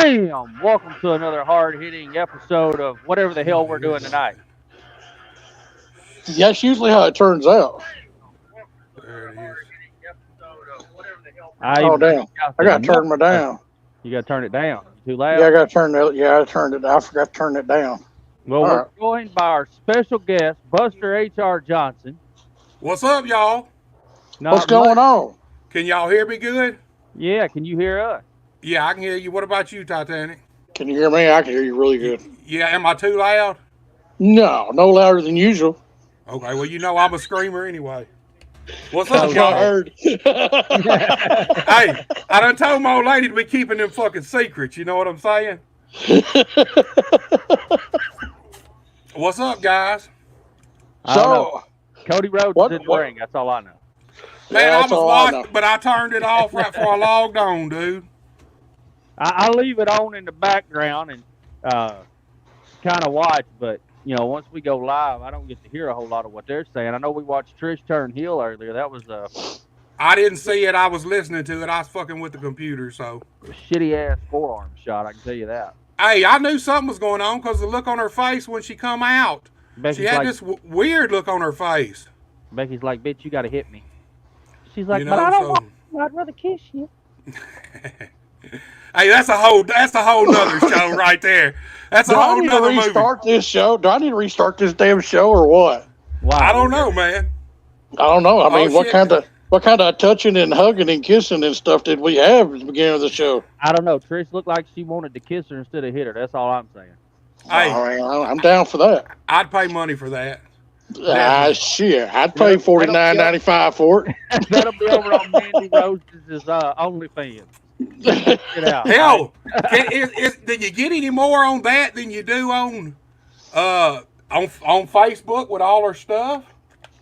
Bam! Welcome to another hard-hitting episode of whatever the hell we're doing tonight. That's usually how it turns out. There it is. I Oh even damn! I got to turn my enough. down. You got to turn it down. Too loud. Yeah, I got to turn it. Yeah, I turned it. I forgot to turn it down. Well, All we're right. joined by our special guest, Buster H.R. Johnson. What's up, y'all? Not What's going much- on? Can y'all hear me good? Yeah, can you hear us? Yeah, I can hear you. What about you, Titanic? Can you hear me? I can hear you really good. Yeah, am I too loud? No louder than usual. Okay, well, you know I'm a screamer anyway. What's That's up, what I y'all? heard. Hey, I done told my old lady to be keeping them fucking secrets. You know what I'm saying? What's up, guys? I don't know. So, Cody Rhodes What- is in the what- ring. That's all I know. Man, yeah, I that's was all I know. watching, but I turned it off right before I logged on, dude. I leave it on in the background and kind of watch, but once we go live, I don't get to hear a whole lot of what they're saying. I know we watched Trish turn heel earlier. That was a I didn't see it. I was listening to it. I was fucking with the computer, so. shitty ass forearm shot. I can tell you that. Hey, I knew something was going on because the look on her face when she come out. Becky's She had like, this weird look on her face. Becky's like, bitch, you got to hit me. She's like, You but I know, don't so. want to. I'd rather kiss you. Hey, that's a whole nother show right there. That's a do I whole need to nother movie. restart this show? Do I need to restart this damn show or what? Wow. I don't know, man. I don't know. I mean, what shit. kind of touching and hugging and kissing and stuff did we have at the beginning of the show? I don't know. Trish looked like she wanted to kiss her instead of hit her. That's all I'm saying. Hey, I mean, I'm down for that. I'd pay money for that. Shit, I'd pay $49.95 for it. That'll be over on Mandy Rose's OnlyFans. Get out. Hell, did you get any more on that than you do on Facebook with all her stuff?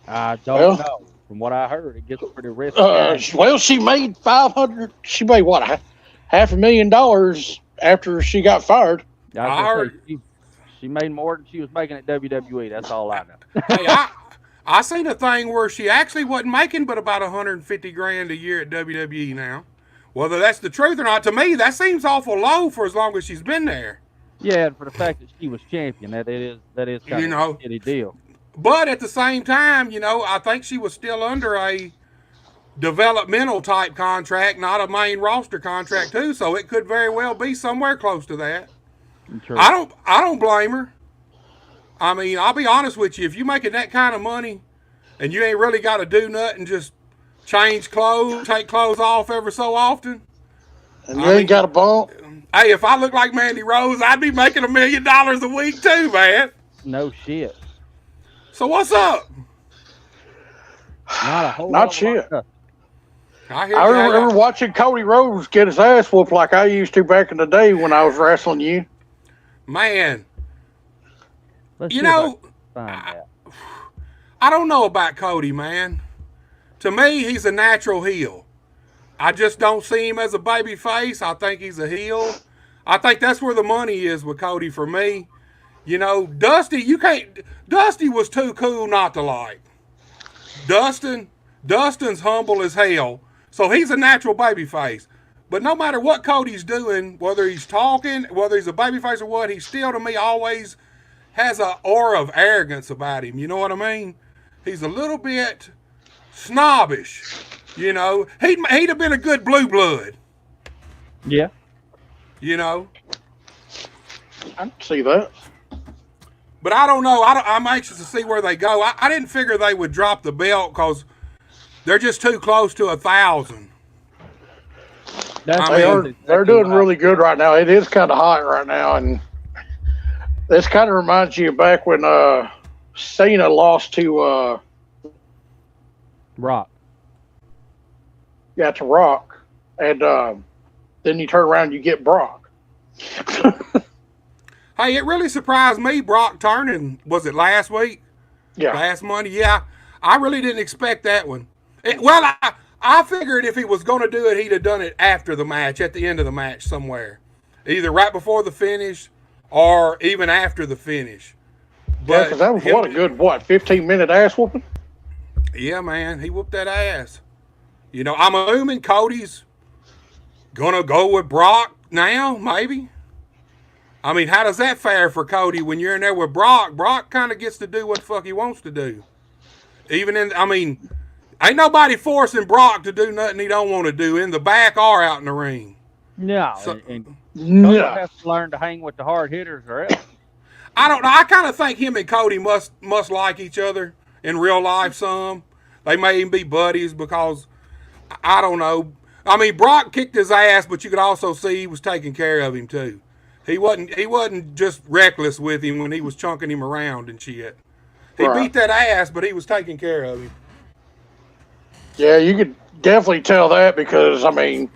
I don't know. From what I heard, it gets pretty risky. Well, she made 500. She made what? $500,000 after she got fired. I was I gonna heard- say, she made more than she was making at WWE. That's all I know. Hey, I seen a thing where she actually wasn't making but about 150 grand a year at WWE now. Whether that's the truth or not, to me that seems awful low for as long as she's been there. Yeah, and for the fact that she was champion, that is kind You of know. a shitty deal. But at the same time, I think she was still under a developmental type contract, not a main roster contract too. So it could very well be somewhere close to that. True. I don't blame her. I mean, I'll be honest with you. If you're making that kind of money and you ain't really got to do nothing, just change clothes, take clothes off every so often. And you ain't got a bump. Hey, if I look like Mandy Rose, I'd be making $1 million a week too, man. No shit. So what's up? Not a whole Not lot of shit. stuff. I hear I you. remember watching Cody Rhodes get his ass whooped like I used to back in the day when I was wrestling you. Man, Let's you see if I know, can find that. I don't know about Cody, man. To me, he's a natural heel. I just don't see him as a baby face. I think he's a heel. I think that's where the money is with Cody for me. Dusty, Dusty was too cool not to like. Dustin's humble as hell, so he's a natural baby face. But no matter what Cody's doing, whether he's talking, whether he's a baby face or what, he still to me always has an aura of arrogance about him. You know what I mean? He's a little bit snobbish. He'd have been a good blue blood. Yeah. I can see that. But I don't know. I'm anxious to see where they go. I didn't figure they would drop the belt because they're just too close to 1,000. That's I mean, They're doing really good right now. It is kind of hot right now, and this kind of reminds you of back when Cena lost to Rock. to Rock, and then you turn around and you get Brock. Hey, it really surprised me, Brock turning. Was it last week? Yeah, Last Monday? Yeah. I really didn't expect that one. I figured if he was going to do it, he'd have done it after the match, at the end of the match somewhere. Either right before the finish or even after the finish. yeah, because that was what a good 15-minute ass whooping. Yeah, man, he whooped that ass. I'm assuming Cody's gonna go with Brock now, maybe. I mean, how does that fare for Cody when you're in there with Brock? Brock kind of gets to do what the fuck he wants to do. Even in, I mean, ain't nobody forcing Brock to do nothing he don't want to do in the back or out in the ring. No, So- and Cody No. has to learn to hang with the hard hitters or else. I don't know. I kind of think him and Cody must like each other in real life some. They may even be buddies because I don't know. I mean, Brock kicked his ass, but you could also see he was taking care of him too. He wasn't just reckless with him when he was chunking him around and shit. He Right. beat that ass, but he was taking care of him. Yeah, you could definitely tell that because, I mean,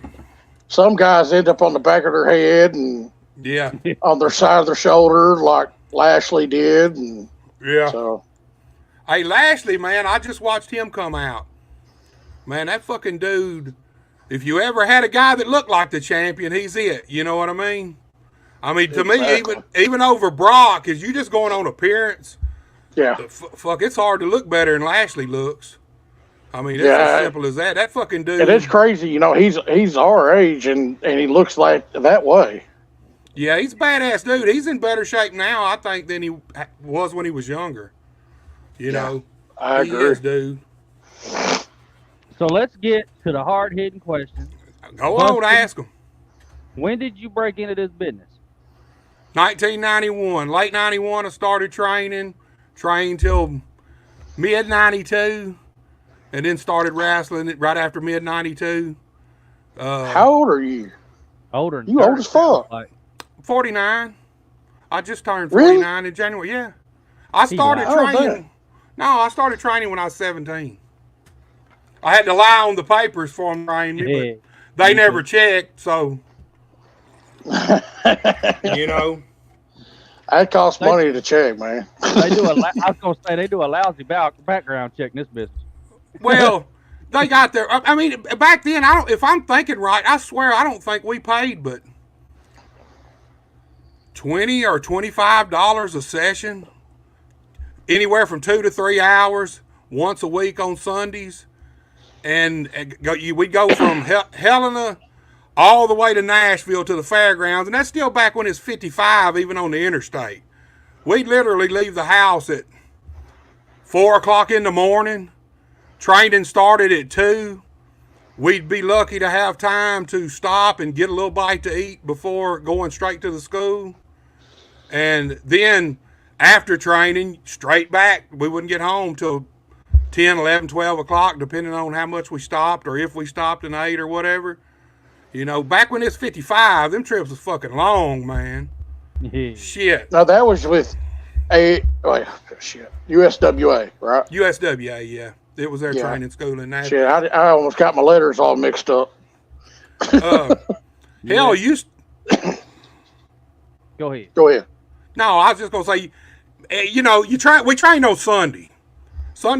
some guys end up on the back of their head and Yeah, on their side of their shoulder like Lashley did. And yeah. so, Hey, Lashley, man, I just watched him come out. Man, that fucking dude, if you ever had a guy that looked like the champion, he's it. You know what I mean? I mean, to Exactly. me, even over Brock, is you just going on appearance, yeah. fuck, it's hard to look better than Lashley looks. I mean, it's Yeah. as simple as that. That fucking dude. And it's crazy, you know, he's our age and he looks like that way. Yeah, he's a badass dude. He's in better shape now, I think, than he was when he was younger. You know, I he agree. is, dude. So let's get to the hard-hitting question. Go on, ask him. When did you break into this business? 1991, late 91, I started training, trained till mid 92, and then started wrestling right after mid 92. How old are you? Older than You old 30, as fuck. Like, 49. I just turned Really? 49 in January. Yeah. I started Oh, man. training. No, I started training when I was 17. I had to lie on the papers for them to train me, yeah. but they never checked, so, you know. That costs money to check, man. They do I was gonna say they do a lousy background check in this business. Well, they got their. I mean, back then, I don't. If I'm thinking right, I swear I don't think we paid but $20 or $25 a session, anywhere from 2 to 3 hours, once a week on Sundays, and we'd go from Helena all the way to Nashville to the fairgrounds, and that's still back when it's 55, even on the interstate. We'd literally leave the house at 4 o'clock in the morning. Training started at 2. We'd be lucky to have time to stop and get a little bite to eat before going straight to the school. And then after training, straight back. We wouldn't get home till 10, 11, 12 o'clock, depending on how much we stopped or if we stopped and ate or whatever. You know, back when it's 55, them trips was fucking long, man. Yeah. Shit. Now that was with USWA, right? USWA, yeah. It was their Yeah. training school in Nashville. Shit, I almost got my letters all mixed up. Hell, you. Go ahead. Go ahead. No, I was just gonna say, you know, we train on Sunday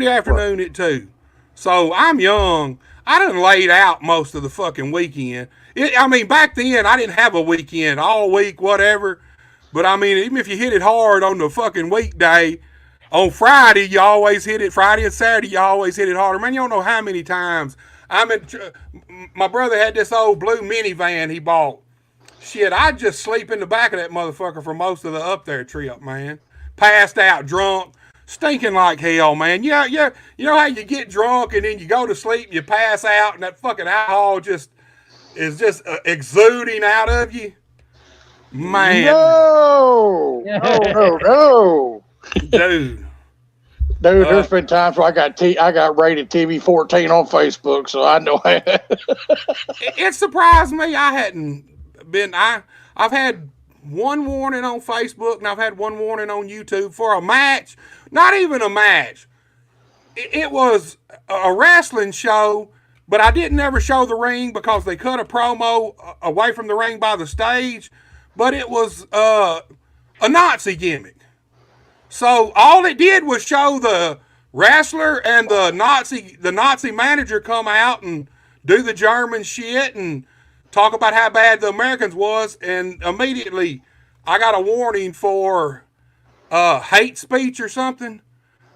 afternoon at 2. So I'm young. I done laid out most of the fucking weekend. I mean, back then I didn't have a weekend, all week, whatever. But I mean, even if you hit it hard on the fucking weekday, on Friday you always hit it. Friday and Saturday you always hit it harder. Man, you don't know how many times. My brother had this old blue minivan he bought. Shit, I'd just sleep in the back of that motherfucker for most of the up there trip, man. Passed out, drunk, stinking like hell, man. Yeah. You know how you get drunk and then you go to sleep and you pass out and that fucking alcohol is just exuding out of you? Man, No, no. dude. Dude, there's been times where I got rated TV 14 on Facebook, so I know. It surprised me. I hadn't been. I've had one warning on Facebook and I've had one warning on YouTube for a match. Not even a match. It was a wrestling show, but I didn't ever show the ring because they cut a promo away from the ring by the stage. But it was a Nazi gimmick. So all it did was show the wrestler and the Nazi manager come out and do the German shit and talk about how bad the Americans was, and immediately I got a warning for hate speech or something.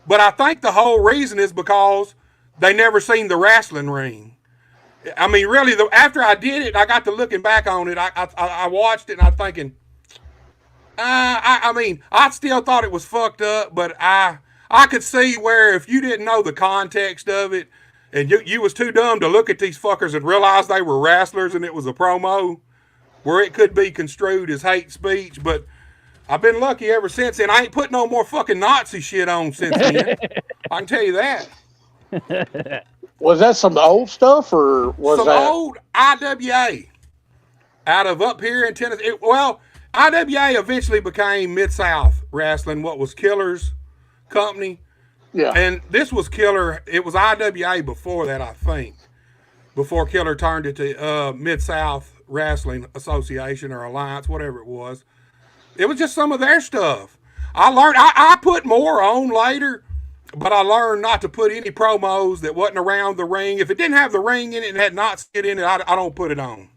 But I think the whole reason is because they never seen the wrestling ring. I mean, really, after I did it, I got to looking back on it. I watched it and I'm thinking, I mean, I still thought it was fucked up, but I could see where if you didn't know the context of it, and you was too dumb to look at these fuckers and realize they were wrestlers and it was a promo, where it could be construed as hate speech. But I've been lucky ever since, and I ain't put no more fucking Nazi shit on since then. I can tell you that. Was that some old stuff, or was Some that old IWA out of up here in Tennessee. Well, IWA eventually became Mid-South Wrestling, what was Killer's company. Yeah. And this was Killer. It was IWA before that, I think. Before Killer turned it to Mid-South Wrestling Association or Alliance, whatever it was. It was just some of their stuff. I learned, I put more on later, but I learned not to put any promos that wasn't around the ring. If it didn't have the ring in it and had not sit in it, I don't put it on.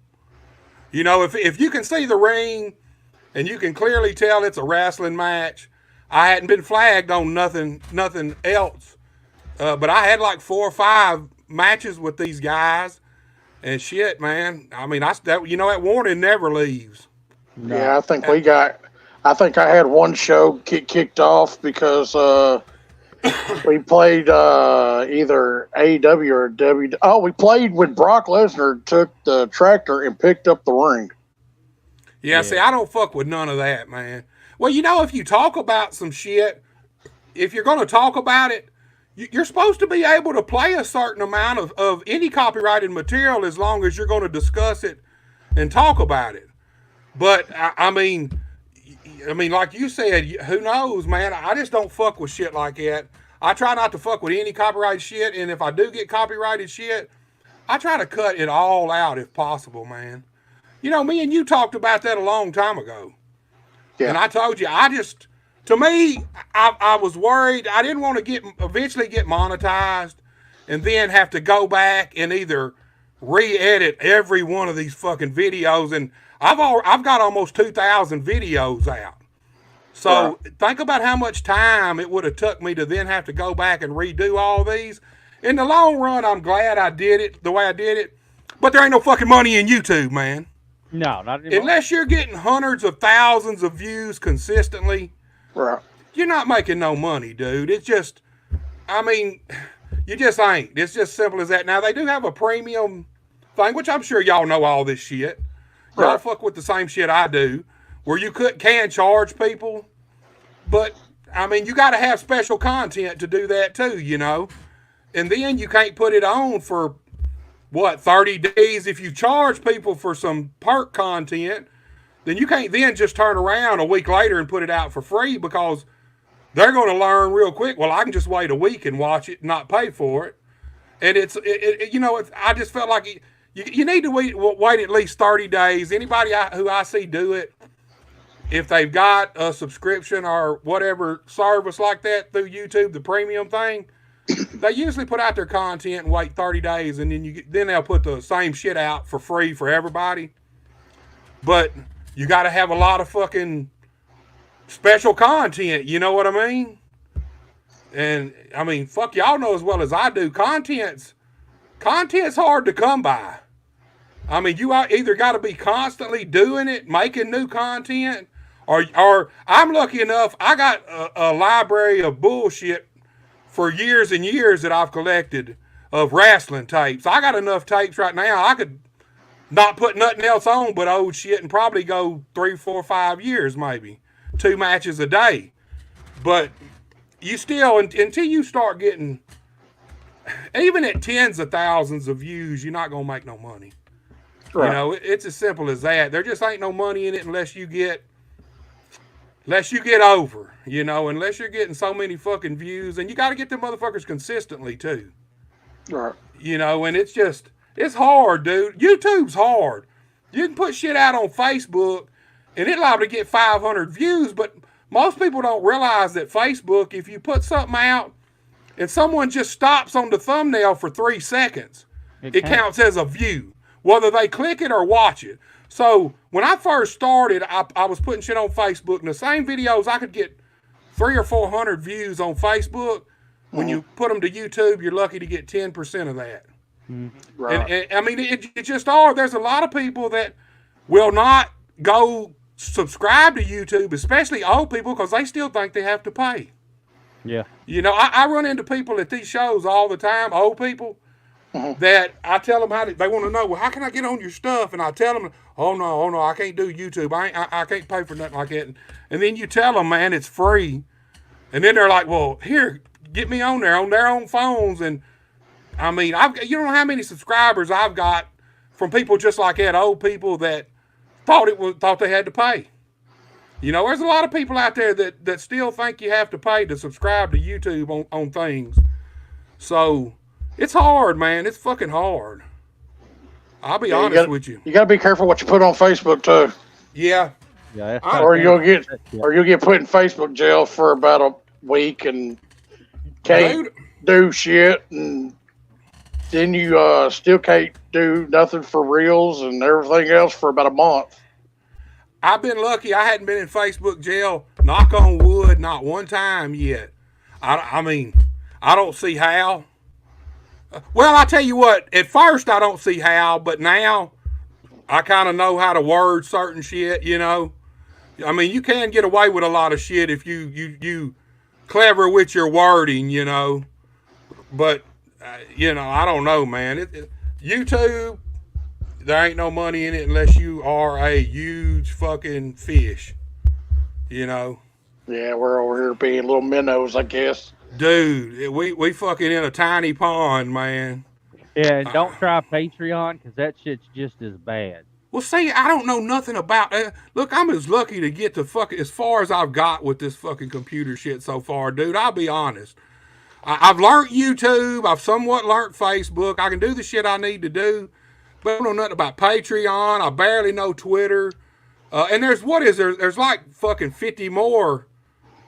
You know, if you can see the ring and you can clearly tell it's a wrestling match, I hadn't been flagged on nothing else. But I had like 4 or 5 matches with these guys, and shit, man. I mean, that warning never leaves. No. Yeah, I think I had one show kicked off because we played either AEW or W. Oh, we played when Brock Lesnar took the tractor and picked up the ring. Yeah, see, I don't fuck with none of that, man. Well, you know, if you talk about some shit, if you're going to talk about it, you're supposed to be able to play a certain amount of any copyrighted material as long as you're going to discuss it and talk about it. But, I mean, like you said, who knows, man? I just don't fuck with shit like that. I try not to fuck with any copyrighted shit, and if I do get copyrighted shit, I try to cut it all out if possible, man. You know, me and you talked about that a long time ago. Yeah. And I told you, to me, I was worried. I didn't want to eventually get monetized and then have to go back and either re-edit every one of these fucking videos. And I've got almost 2,000 videos out. So think about how much time it would have took me to then have to go back and redo all these. In the long run, I'm glad I did it the way I did it. But there ain't no fucking money in YouTube, man. No, not anymore. Unless you're getting hundreds of thousands of views consistently, you're not making no money, dude. It's just, I mean, you just ain't. It's just simple as that. Now, they do have a premium thing, which I'm sure y'all know all this shit. Y'all fuck with the same shit I do, where you can charge people. But, I mean, you got to have special content to do that too, you know. And then you can't put it on for 30 days. If you charge people for some perk content, then you can't then just turn around a week later and put it out for free, because they're going to learn real quick, well, I can just wait a week and watch it and not pay for it. And I just felt like you need to wait at least 30 days. Anybody who I see do it, if they've got a subscription or whatever service like that through YouTube, the premium thing, they usually put out their content and wait 30 days, and then they'll put the same shit out for free for everybody. But you got to have a lot of fucking special content, you know what I mean? And I mean, fuck, y'all know as well as I do, content's hard to come by. I mean, you either got to be constantly doing it, making new content, or I'm lucky enough, I got a library of bullshit for years and years that I've collected of wrestling tapes. I got enough tapes right now, I could not put nothing else on but old shit and probably go 3, 4, 5 years maybe. 2 matches a day. But you still, until you start getting, even at tens of thousands of views, you're not going to make no money. Right. You know, it's as simple as that. There just ain't no money in it unless you get over, you know, unless you're getting so many fucking views. And you got to get them motherfuckers consistently too. Right. You know, and it's hard, dude. YouTube's hard. You can put shit out on Facebook and it's liable to get 500 views, but most people don't realize that Facebook, if you put something out and someone just stops on the thumbnail for 3 seconds, it counts as a view, whether they click it or watch it. So when I first started, I was putting shit on Facebook, and the same videos, I could get 300 or 400 views on Facebook. When you put them to YouTube, you're lucky to get 10% of that. Right. And I mean, it just are. There's a lot of people that will not go subscribe to YouTube, especially old people, because they still think they have to pay. Yeah. You know, I run into people at these shows all the time, old people, that I tell them they want to know, well, how can I get on your stuff? And I tell them, oh no, I can't do YouTube. I can't pay for nothing like that. And then you tell them, man, it's free. And then they're like, well, here, get me on there on their own phones. And I mean, you don't know how many subscribers I've got from people just like that, old people that thought they had to pay. You know, there's a lot of people out there that still think you have to pay to subscribe to YouTube on things. So it's hard, man. It's fucking hard. I'll be honest with you. You got to be careful what you put on Facebook too. Yeah. Yeah. Or you'll get put in Facebook jail for about a week and can't do shit, and then you still can't do nothing for reels and everything else for about a month. I've been lucky. I hadn't been in Facebook jail, knock on wood, not one time yet. I mean, I don't see how. Well, I tell you what, at first I don't see how, but now I kind of know how to word certain shit, you know. I mean, you can get away with a lot of shit if you clever with your wording, you know. But, you know, I don't know, man. YouTube, there ain't no money in it unless you are a huge fucking fish, you know. Yeah, we're over here being little minnows, I guess. Dude, we fucking in a tiny pond, man. Yeah, and don't try Patreon, because that shit's just as bad. Well, see, I don't know nothing about it. Look, I'm as lucky to get to fucking as far as I've got with this fucking computer shit so far, dude. I'll be honest. I've learned YouTube. I've somewhat learned Facebook. I can do the shit I need to do. But I don't know nothing about Patreon. I barely know Twitter. And there's like fucking 50 more.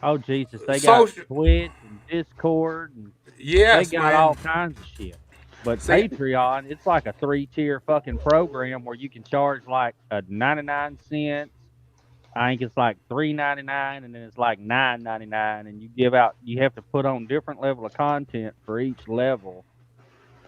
Oh, Jesus. They got Twitch and Discord. And yes, they got man. all kinds of shit. But Patreon, it's like a 3-tier fucking program where you can charge like 99 cents. I think it's like $3.99, and then it's like $9.99, and you have to put on different level of content for each level.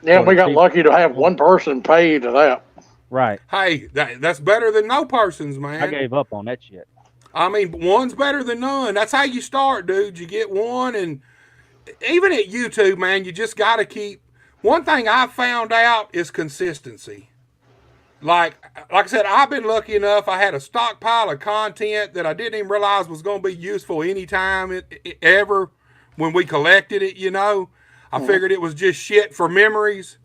Yeah, we got lucky to have one person pay to that. Right. Hey, that's better than no person's, man. I gave up on that shit. I mean, one's better than none. That's how you start, dude. You get one, and even at YouTube, man, you just got to keep. One thing I found out is consistency. Like I said, I've been lucky enough. I had a stockpile of content that I didn't even realize was going to be useful anytime ever when we collected it, you know. I figured it was just shit for memories.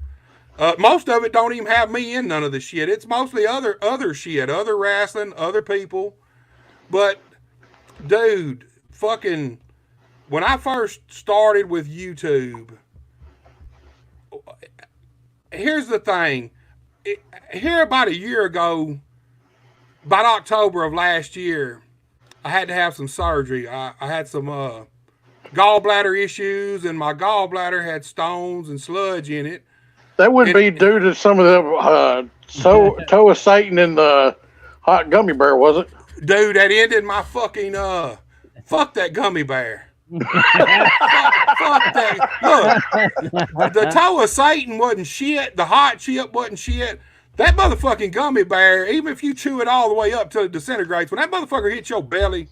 Most of it don't even have me in none of the shit. It's mostly other shit, other wrestling, other people. But, dude, fucking, when I first started with YouTube, here's the thing. Here about a year ago, about October of last year, I had to have some surgery. I had some gallbladder issues, and my gallbladder had stones and sludge in it. That would be due to some of the toe of Satan in the hot gummy bear, was it? Dude, that ended my fucking fuck that gummy bear. fuck that. Look, the toe of Satan wasn't shit. The hot chip wasn't shit. That motherfucking gummy bear, even if you chew it all the way up till it disintegrates, when that motherfucker hits your belly,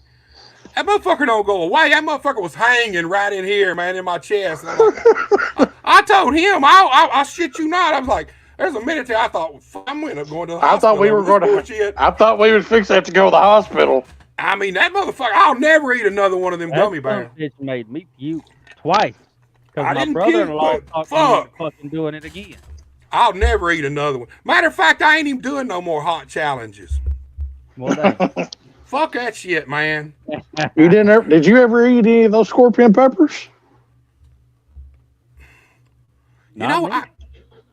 that motherfucker don't go away. That motherfucker was hanging right in here, man, in my chest. I told him, I'll shit you not. I was like, there's a minute there I thought, I'm going to the hospital. I thought we were going to. I thought we would fix that to go to the hospital. I mean, that motherfucker, I'll never eat another one of them gummy bears. It made me puke twice. Because my didn't brother-in-law puke, but talked me into fucking doing it again. I'll never eat another one. Matter of fact, I ain't even doing no more hot challenges. Well, fuck that shit, man. Did you ever eat any of those scorpion peppers? You know,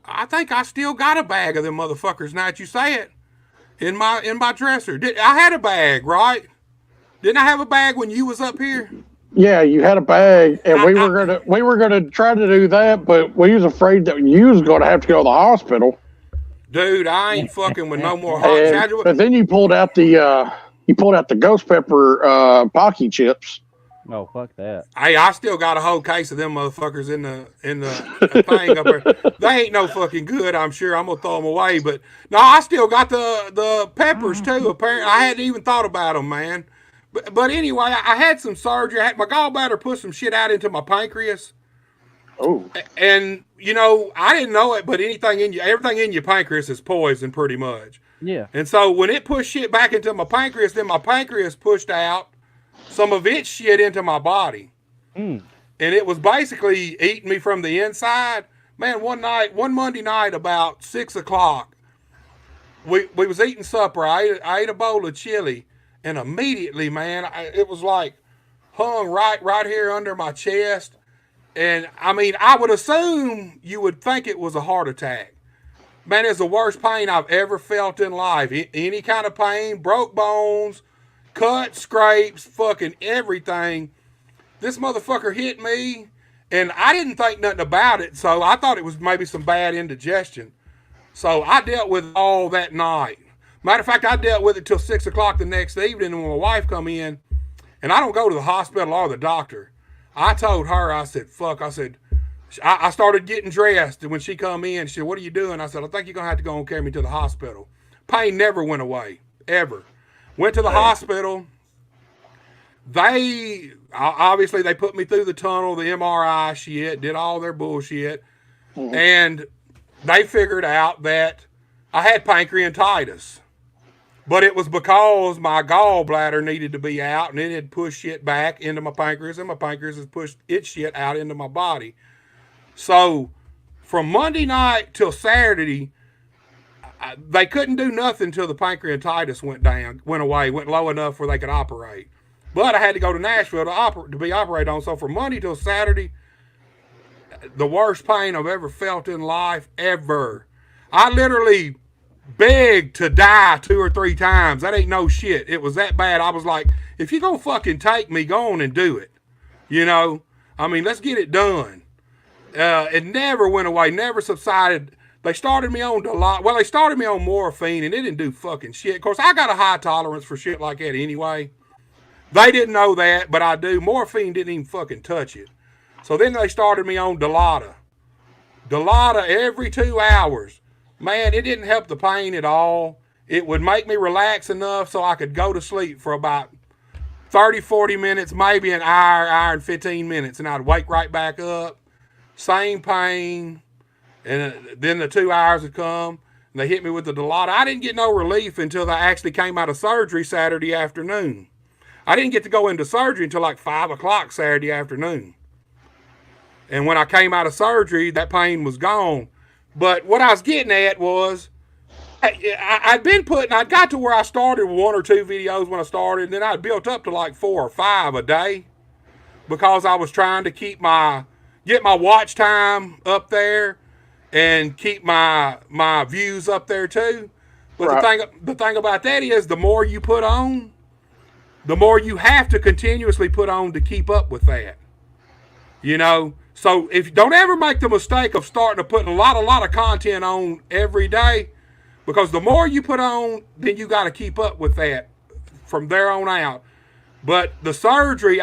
I think I still got a bag of them motherfuckers now that you say it. In my dresser. I had a bag, right? Didn't I have a bag when you was up here? Yeah, you had a bag, and we were gonna try to do that, but we was afraid that you was gonna have to go to the hospital. Dude, I ain't fucking with no more hot challenges. But then you pulled out the ghost pepper Pocky chips. No, fuck that. Hey, I still got a whole case of them motherfuckers in the thing up there. They ain't no fucking good. I'm sure I'm gonna throw them away. But no, I still got the peppers too. Apparently, I hadn't even thought about them, man. But anyway, I had some surgery. I had my gallbladder put some shit out into my pancreas. Oh, And you know, I didn't know it, but everything in your pancreas is poison, pretty much. Yeah. And so when it pushed shit back into my pancreas, then my pancreas pushed out some of its shit into my body. Mm. And it was basically eating me from the inside. Man, one Monday night about 6:00, we was eating supper. I ate a bowl of chili, and immediately, man, it was like hung right here under my chest. And I mean, I would assume you would think it was a heart attack. Man, it's the worst pain I've ever felt in life. Any kind of pain, broke bones, cuts, scrapes, fucking everything. This motherfucker hit me, and I didn't think nothing about it, so I thought it was maybe some bad indigestion. So I dealt with it all that night. Matter of fact, I dealt with it till 6:00 the next evening when my wife come in, and I don't go to the hospital or the doctor. I told her, I said, fuck, I started getting dressed, and when she come in, she said, what are you doing? I said, I think you're going to have to go and carry me to the hospital. Pain never went away, ever. Went to the hospital. Obviously, they put me through the tunnel, the MRI shit, did all their bullshit, and they figured out that I had pancreatitis. But it was because my gallbladder needed to be out, and it had pushed shit back into my pancreas, and my pancreas has pushed its shit out into my body. So from Monday night till Saturday, they couldn't do nothing until the pancreatitis went away, went low enough where they could operate. But I had to go to Nashville to be operated on. So from Monday till Saturday, the worst pain I've ever felt in life, ever. I literally begged to die 2 or 3 times. That ain't no shit. It was that bad. I was like, if you're going to fucking take me, go on and do it. You know? I mean, let's get it done. It never went away, never subsided. They started me on they started me on morphine, and it didn't do fucking shit. Of course, I got a high tolerance for shit like that anyway. They didn't know that, but I do. Morphine didn't even fucking touch it. So then they started me on Dilaudid. Dilaudid every 2 hours. Man, it didn't help the pain at all. It would make me relax enough so I could go to sleep for about 30, 40 minutes, maybe an hour and 15 minutes, and I'd wake right back up. Same pain. And then the 2 hours would come, and they hit me with the Dilaudid. I didn't get no relief until I actually came out of surgery Saturday afternoon. I didn't get to go into surgery until like 5:00 Saturday afternoon. And when I came out of surgery, that pain was gone. But what I was getting at was, I'd got to where I started with 1 or 2 videos when I started, and then I built up to like 4 or 5 a day because I was trying to get my watch time up there and keep my views up there too. But right. the thing about that is, the more you put on, the more you have to continuously put on to keep up with that. You know? So don't ever make the mistake of starting to put a lot of content on every day, because the more you put on, then you got to keep up with that from there on out. But the surgery,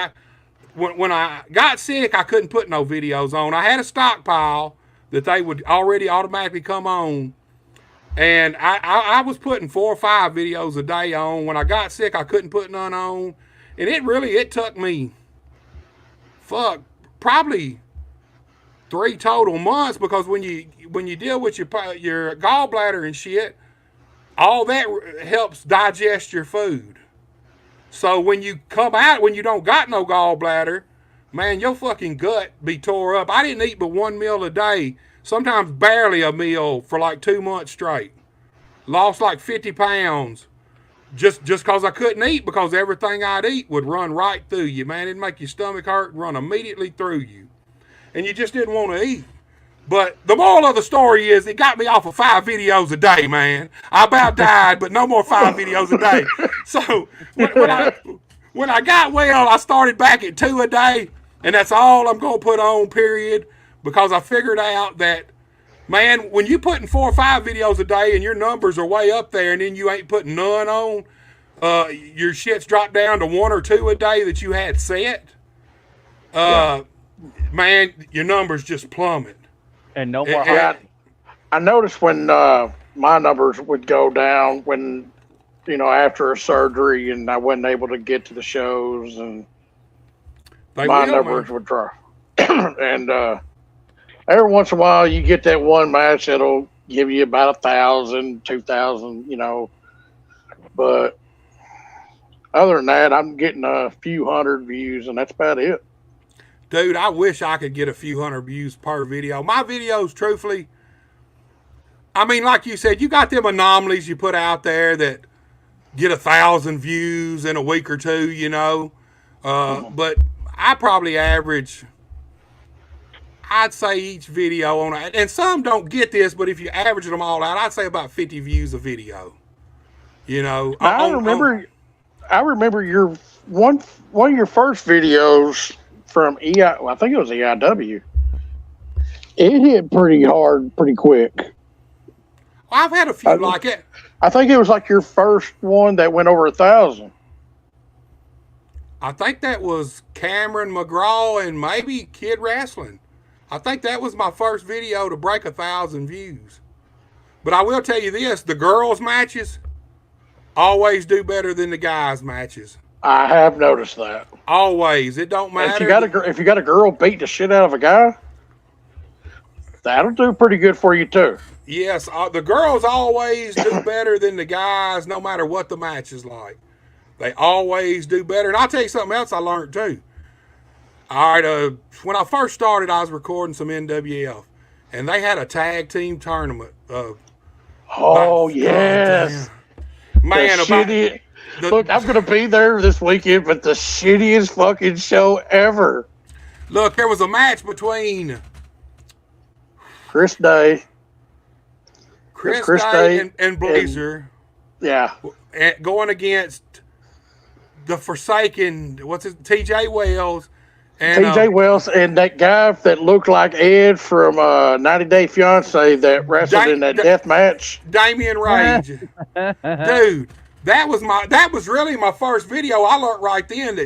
when I got sick, I couldn't put no videos on. I had a stockpile that they would already automatically come on, and I was putting 4 or 5 videos a day on. When I got sick, I couldn't put none on, and it took me probably 3 total months, because when you deal with your gallbladder and shit, all that helps digest your food. So when you come out, when you don't got no gallbladder, man, your fucking gut be tore up. I didn't eat but 1 meal a day, sometimes barely a meal, for like 2 months straight. Lost like 50 pounds just because I couldn't eat, because everything I'd eat would run right through you, man. It'd make your stomach hurt and run immediately through you. And you just didn't want to eat. But the moral of the story is, it got me off of 5 videos a day, man. I about died, but no more 5 videos a day. So when I got well, I started back at 2 a day, and that's all I'm going to put on, period, because I figured out that, man, when you putting 4 or 5 videos a day and your numbers are way up there, and then you ain't putting none on, your shit's dropped down to 1 or 2 a day that you had set. Man, your numbers just plummet. And no more Yeah. I noticed when my numbers would go down when, after a surgery and I wasn't able to get to the shows, and They my will, numbers man. would drop. And every once in a while, you get that one match that'll give you about 1,000, 2,000, But other than that, I'm getting a few hundred views, and that's about it. Dude, I wish I could get a few hundred views per video. My videos, truthfully, I mean, like you said, you got them anomalies you put out there that get 1,000 views in a week or two. But I probably average, I'd say each video on it, and some don't get this, but if you average them all out, I'd say about 50 views a video. Now, I remember your one of your first videos from I think it was EIW. It hit pretty hard, pretty quick. I've had a few like it. I think it was like your first one that went over 1,000. I think that was Cameron McGraw and maybe Kid Wrestling. I think that was my first video to break 1,000 views. But I will tell you this, the girls' matches always do better than the guys' matches. I have noticed that. Always. It don't matter. If you got a girl beat the shit out of a guy, that'll do pretty good for you too. Yes, the girls always do better than the guys, no matter what the match is like. They always do better. And I'll tell you something else I learned too. All right, when I first started, I was recording some NWF, and they had a tag team tournament. Yes. Man, look, I'm going to be there this weekend, but the shittiest fucking show ever. Look, there was a match between Chris Day and Blazer. Yeah. Going against the Forsaken, TJ Wells. And, TJ Wells and that guy that looked like Ed from 90 Day Fiance that wrestled in that death match. Damian Rage. Dude, that was really my first video. I learned right then that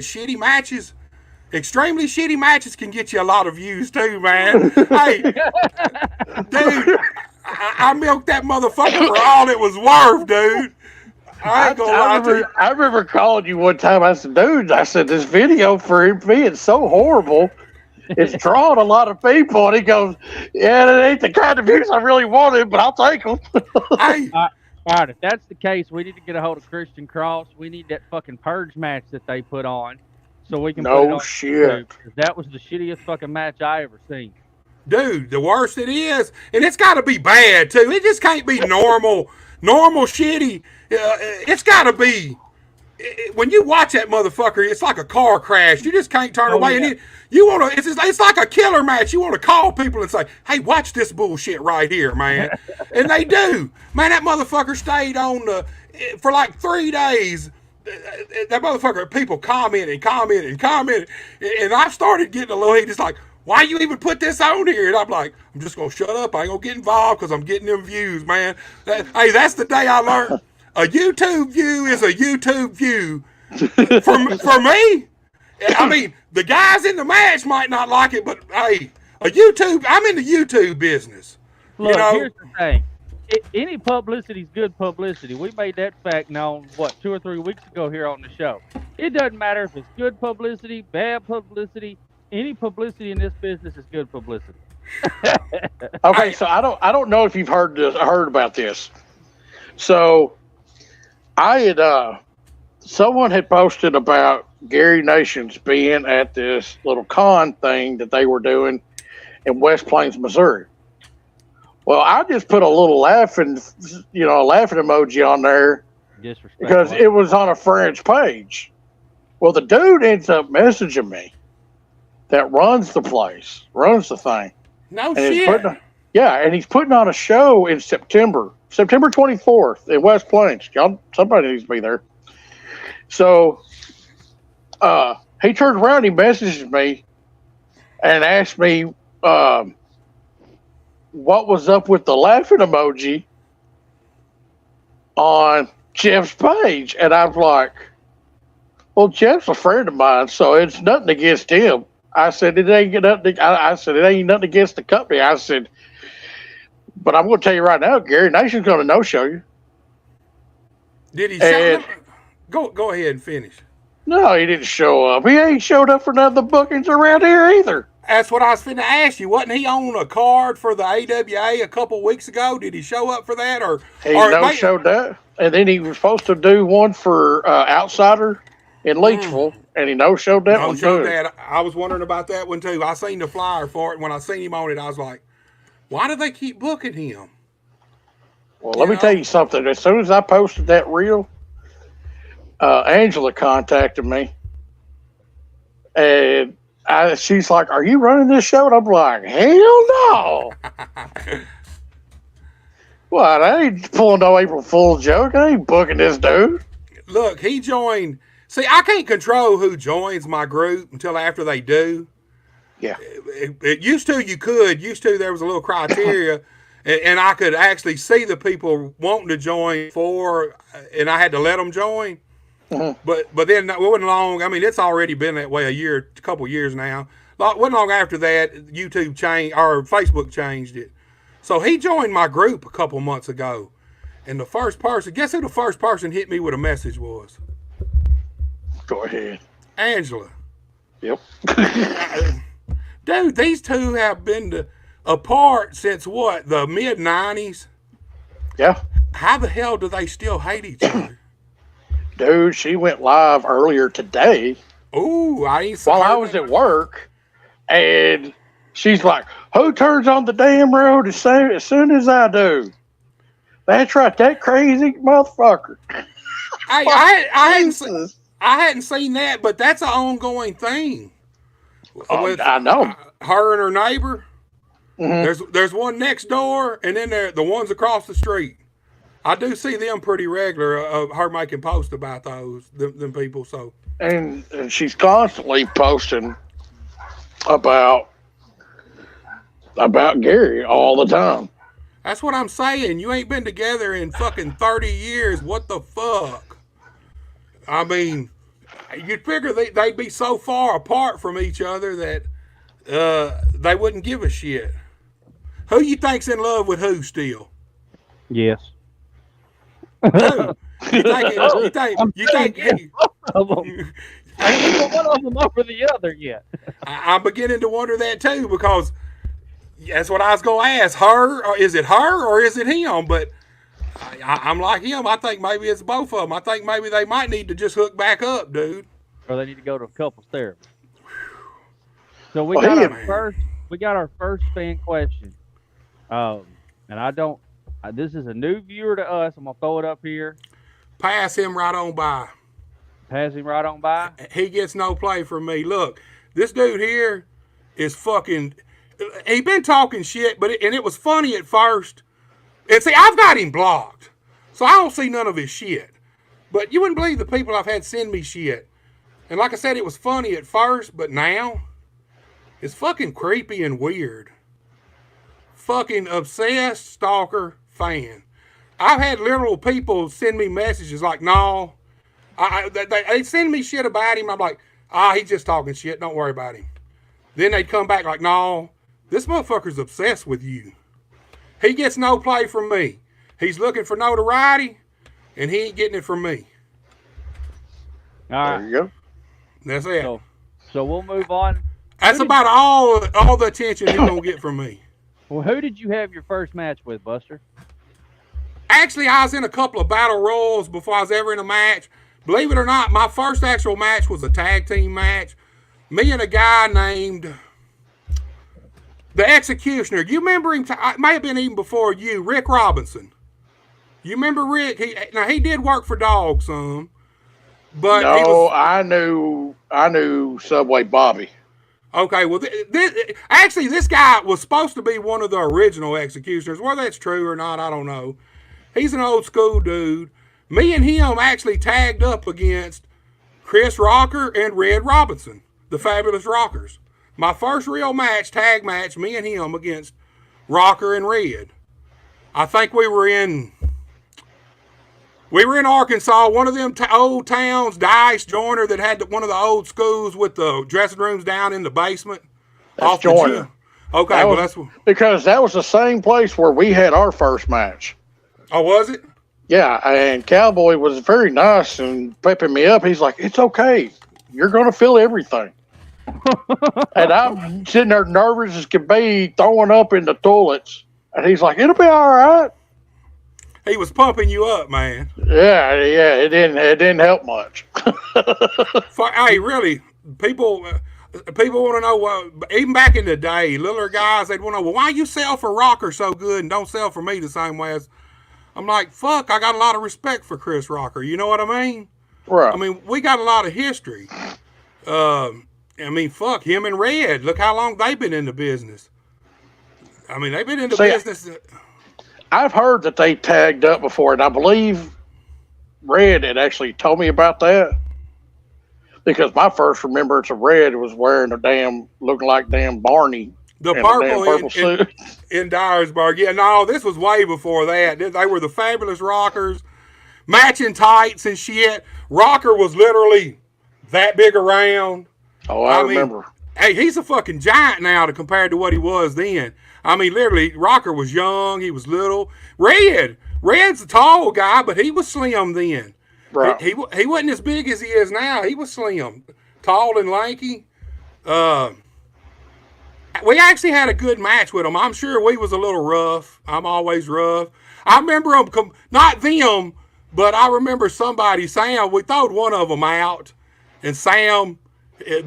extremely shitty matches can get you a lot of views too, man. Hey, dude, I milked that motherfucker for all it was worth, dude. I remember calling you one time. I said, dude, this video for him being so horrible, it's drawing a lot of people. And he goes, yeah, that ain't the kind of views I really wanted, but I'll take them. Hey. All right, if that's the case, we need to get a hold of Christian Cross. We need that fucking purge match that they put on so we can put it on shit. YouTube. That was the shittiest fucking match I ever seen. Dude, the worst it is, and it's got to be bad too. It just can't be normal shitty. It's got to be. When you watch that motherfucker, it's like a car crash. You just can't turn away. Yeah. And you want to. It's like a killer match. You want to call people and say, "Hey, watch this bullshit right here, man." And they do. Man, that motherfucker stayed on for like 3 days. That motherfucker, people commenting, and I started getting a little heat. It's like, why you even put this on here? And I'm like, I'm just gonna shut up. I ain't gonna get involved because I'm getting them views, man. Hey, that's the day I learned. A YouTube view is a YouTube view. For me, I mean, the guys in the match might not like it, but hey, I'm in the YouTube business. Look, here's the thing. Any publicity is good publicity. We made that fact known, 2 or 3 weeks ago here on the show. It doesn't matter if it's good publicity, bad publicity. Any publicity in this business is good publicity. Okay, so I don't know if you've heard about this. So I had someone had posted about Gary Nations being at this little con thing that they were doing in West Plains, Missouri. Well, I just put a little laughing emoji on there because it was on a French page. Well, the dude ends up messaging me that runs the place, runs the thing. No shit. And he's putting on a show in September 24th in West Plains. Somebody needs to be there. So he turns around, he messages me and asks me what was up with the laughing emoji on Jeff's page. And I'm like, well, Jeff's a friend of mine, so it's nothing against him. I said it ain't nothing. I said it ain't nothing against the company. I said, but I'm going to tell you right now, Gary Nation's going to no show you. Did he show up? Go ahead and finish. No, he didn't show up. He ain't showed up for none of the bookings around here either. That's what I was finna ask you. Wasn't he on a card for the AWA a couple weeks ago? Did he show up for that, or He showed that, and then he was supposed to do one for Outsider in Leechville, and he showed that one too. That. I was wondering about that one too. I seen the flyer for it. When I seen him on it, I was like, "Why do they keep booking him?" Well, let me tell you something. As soon as I posted that reel, Angela contacted me, and she's like, "Are you running this show?" And I'm like, "Hell no!" What? I ain't pulling no April Fool's joke. I ain't booking this dude. Look, he joined. See, I can't control who joins my group until after they do. Yeah. It used to, you could. Used to, there was a little criteria, and I could actually see the people wanting to join and I had to let them join. Mm-hmm. But then it wasn't long. I mean, it's already been that way a couple years now. Wasn't long after that, YouTube changed, or Facebook changed it. So he joined my group a couple months ago. And the first person, guess who the first person hit me with a message was? Go ahead. Angela. Yep. Dude, these two have been apart since what, the mid-90s? Yeah. How the hell do they still hate each other? Dude, she went live earlier today. Ooh, I ain't seen while I was at work, and she's like, "Who turns on the damn road as soon as I do?" That's right, that crazy motherfucker. I hadn't seen that, but that's an ongoing thing. I know. Her and her neighbor. Mm-hmm. There's one next door, and then the ones across the street. I do see them pretty regular. Her making posts about them people. So. And she's constantly posting about Gary all the time. That's what I'm saying. You ain't been together in fucking 30 years. What the fuck? I mean, you'd figure they'd be so far apart from each other that they wouldn't give a shit. Who you think's in love with who still? Yes. Who? You think of them. I haven't put one of them over the other yet. I'm beginning to wonder that too, because that's what I was going to ask. Her, or is it her or is it him? But I'm like him. I think maybe it's both of them. I think maybe they might need to just hook back up, dude. Or they need to go to a couples therapy. So we got our first fan question. And this is a new viewer to us. I'm going to throw it up here. Pass him right on by. Pass him right on by? He gets no play from me. Look, this dude here is fucking... He been talking shit, and it was funny at first. And see, I've got him blocked, so I don't see none of his shit. But you wouldn't believe the people I've had send me shit. And like I said, it was funny at first, but now it's fucking creepy and weird. Fucking obsessed stalker fan. I've had literal people send me messages like, "No," they send me shit about him. I'm like, he's just talking shit. Don't worry about him. Then they'd come back like, "No, this motherfucker's obsessed with you. He gets no play from me. He's looking for notoriety, and he ain't getting it from me." All right. There you go. That's it. So we'll move on. That's about all the attention he's gonna get from me. Well, who did you have your first match with, Buster? Actually, I was in a couple of battle royals before I was ever in a match. Believe it or not, my first actual match was a tag team match. Me and a guy named the Executioner. You remember him? It may have been even before you, Rick Robinson. You remember Rick? He did work for Dog some, but no, I knew Subway Bobby. Okay, well, this guy was supposed to be one of the original Executioners. Whether that's true or not, I don't know. He's an old school dude. Me and him actually tagged up against Chris Rocker and Red Robinson, the Fabulous Rockers. My first real tag match, me and him against Rocker and Red. I think we were in We were in Arkansas, one of them old towns, Dice, Joyner, that had one of the old schools with the dressing rooms down in the basement. That's Joyner. Okay, that well, was, that's... Because that was the same place where we had our first match. Oh, was it? Yeah, and Cowboy was very nice and pepping me up. He's like, it's okay. You're going to feel everything. And I'm sitting there nervous as could be, throwing up in the toilets. And he's like, it'll be all right. He was pumping you up, man. Yeah, it didn't help much. Hey, really, people want to know, even back in the day, littler guys, they'd want to know, well, why you sell for Rocker so good and don't sell for me the same way as... I'm like, fuck, I got a lot of respect for Chris Rocker. You know what I mean? Right. I mean, we got a lot of history. I mean, fuck, him and Red, look how long they've been in the business. I mean, they've been in the business... I've heard that they tagged up before, and I believe Red had actually told me about that. Because my first remembrance of Red was wearing looking like damn Barney. The purple suit. In Dyersburg. Yeah, no, this was way before that. They were the Fabulous Rockers, matching tights and shit. Rocker was literally that big around. Oh, I remember. Hey, he's a fucking giant now compared to what he was then. I mean, literally, Rocker was young. He was little. Red's a tall guy, but he was slim then. Right. He wasn't as big as he is now. He was slim, tall and lanky. We actually had a good match with him. I'm sure we was a little rough. I'm always rough. I remember them, not them, but I remember somebody, Sam, we throwed one of them out, and Sam,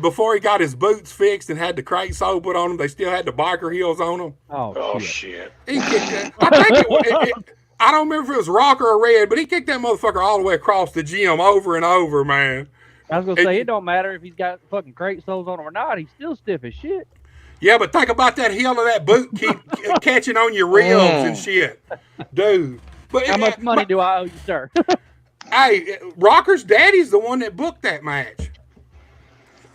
before he got his boots fixed and had the crate sole put on him, they still had the biker heels on them. Oh shit. He kicked that. I don't remember if it was Rocker or Red, but he kicked that motherfucker all the way across the gym over and over, man. I was going to say, it don't matter if he's got fucking crate soles on him or not. He's still stiff as shit. Yeah, but think about that heel of that boot keep catching on your ribs and shit. Dude. But how much money do I owe you, sir? Hey, Rocker's daddy's the one that booked that match.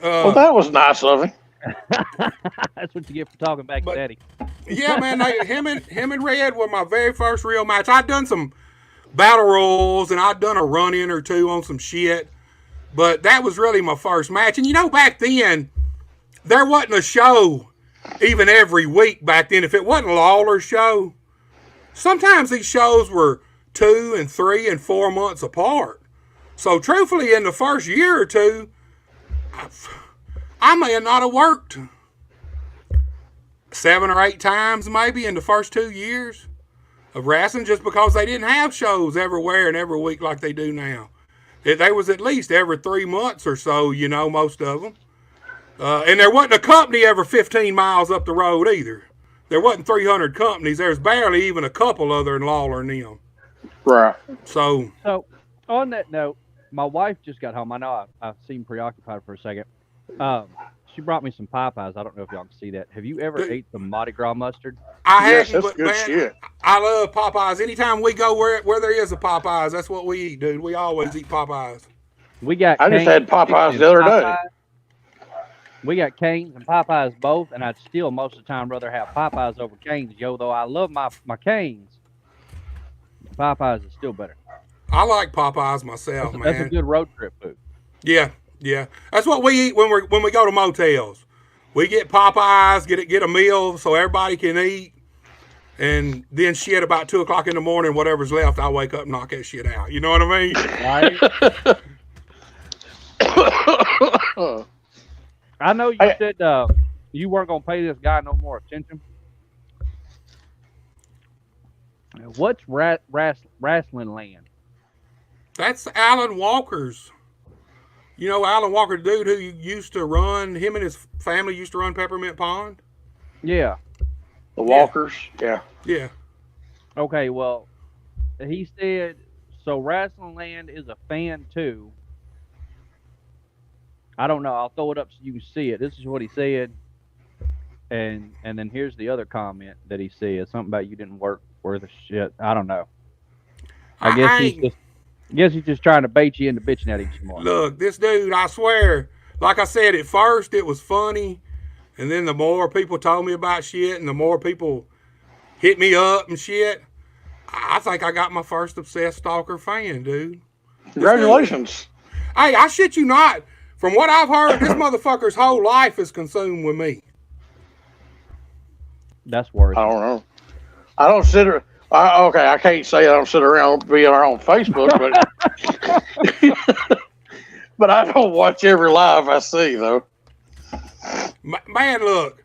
Well, that was nice of him. That's what you get for talking back to daddy. Yeah, man, him and Red were my very first real match. I'd done some battle royals and I'd done a run-in or two on some shit, but that was really my first match. And you know, back then, there wasn't a show even every week back then. If it wasn't Lawler's show, sometimes these shows were 2 and 3 and 4 months apart. So truthfully, in the first year or two, I may have not have worked 7 or 8 times maybe in the first 2 years of wrestling, just because they didn't have shows everywhere and every week like they do now. They was at least every 3 months or so, you know, most of them. And there wasn't a company every 15 miles up the road either. There wasn't 300 companies. There's barely even a couple other than Lawler and them. Right. So on that note, my wife just got home. I know I seem preoccupied for a second. She brought me some Popeyes. I don't know if y'all can see that. Have you ever ate the Mardi Gras mustard? Yes, that's good shit. I love Popeyes. Anytime we go where there is a Popeyes, that's what we eat, dude. We always eat Popeyes. I just had Popeyes the other day. We got Cane's and Popeyes both, and I'd still most of the time rather have Popeyes over Cane's, though I love my Cane's. Popeyes is still better. I like Popeyes myself, man. That's a good road trip food. Yeah. That's what we eat when we go to motels. We get Popeyes, get a meal so everybody can eat, and then shit about 2 o'clock in the morning, whatever's left, I wake up and knock that shit out. You know what I mean? Right. I know you said you weren't going to pay this guy no more attention. What's Wrestling Land? That's Alan Walker's. You know Alan Walker, the dude who used to run, him and his family used to run Peppermint Pond? Yeah. The Walkers? Yeah. Yeah. Okay, well, he said, so Wrestling Land is a fan too. I don't know. I'll throw it up so you can see it. This is what he said. And then here's the other comment that he said. Something about you didn't work worth a shit. I don't know. I guess he's just trying to bait you into bitching at him some more. Look, this dude, I swear, like I said, at first it was funny. And then the more people told me about shit and the more people hit me up and shit, I think I got my first obsessed stalker fan, dude. Congratulations. Hey, I shit you not. From what I've heard, this motherfucker's whole life is consumed with me. That's worth I it. don't know. I don't sit. Okay, I can't say I don't sit around being on Facebook, but but I don't watch every live I see though. Man, look.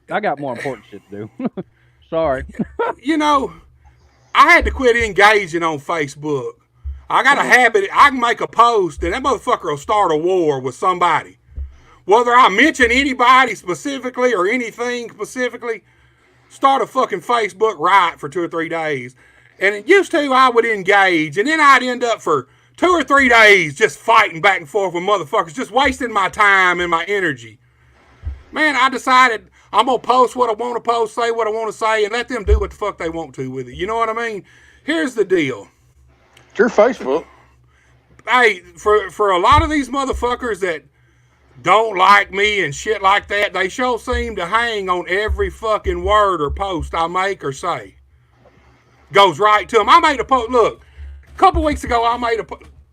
I got more important shit to do. Sorry. You know, I had to quit engaging on Facebook. I got a habit. I can make a post, and that motherfucker will start a war with somebody. Whether I mention anybody specifically or anything specifically, start a fucking Facebook riot for 2 or 3 days. And it used to, I would engage, and then I'd end up for 2 or 3 days just fighting back and forth with motherfuckers, just wasting my time and my energy. Man, I decided I'm going to post what I want to post, say what I want to say, and let them do what the fuck they want to with it. You know what I mean? Here's the deal. It's your Facebook. Hey, for a lot of these motherfuckers that don't like me and shit like that, they sure seem to hang on every fucking word or post I make or say. Goes right to them. I made a post. Look, a couple weeks ago,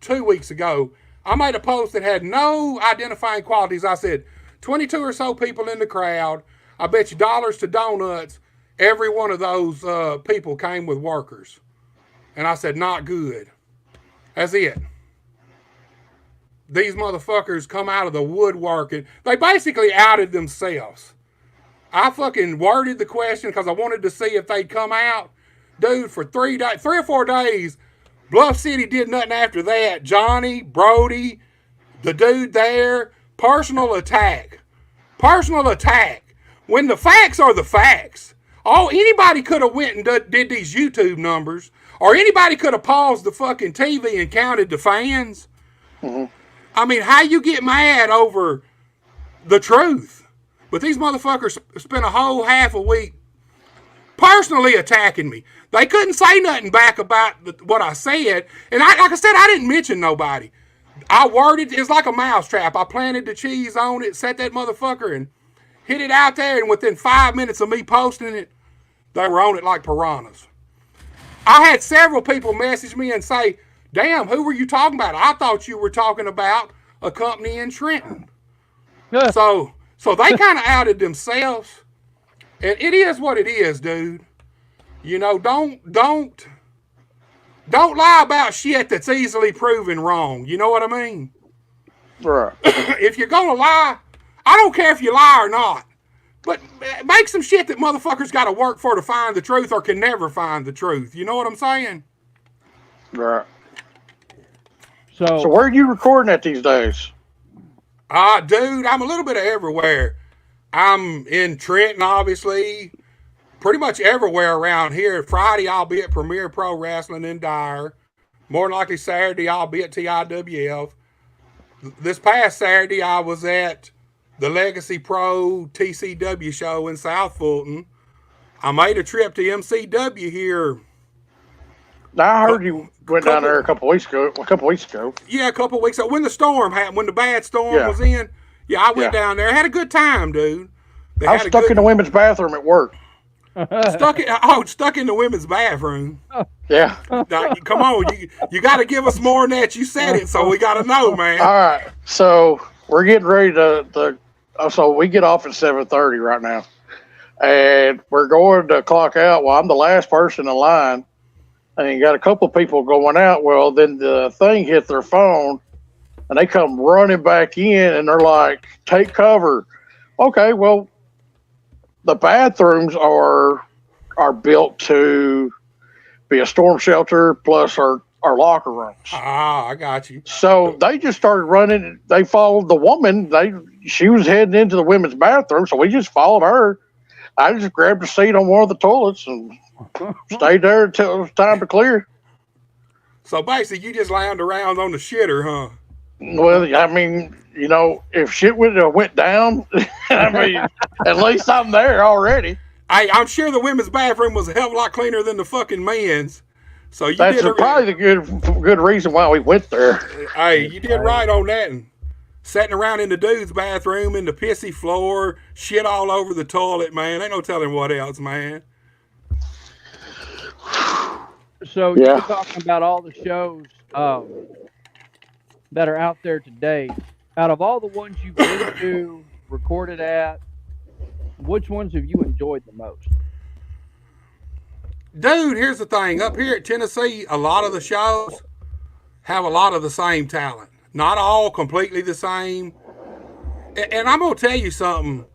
2 weeks ago, I made a post that had no identifying qualities. I said, 22 or so people in the crowd. I bet you dollars to donuts, every one of those people came with workers. And I said, not good. That's it. These motherfuckers come out of the woodwork and they basically outed themselves. I fucking worded the question because I wanted to see if they'd come out. Dude, for 3 or 4 days, Bluff City did nothing after that. Johnny, Brody, the dude there, personal attack. Personal attack. When the facts are the facts. Anybody could have went and did these YouTube numbers. Or anybody could have paused the fucking TV and counted the fans. Mm-hmm. I mean, how you get mad over the truth? But these motherfuckers spent a whole half a week personally attacking me. They couldn't say nothing back about what I said. And like I said, I didn't mention nobody. I worded, it's like a mousetrap. I planted the cheese on it, set that motherfucker, and hit it out there. And within 5 minutes of me posting it, they were on it like piranhas. I had several people message me and say, damn, who were you talking about? I thought you were talking about a company in Trenton. So they kind of outed themselves. And it is what it is, dude. You know, don't lie about shit that's easily proven wrong. You know what I mean? Right. If you're going to lie, I don't care if you lie or not. But make some shit that motherfuckers got to work for to find the truth or can never find the truth. You know what I'm saying? Right. So where are you recording at these days? Dude, I'm a little bit of everywhere. I'm in Trenton, obviously. Pretty much everywhere around here. Friday, I'll be at Premier Pro Wrestling in Dyer. More than likely Saturday, I'll be at TIWF. This past Saturday, I was at the Legacy Pro TCW show in South Fulton. I made a trip to MCW here. Now, I heard you went down there a couple weeks ago. Yeah, a couple weeks ago. When the storm happened, when the bad storm Yeah. was in, I went down there. Had a good time, dude. I was stuck in the women's bathroom at work. Stuck in the women's bathroom. Yeah. Now, come on, you got to give us more than that. You said it, so we got to know, man. All right. So we're getting ready so we get off at 7:30 right now, and we're going to clock out. Well, I'm the last person in line, and you got a couple of people going out. Well, then the thing hit their phone, and they come running back in, and they're like, "Take cover." Okay, well, the bathrooms are built to be a storm shelter plus our locker rooms. Ah, I got you. So they just started running. They followed the woman. She was heading into the women's bathroom, so we just followed her. I just grabbed a seat on one of the toilets and stayed there until it was time to clear. So basically, you just lounged around on the shitter, huh? Well, I mean, you know, if shit would have went down, I mean, at least I'm there already. I'm sure the women's bathroom was a hell of a lot cleaner than the fucking men's. So That's probably the good reason why we went there. Hey, you did right on that. And sitting around in the dude's bathroom in the pissy floor, shit all over the toilet, man. Ain't no telling what else, man. So you Yeah. were talking about all the shows that are out there today. Out of all the ones you've been to, recorded at, which ones have you enjoyed the most? Dude, here's the thing. Up here at Tennessee, a lot of the shows have a lot of the same talent. Not all completely the same. And I'm going to tell you something.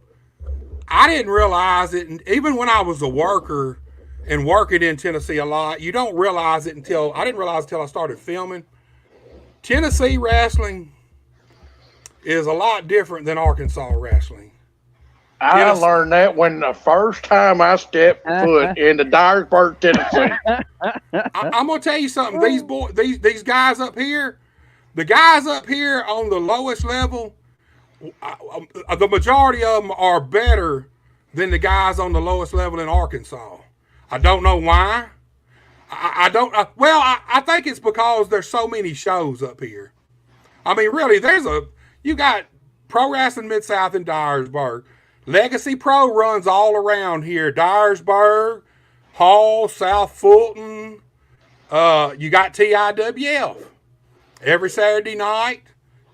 I didn't realize it, and even when I was a worker and working in Tennessee a lot, you don't realize it until I didn't realize until I started filming. Tennessee wrestling is a lot different than Arkansas wrestling. I Yes. learned that when the first time I stepped foot into Dyersburg, Tennessee. I'm gonna tell you something. These guys up here, the guys up here on the lowest level, the majority of them are better than the guys on the lowest level in Arkansas. I don't know why. I don't. I think it's because there's so many shows up here. I mean, really, you got Pro Wrestling Mid South in Dyersburg. Legacy Pro runs all around here. Dyersburg, Hall, South Fulton. You got TIWF every Saturday night.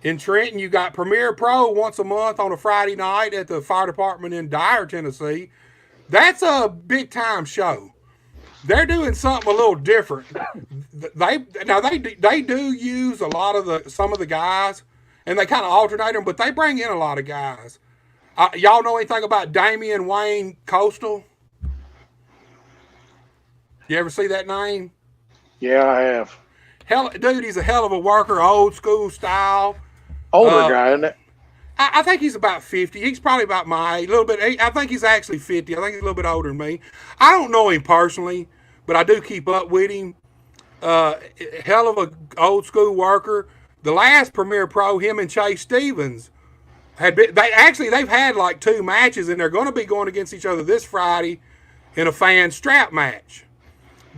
In Trenton, you got Premier Pro once a month on a Friday night at the fire department in Dyer, Tennessee. That's a big time show. They're doing something a little different. They do use a lot of some of the guys, and they kind of alternate them, but they bring in a lot of guys. Y'all know anything about Damian Wayne Coastal? You ever see that name? Yeah, I have. Dude, he's a hell of a worker, old school style. Older guy, isn't it? I think he's about 50. He's probably about my age, a little bit. I think he's actually 50. I think he's a little bit older than me. I don't know him personally, but I do keep up with him. Hell of a old school worker. The last Premier Pro, him and Chase Stevens they've had like 2 matches, and they're going to be going against each other this Friday in a fan strap match.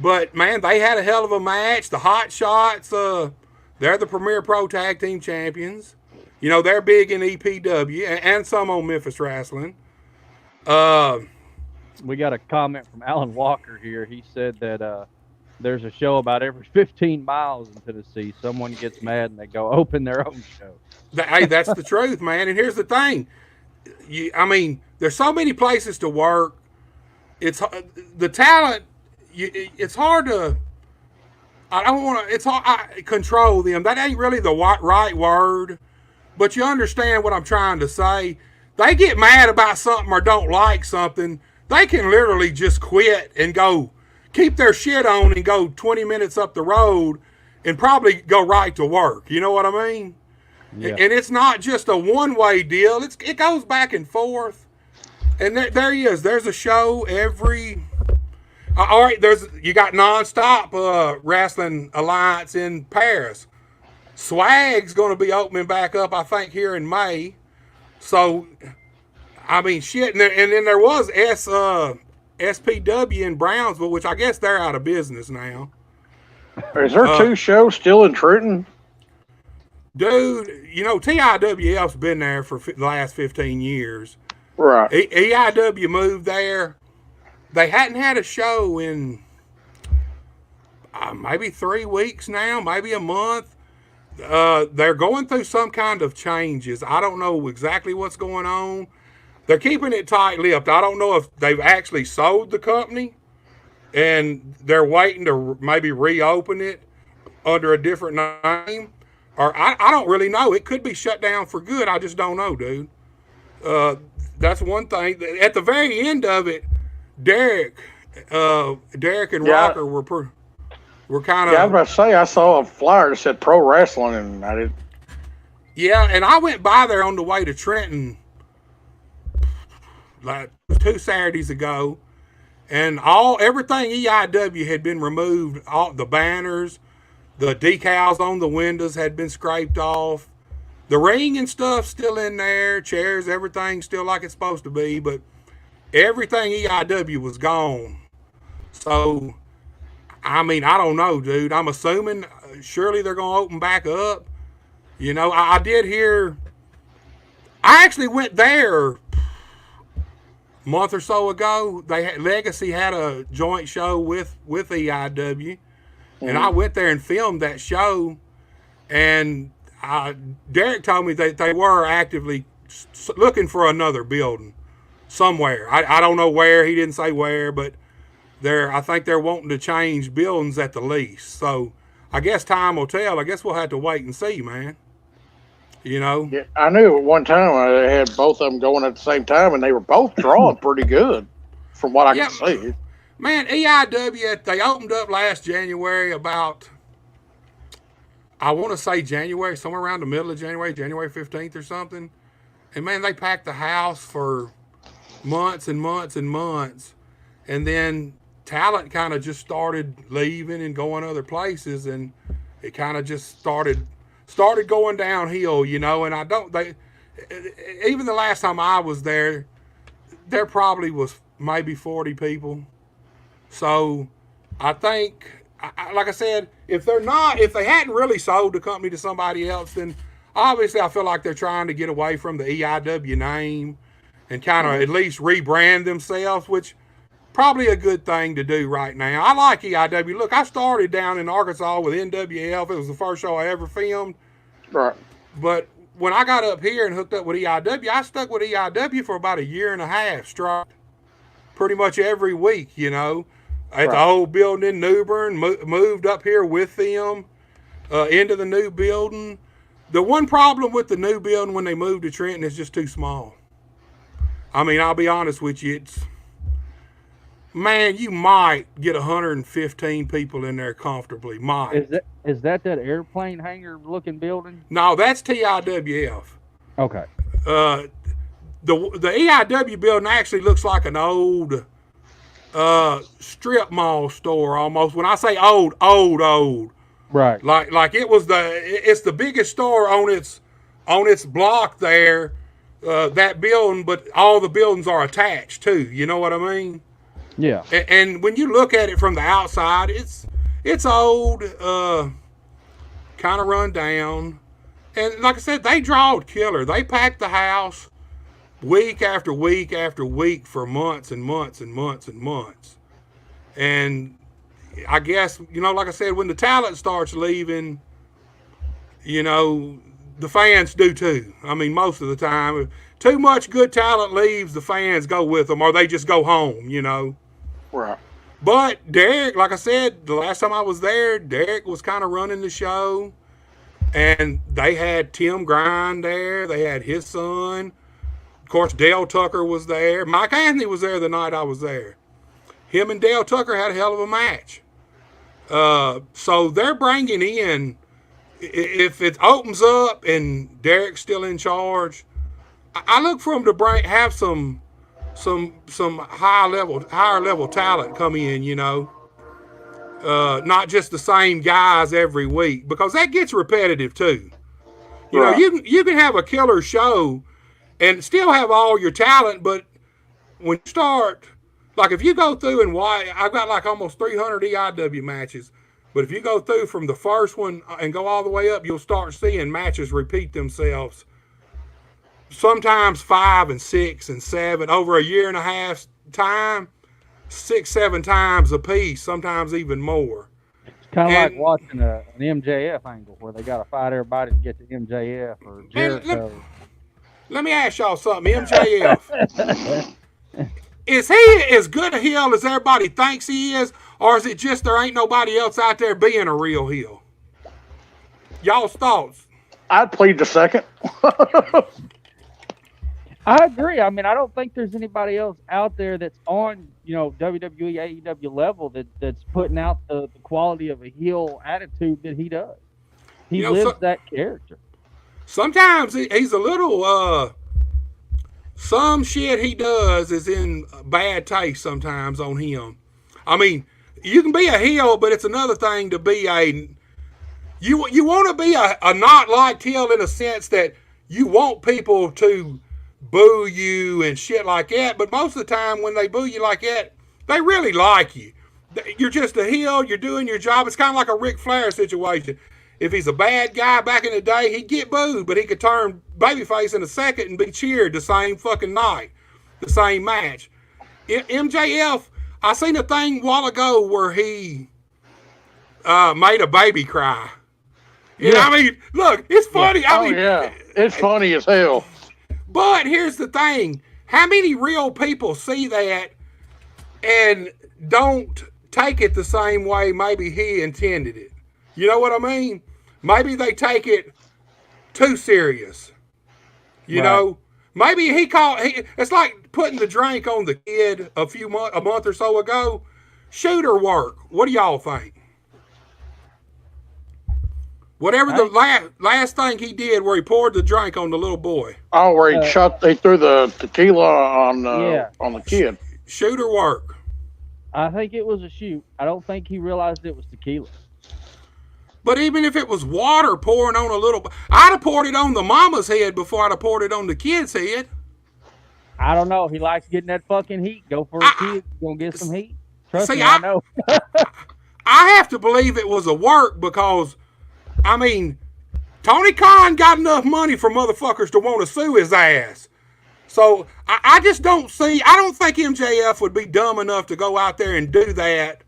But man, they had a hell of a match. The Hot Shots, they're the Premier Pro Tag Team Champions. You know, they're big in EPW and some on Memphis Wrestling. We got a comment from Alan Walker here. He said that there's a show about every 15 miles in Tennessee. Someone gets mad and they go open their own show. Hey, that's the truth, man. And here's the thing. There's so many places to work. It's the talent. It's hard to. I don't want to. It's hard. Control them. That ain't really the right word. But you understand what I'm trying to say. They get mad about something or don't like something. They can literally just quit and go keep their shit on and go 20 minutes up the road and probably go right to work. You know what I mean? Yeah. And it's not just a one-way deal. It goes back and forth. And there he is. There's a show every. All right, you got Nonstop Wrestling Alliance in Paris. Swag's going to be opening back up, I think, here in May. So, I mean, shit. And then there was SPW in Brownsville, which I guess they're out of business now. Is there 2 shows still in Trenton? Dude, you know, TIWF's been there for the last 15 years. Right. EIW moved there. They hadn't had a show in maybe 3 weeks now, maybe a month. They're going through some kind of changes. I don't know exactly what's going on. They're keeping it tight-lipped. I don't know if they've actually sold the company and they're waiting to maybe reopen it under a different name. Or I don't really know. It could be shut down for good. I just don't know, dude. That's one thing. At the very end of it, Derek and Rocker were kind of. Yeah, I was about to say, I saw a flyer that said pro wrestling, and I did. Yeah, and I went by there on the way to Trenton like 2 Saturdays ago, and everything EIW had been removed. All the banners, the decals on the windows had been scraped off. The ring and stuff still in there, chairs, everything still like it's supposed to be, but everything EIW was gone. So, I mean, I don't know, dude. I'm assuming surely they're going to open back up. You know, I did hear, I actually went there a month or so ago. Legacy had a joint show with EIW. and I went there and filmed that show. And Derek told me that they were actively looking for another building somewhere. I don't know where. He didn't say where, but I think they're wanting to change buildings at the least. So I guess time will tell. I guess we'll have to wait and see, man. You know? Yeah, I knew at one time I had both of them going at the same time, and they were both drawing pretty good from what I could see. Man, EIW, they opened up last January about, I want to say January, somewhere around the middle of January, January 15th or something. And, man, they packed the house for months and months and months. And then talent kind of just started leaving and going other places, and it kind of just started going downhill, you know. And even the last time I was there probably was maybe 40 people. So I think, like I said, if they hadn't really sold the company to somebody else, then obviously I feel like they're trying to get away from the EIW name and kind of at least rebrand themselves, which probably a good thing to do right now. I like EIW. Look, I started down in Arkansas with NWF. It was the first show I ever filmed. Right. But when I got up here and hooked up with EIW, I stuck with EIW for about a year and a half straight, pretty much every week, you know. At the old building in New Bern, moved up here with them into the new building. The one problem with the new building when they moved to Trenton is just too small. I mean, I'll be honest with you, man, you might get 115 people in there comfortably. Might. Is that airplane hangar looking building? No, that's TIWF. Okay. The EIW building actually looks like an old strip mall store almost. When I say old, right? Like it's the biggest store on its block there. That building, but all the buildings are attached too. You know what I mean? Yeah. And when you look at it from the outside, it's old, kind of run down. And like I said, they drawed killer. They packed the house week after week after week for months and months and months and months. And I guess, you know, like I said, when the talent starts leaving, you know, the fans do too. I mean, most of the time, if too much good talent leaves, the fans go with them, or they just go home, you know. Right. But Derek, like I said, the last time I was there, Derek was kind of running the show. And they had Tim Grind there. They had his son. Of course, Dale Tucker was there. Mike Anthony was there the night I was there. Him and Dale Tucker had a hell of a match. So they're bringing in, if it opens up and Derek's still in charge, I look for him to have some higher level talent come in, you know. Not just the same guys every week, because that gets repetitive too. You know, you can have a killer show and still have all your talent, but when you start, like if you go through and I've got like almost 300 EIW matches, but if you go through from the first one and go all the way up, you'll start seeing matches repeat themselves. Sometimes 5 and 6 and 7 over a year and a half time, 6, 7 times a piece, sometimes even more. It's kind of like watching an MJF angle where they got to fight everybody to get to MJF or Jericho. Let me ask y'all something. MJF, is he as good a heel as everybody thinks he is, or is it just there ain't nobody else out there being a real heel? Y'all's thoughts? I'd plead the second. I agree. I mean, I don't think there's anybody else out there that's on, you know, WWE, AEW level that's putting out the quality of a heel attitude that he does. He lives that character. Sometimes he's a little, some shit he does is in bad taste sometimes on him. I mean, you can be a heel, but it's another thing to be you want to be a not liked heel in a sense that you want people to boo you and shit like that, but most of the time when they boo you like that, they really like you. You're just a heel, you're doing your job. It's kind of like a Ric Flair situation. If he's a bad guy back in the day, he'd get booed, but he could turn babyface in a second and be cheered the same fucking night, the same match. MJF, I seen a thing a while ago where he made a baby cry. And I mean, look, it's funny. I mean, yeah, it's funny as hell. But here's the thing: how many real people see that and don't take it the same way maybe he intended it? You know what I mean? Maybe they take it too serious. You know, maybe it's like putting the drink on the kid a month or so ago. Shooter work. What do y'all think? Whatever the last thing he did, where he poured the drink on the little boy. Oh, where he threw the tequila on the kid. Shooter work. I think it was a shoot. I don't think he realized it was tequila. But even if it was water pouring on a little, I'd have poured it on the mama's head before I'd have poured it on the kid's head. I don't know. He likes getting that fucking heat. Go for a kid. Gonna get some heat. Trust me, I know. I have to believe it was a work because, I mean, Tony Khan got enough money for motherfuckers to want to sue his ass. So I just don't see, I don't think MJF would be dumb enough to go out there and do that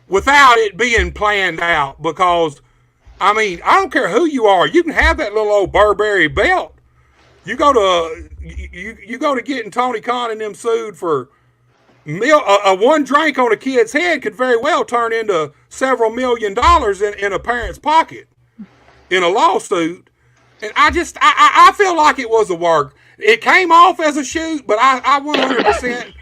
without it being planned out. Because, I mean, I don't care who you are. You can have that little old Burberry belt. You go to getting Tony Khan and them sued for one drink on a kid's head could very well turn into several $1 million in a parent's pocket in a lawsuit. And I feel like it was a work. It came off as a shoot, but I 100%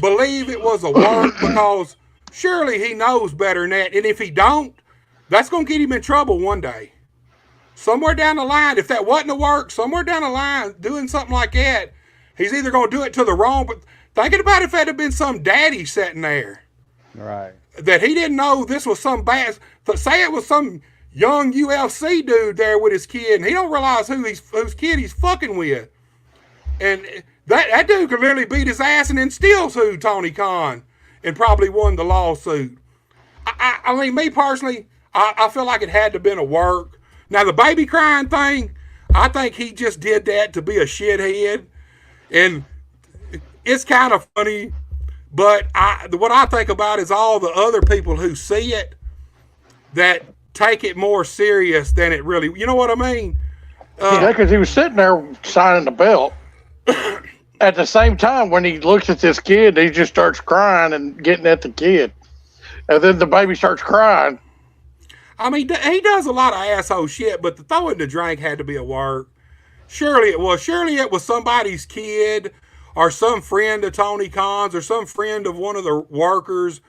believe it was a work because surely he knows better than that. And if he don't, that's going to get him in trouble one day. Somewhere down the line, if that wasn't a work, somewhere down the line, doing something like that, he's either going to do it to the wrong, but thinking about if that had been some daddy sitting there. Right. That he didn't know this was some bad, say it was some young UFC dude there with his kid, and he don't realize whose kid he's fucking with. And that dude could literally beat his ass and then still sue Tony Khan and probably won the lawsuit. I mean, me personally, I feel like it had to have been a work. Now, the baby crying thing, I think he just did that to be a shithead. And it's kind of funny, but what I think about is all the other people who see it that take it more serious than it really, you know what I mean? Yeah, because he was sitting there signing the belt. At the same time, when he looks at this kid, he just starts crying and getting at the kid. And then the baby starts crying. I mean, he does a lot of asshole shit, but the throwing the drink had to be a work. Surely it was. Surely it was somebody's kid or some friend of Tony Khan's or some friend of one of the workers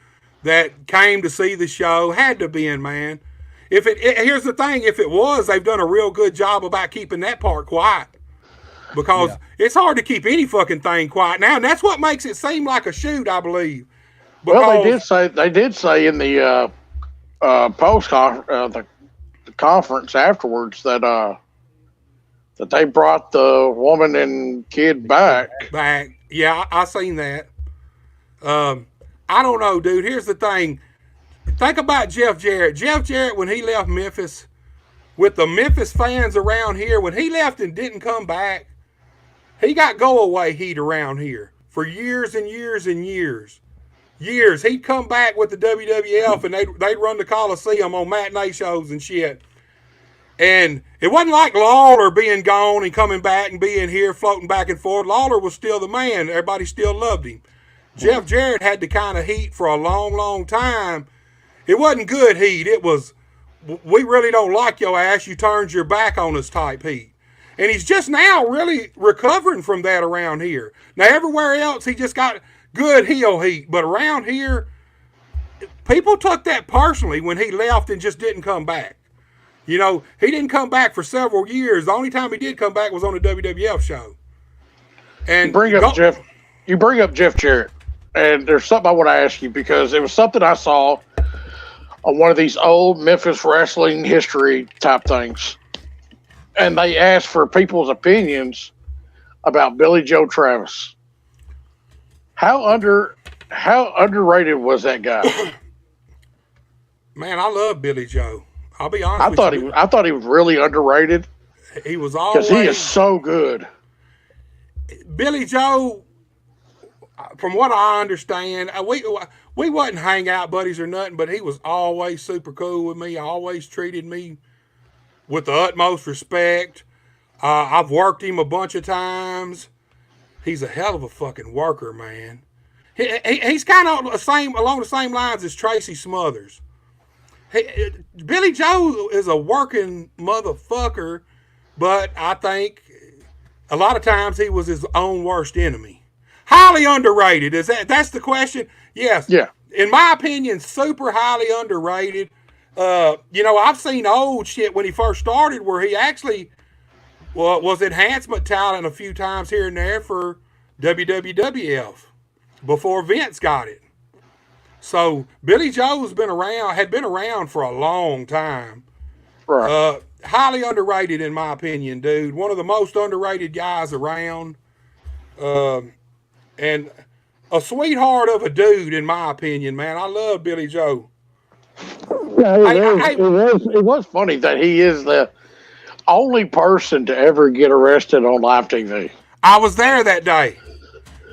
that came to see the show. Had to be in, man. Here's the thing. If it was, they've done a real good job about keeping that part quiet. Because it's hard to keep any fucking thing quiet now, and that's what makes it seem like a shoot, I believe. Because, well, they did say in the the conference afterwards that they brought the woman and kid back. Yeah, I seen that. I don't know, dude. Here's the thing. Think about Jeff Jarrett. Jeff Jarrett, when he left Memphis, with the Memphis fans around here, when he left and didn't come back, he got go-away heat around here for years and years and years. Years. He'd come back with the WWF and they'd run the Coliseum on matinee shows and shit. And it wasn't like Lawler being gone and coming back and being here, floating back and forth. Lawler was still the man. Everybody still loved him. Jeff Jarrett had the kind of heat for a long, long time. It wasn't good heat. It was, we really don't like your ass. You turned your back on us type heat. And he's just now really recovering from that around here. Now, everywhere else, he just got good heel heat. But around here, people took that personally when he left and just didn't come back. You know, he didn't come back for several years. The only time he did come back was on the WWF show. And you bring up Jeff Jarrett. And there's something I want to ask you because it was something I saw on one of these old Memphis wrestling history type things. And they asked for people's opinions about Billy Joe Travis. How underrated was that guy? Man, I love Billy Joe. I'll be honest with you. I thought he was really underrated. He was always... Because he is so good. Billy Joe, from what I understand, we wasn't hangout buddies or nothing, but he was always super cool with me. Always treated me with the utmost respect. I've worked him a bunch of times. He's a hell of a fucking worker, man. He's kind of along the same lines as Tracy Smothers. Billy Joe is a working motherfucker, but I think a lot of times he was his own worst enemy. Highly underrated. That's the question? Yes. Yeah. In my opinion, super highly underrated. I've seen old shit when he first started where he actually was enhancement talent a few times here and there for WWF before Vince got it. So Billy Joe's had been around for a long time. Right. Highly underrated in my opinion, dude. One of the most underrated guys around. And a sweetheart of a dude in my opinion, man. I love Billy Joe. Yeah, it was funny that he is the only person to ever get arrested on live TV. I was there that day.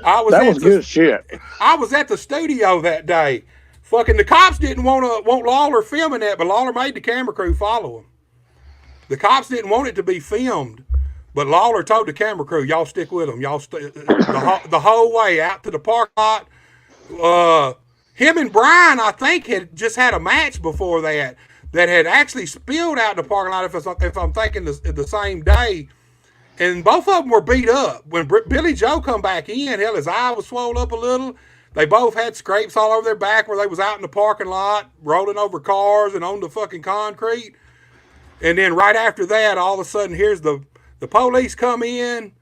That was good shit. I was at the studio that day. Fucking the cops didn't want Lawler filming that, but Lawler made the camera crew follow him. The cops didn't want it to be filmed, but Lawler told the camera crew, "Y'all stick with him. Y'all the whole way out to the parking lot." Him and Brian, I think, had just had a match before that had actually spilled out in the parking lot. If I'm thinking the same day. And both of them were beat up. When Billy Joe come back in, hell, his eye was swollen up a little. They both had scrapes all over their back where they was out in the parking lot, rolling over cars and on the fucking concrete. And then right after that, all of a sudden, here's the police come in,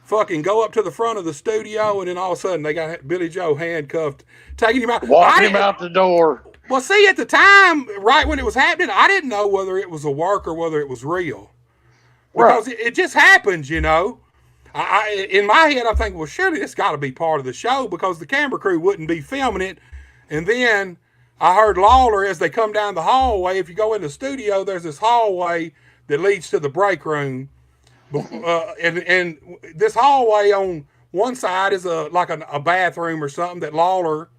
fucking go up to the front of the studio, and then all of a sudden, they got Billy Joe handcuffed, taking him out. Walking him out the door. Well, see, at the time, right when it was happening, I didn't know whether it was a work or whether it was real. Because it just happens, in my head, I'm thinking, well, surely this got to be part of the show because the camera crew wouldn't be filming it. And then I heard Lawler as they come down the hallway. If you go in the studio, there's this hallway that leads to the break room. And this hallway on one side is like a bathroom or something that Lawler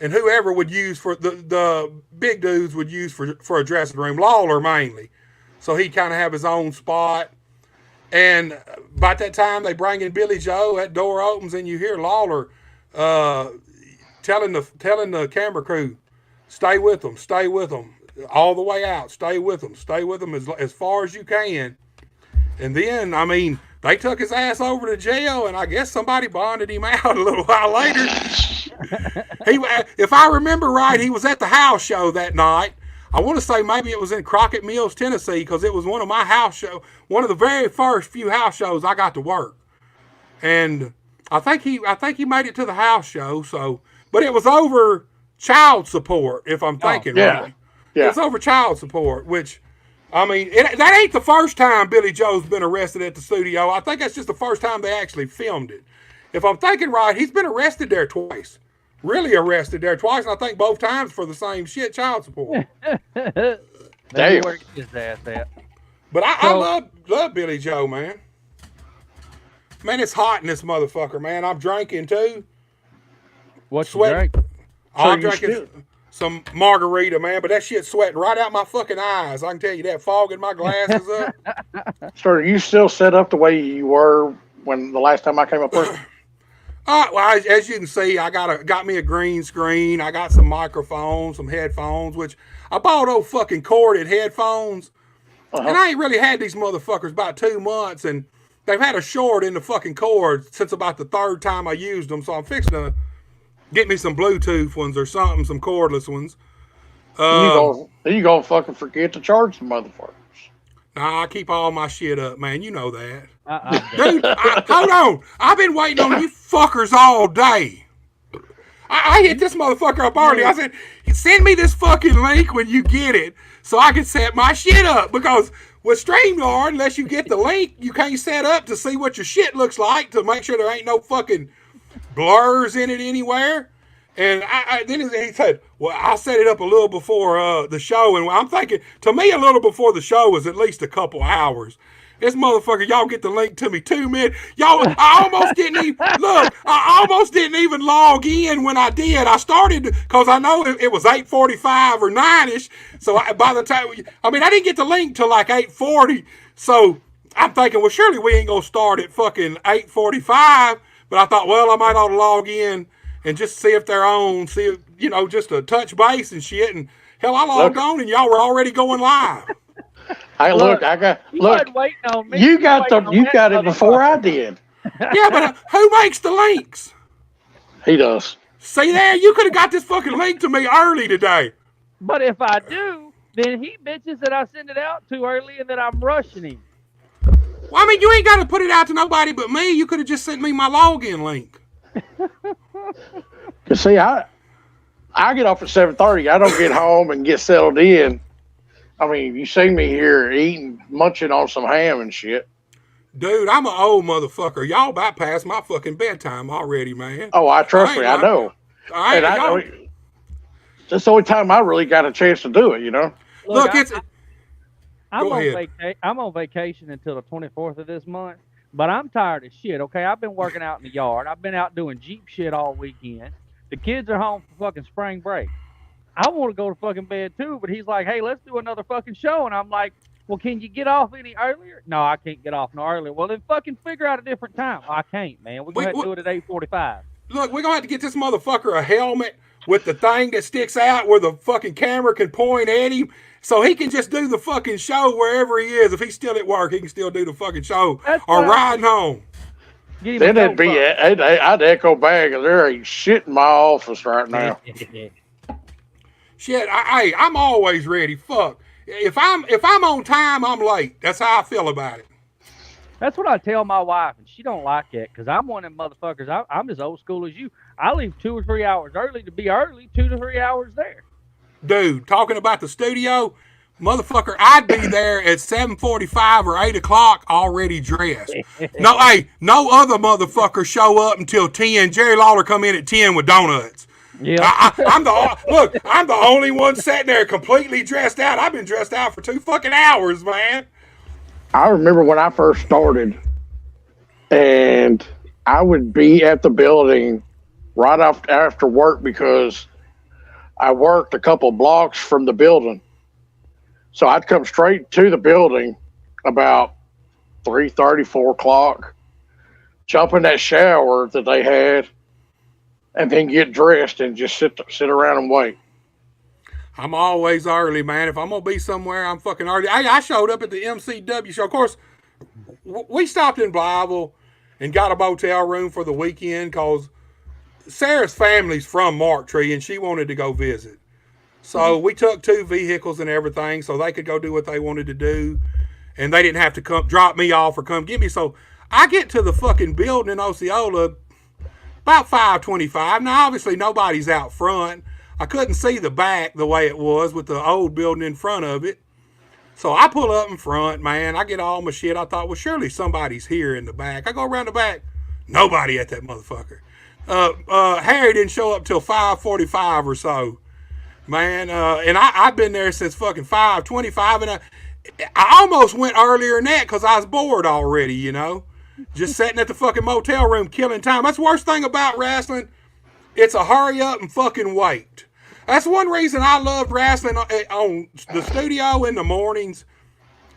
and whoever would use for the big dudes would use for a dressing room. Lawler mainly. So he'd kind of have his own spot. And by that time, they bring in Billy Joe. That door opens, and you hear Lawler telling the camera crew, stay with them, all the way out. Stay with them as far as you can. And then, I mean, they took his ass over to jail, and I guess somebody bonded him out a little while later. If I remember right, he was at the house show that night. I want to say maybe it was in Crockett Mills, Tennessee, because it was one of my house shows, one of the very first few house shows I got to work. And I think he made it to the house show. So, but it was over child support, if I'm thinking right. Yeah. It's over child support, which, I mean, that ain't the first time Billy Joe's been arrested at the studio. I think that's just the first time they actually filmed it. If I'm thinking right, he's been arrested there twice. Really arrested there twice, and I think both times for the same shit, child support. Damn. Where his ass at. But I love Billy Joe, man. Man, it's hot in this motherfucker, man. I'm drinking too. What's you drink? I'm drinking some margarita, man, but that shit's sweating right out my fucking eyes. I can tell you that, fogging my glasses up. So are you still set up the way you were when the last time I came up here? Well, as you can see, I got me a green screen. I got some microphones, some headphones, which I bought old fucking corded headphones. And I ain't really had these motherfuckers about 2 months, and they've had a short in the fucking cord since about the third time I used them. So I'm fixing to get me some Bluetooth ones or something, some cordless ones. You gonna fucking forget to charge the motherfuckers. Nah, I keep all my shit up, man. You know that. Dude, hold on. I've been waiting on you fuckers all day. I hit this motherfucker up early. I said, send me this fucking link when you get it so I can set my shit up. Because with StreamYard, unless you get the link, you can't set up to see what your shit looks like to make sure there ain't no fucking blurs in it anywhere. And then he said, well, I set it up a little before the show. And I'm thinking, to me, a little before the show was at least a couple hours. This motherfucker, y'all get the link to me 2 minutes. Y'all, I almost didn't even look. I almost didn't even log in when I did. I started because I know it was 8:45 or 9ish. So by the time, I didn't get the link till like 8:40. So I'm thinking, well, surely we ain't gonna start at fucking 8:45. But I thought, well, I might ought to log in and just see if they're on. See if, just a touch base and shit. And hell, I logged on and y'all were already going live. Hey, look, I got You look. wasn't waiting on me. You got waiting on it before I did. Yeah, but who makes the links? He does. See there, you could have got this fucking link to me early today. But if I do, then he bitches that I send it out too early and that I'm rushing him. Well, you ain't got to put it out to nobody but me. You could have just sent me my login link. You see, I get off at 7:30. I don't get home and get settled in. You see me here munching on some ham and shit. Dude, I'm an old motherfucker. Y'all bypassed my fucking bedtime already, man. Oh, trust me, I know. That's the only time I really got a chance to do it, Look, I'm on vacation until the 24th of this month, but I'm tired as shit, okay? I've been working out in the yard. I've been out doing Jeep shit all weekend. The kids are home for fucking spring break. I want to go to fucking bed too, but he's like, hey, let's do another fucking show. And I'm like, well, can you get off any earlier? No, I can't get off no earlier. Well, then fucking figure out a different time. I can't, man. We're going to have to do it at 8:45. Look, we're going to have to get this motherfucker a helmet with the thing that sticks out where the fucking camera can point at him so he can just do the fucking show wherever he is. If he's still at work, he can still do the fucking show or riding home. Then I'd echo back, there ain't shit in my office right now. Shit, I'm always ready. Fuck. If I'm on time, I'm late. That's how I feel about it. That's what I tell my wife, and she don't like it because I'm one of them motherfuckers. I'm as old school as you. I leave 2 or 3 hours early to be early, 2 to 3 hours there. Dude, talking about the studio, motherfucker, I'd be there at 7:45 or 8 o'clock already dressed. No other motherfucker show up until 10. Jerry Lawler come in at 10 with donuts. Yeah, I'm the only one sitting there completely dressed out. I've been dressed out for 2 fucking hours, man. I remember when I first started, and I would be at the building right after work because I worked a couple blocks from the building. So I'd come straight to the building about 3:30, 4 o'clock, jump in that shower that they had, and then get dressed and just sit around and wait. I'm always early, man. If I'm going to be somewhere, I'm fucking early. I showed up at the MCW show. Of course, we stopped in Blytheville and got a motel room for the weekend because Sarah's family's from Marktree and she wanted to go visit. So we took 2 vehicles and everything so they could go do what they wanted to do. And they didn't have to come drop me off or come get me. So I get to the fucking building in Osceola about 5:25. Now, obviously, nobody's out front. I couldn't see the back the way it was with the old building in front of it. So I pull up in front, man. I get all my shit. I thought, well, surely somebody's here in the back. I go around the back. Nobody at that motherfucker. Harry didn't show up till 5:45 or so, man. And I've been there since fucking 5:25, and I almost went earlier than that because I was bored already, just sitting at the fucking motel room killing time. That's the worst thing about wrestling. It's a hurry up and fucking wait. That's one reason I loved wrestling on the studio in the mornings,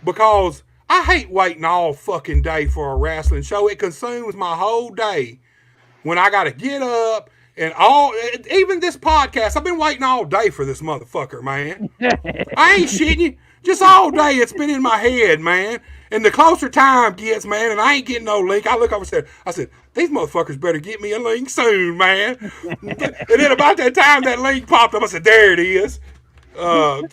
because I hate waiting all fucking day for a wrestling show. It consumes my whole day when I got to get up and even this podcast. I've been waiting all day for this motherfucker, man. I ain't shitting you. Just all day it's been in my head, man. And the closer time gets, man, and I ain't getting no link, I look over and I said, these motherfuckers better get me a link soon, man. And then about that time that link popped up, I said, there it is. But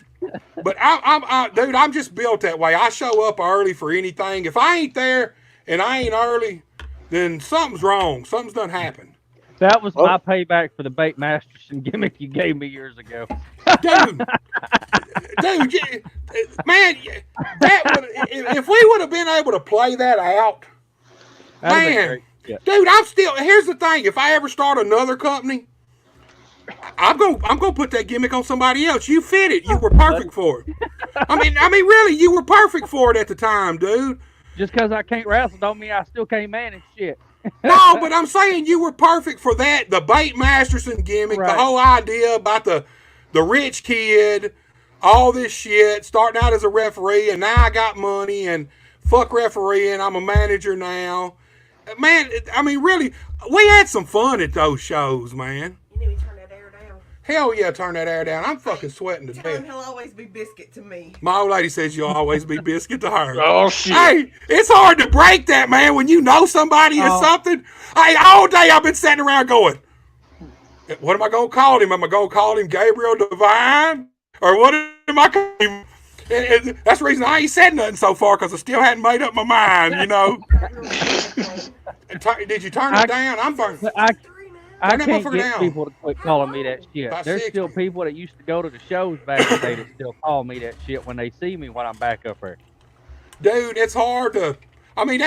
dude, I'm just built that way. I show up early for anything. If I ain't there and I ain't early, then something's wrong. Something's done happened. That was my payback for the Bait Masterson gimmick you gave me years ago. Dude, man, if we would have been able to play that out, man, dude, here's the thing. If I ever start another company, I'm gonna put that gimmick on somebody else. You fit it. You were perfect for it. I mean, really, you were perfect for it at the time, dude. Just because I can't wrestle don't mean I still can't manage shit. No, but I'm saying you were perfect for that. The Bate Masterson gimmick, the Right. whole idea about the rich kid, all this shit, starting out as a referee, and now I got money, and fuck refereeing, I'm a manager now. Man, I mean, really, we had some fun at those shows, man. You need to turn that air down. Hell yeah, turn that air down. I'm fucking sweating to Tell him death. he'll always be biscuit to me. My old lady says you'll always be biscuit to her. Oh shit! Hey, it's hard to break that, man, when you know somebody or Oh. something. Hey, all day I've been sitting around going, what am I going to call him? Am I going to call him Gabriel Divine? Or what am I calling him? And that's the reason I ain't said nothing so far, because I still hadn't made up my mind, you know. Did you turn it down? I'm burning. I Turn that can't motherfucker get down. people to quit calling me that shit. About There's 60. still people that used to go to the shows back in the day that still call me that shit when they see me when I'm back up there. Dude, it's hard to. I mean,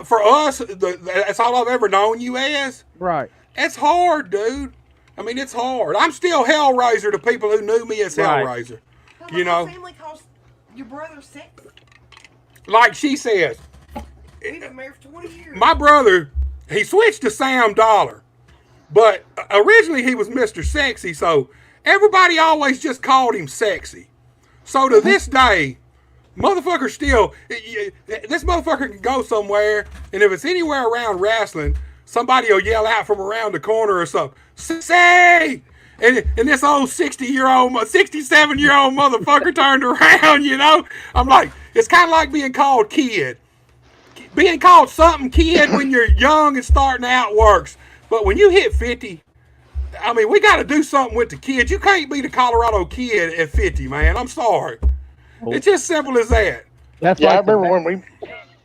for us, that's all I've ever known you as. Right. It's hard, dude. I mean, it's hard. I'm still Hellraiser to people who knew me as Right. Hellraiser. How You about know. my family calls your brother sexy? Like she says, We've been married for 20 years. my brother, he switched to Sam Dollar, but originally he was Mr. Sexy, so everybody always just called him Sexy. So to this day, motherfucker still, this motherfucker can go somewhere, and if it's anywhere around wrestling, somebody will yell out from around the corner or something, Sexy! And this old 67-year-old motherfucker turned around, you know? I'm like, it's kind of like being called kid. Being called something kid when you're young and starting out works. But when you hit 50, I mean, we got to do something with the kids. You can't be the Colorado kid at 50, man. I'm sorry. It's just simple as that. That's Yeah, I like the remember when we.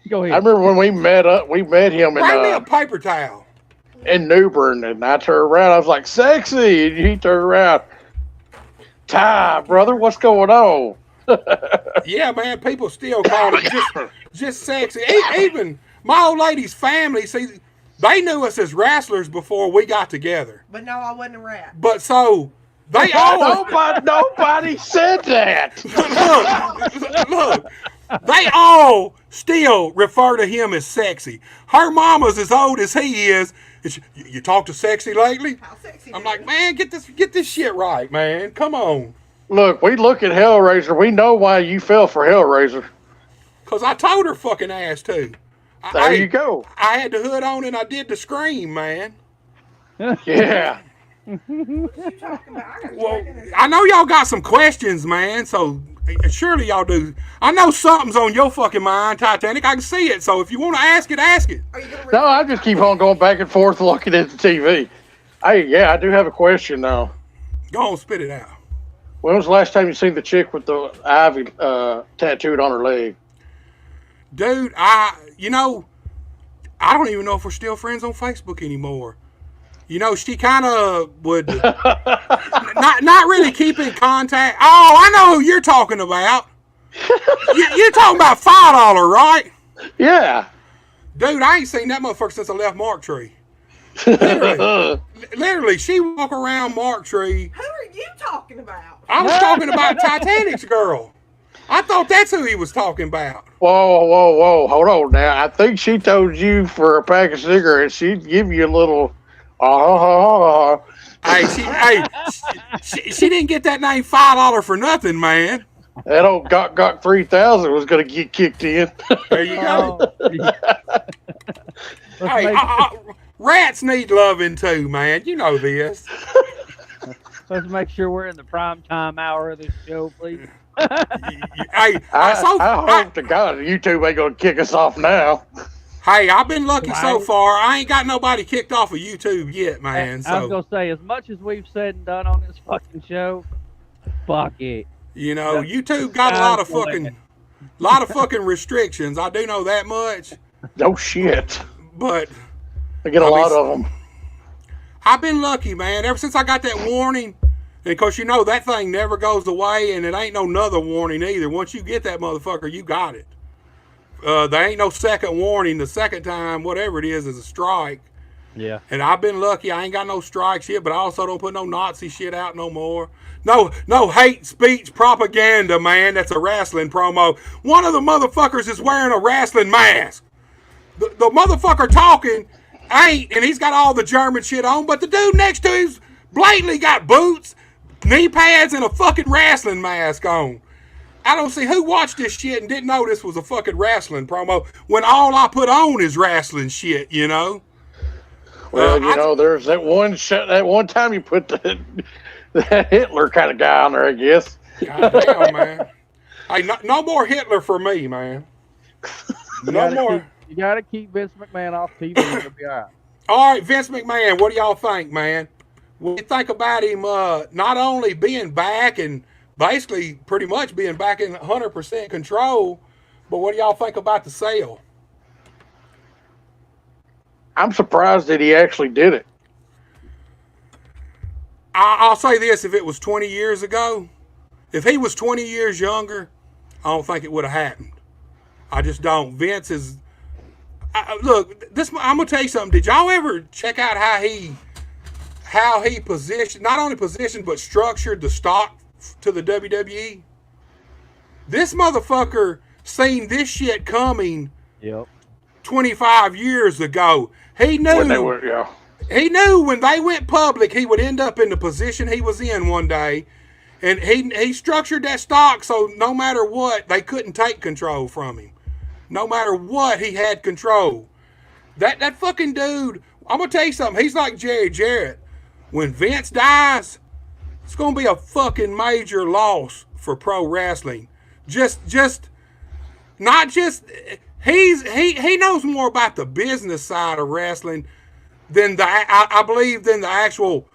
Go I ahead. remember when we met up. We met him Bring me a in paper towel. New Bern, and I turned around. I was like, "Sexy," and he turned around. Ty, brother, what's going on? Yeah, man, people still call it just sexy. Even my old lady's family, see, they knew us as wrestlers before we got together. But no, I wasn't a rat. But so they always Nobody said that. look, they all still refer to him as sexy. Her mama's as old as he is. You talk to Sexy lately? How sexy? I'm like, man, get this shit right, man. Come on. Look, we look at Hellraiser. We know why you fell for Hellraiser. Cause I told her fucking ass too. There you go. I had the hood on and I did the scream, man. Yeah. What you talking about? I got Well, dragged in this. I know y'all got some questions, man. So surely y'all do. I know something's on your fucking mind, Titanic. I can see it. So if you want to ask it, ask it. Are you gonna No, I just keep on going back and forth looking at the TV. Hey, yeah, I do have a question though. Go on, spit it out. When was the last time you seen the chick with the ivy tattooed on her leg? Dude, I don't even know if we're still friends on Facebook anymore. You know, she kind of would not really keep in contact. Oh, I know who you're talking about. You're talking about $5, right? Yeah. Dude, I ain't seen that motherfucker since I left Mark Tree. Literally, she walk around Mark Tree. Who are you talking about? I was talking about Titanic's girl. I thought that's who he was talking about. Whoa. Hold on now. I think she told you for a pack of cigarettes, she'd give you a little, Hey, she didn't get that name $5 for nothing, man. that old Gok 3000 was going to get kicked in. There you go. Let's Hey, make- rats need loving too, man. You know this. Let's make sure we're in the prime time hour of this show, please. Hey, I hope to God YouTube ain't going to kick us off now. hey, I've been lucky so Right. far. I ain't got nobody kicked off of YouTube yet, man. I was So gonna say, as much as we've said and done on this fucking show, fuck it. you know, YouTube got a lot of fucking restrictions. I do know that much, No shit. but I get a lot of them. I've been lucky, man. Ever since I got that warning, and of course, you know that thing never goes away, and it ain't no another warning either. Once you get that motherfucker, you got it. There ain't no second warning. The second time, whatever it is a strike. Yeah. And I've been lucky. I ain't got no strikes yet, but I also don't put no Nazi shit out no more. No hate speech propaganda, man. That's a wrestling promo. One of the motherfuckers is wearing a wrestling mask. The motherfucker talking ain't, and he's got all the German shit on, but the dude next to him's blatantly got boots, knee pads, and a fucking wrestling mask on. I don't see who watched this shit and didn't know this was a fucking wrestling promo when all I put on is wrestling shit, you know? Well, there's that one time you put that Hitler kind of guy on there, I guess. Goddamn, man. Hey, no more Hitler for me, man. No more. You got to keep Vince McMahon off TV. It'll be all right. All right, Vince McMahon, what do y'all think, man? What do you think about him not only being back and basically pretty much being back in 100% control, but what do y'all think about the sale? I'm surprised that he actually did it. I'll say this, if it was 20 years ago, if he was 20 years younger, I don't think it would have happened. I just don't. Vince is... look, I'm going to tell you something. Did y'all ever check out how he positioned, not only positioned, but structured the stock to the WWE? This motherfucker seen this shit coming 25 years ago. He knew he knew when they went public he would end up in the position he was in one day. And he structured that stock so no matter what, they couldn't take control from him. No matter what, he had control. That fucking dude, I'm going to tell you something. He's like Jerry Jarrett. When Vince dies, it's going to be a fucking major loss for pro wrestling. He knows more about the business side of wrestling than I believe than the actual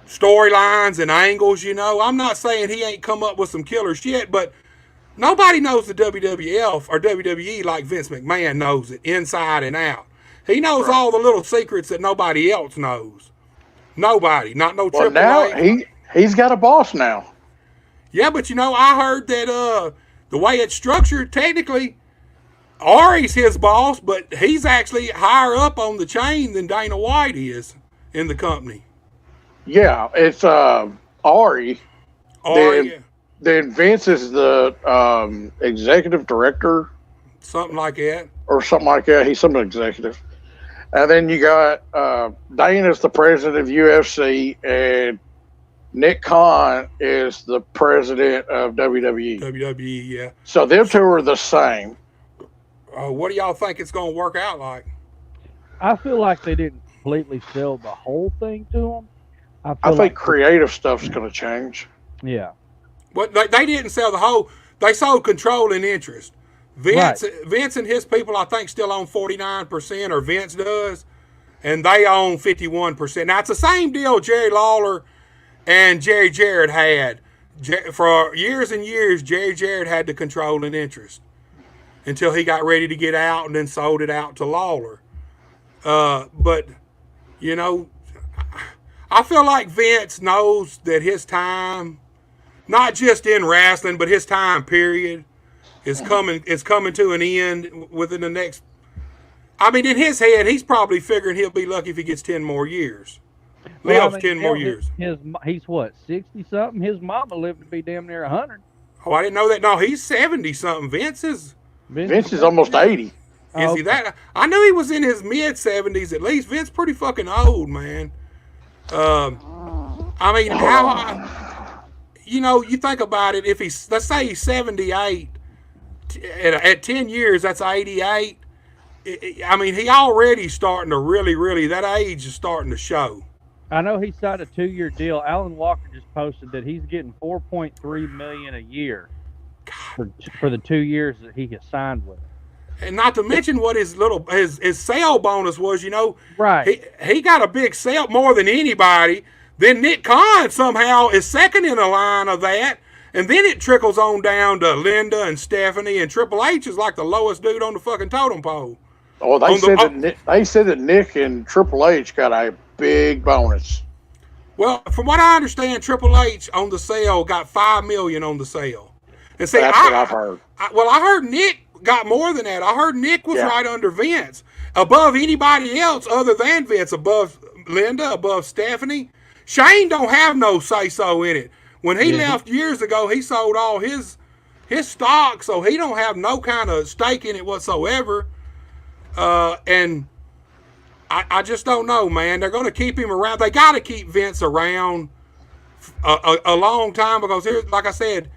storylines and angles, you know. I'm not saying he ain't come up with some killer shit, but nobody knows the WWF or WWE like Vince McMahon knows it inside and out. He knows all the little secrets that nobody else knows. Nobody, not no Triple H. He's got a boss now. Yeah, but I heard that the way it's structured, technically, Ari's his boss, but he's actually higher up on the chain than Dana White is in the company. Yeah, it's Ari. Then Vince is the executive director. Something like that. Or something like that. He's some executive. And then you got Dana's the president of UFC, and Nick Khan is the president of WWE. WWE, yeah. So them two are the same. What do y'all think it's going to work out like? I feel like they didn't completely sell the whole thing to him. I think creative stuff's going to change. Yeah. But they didn't sell the whole. They sold control and interest. Vince and his people, I think, still own 49%, or Vince does, and they own 51%. Now, it's the same deal Jerry Lawler and Jerry Jarrett had. For years and years, Jerry Jarrett had the control and interest until he got ready to get out and then sold it out to Lawler. But, I feel like Vince knows that his time, not just in wrestling, but his time period, is coming to an end within the next. I mean, in his head, he's probably figuring he'll be lucky if he gets 10 more years. Lives 10 more years. He's what, 60 something? His mama lived to be damn near 100. Oh, I didn't know that. No, he's 70 something. Vince is almost 80. Is he that? I knew he was in his mid 70s at least. Vince pretty fucking old, man. I mean, how? You think about it. If let's say he's 78. At 10 years, that's 88. I mean, he already starting to really, that age is starting to show. I know he signed a 2-year deal. Alan Walker just posted that he's getting $4.3 million a year for the 2 years that he has signed with. And not to mention what his sale bonus was, Right. He got a big sale, more than anybody. Then Nick Khan somehow is second in the line of that. And then it trickles on down to Linda and Stephanie, and Triple H is like the lowest dude on the fucking totem pole. Oh, they said that Nick and Triple H got a big bonus. Well, from what I understand, Triple H on the sale got $5 million on the sale. And see, that's what I've heard. I heard Nick got more than that. I heard Nick was Yeah. right under Vince, above anybody else other than Vince, above Linda, above Stephanie. Shane don't have no say-so in it. When he left years ago, he sold all his stock, so he don't have no kind of stake in it whatsoever. And I just don't know, man. They're going to keep him around. They got to keep Vince around a long time because, like I said,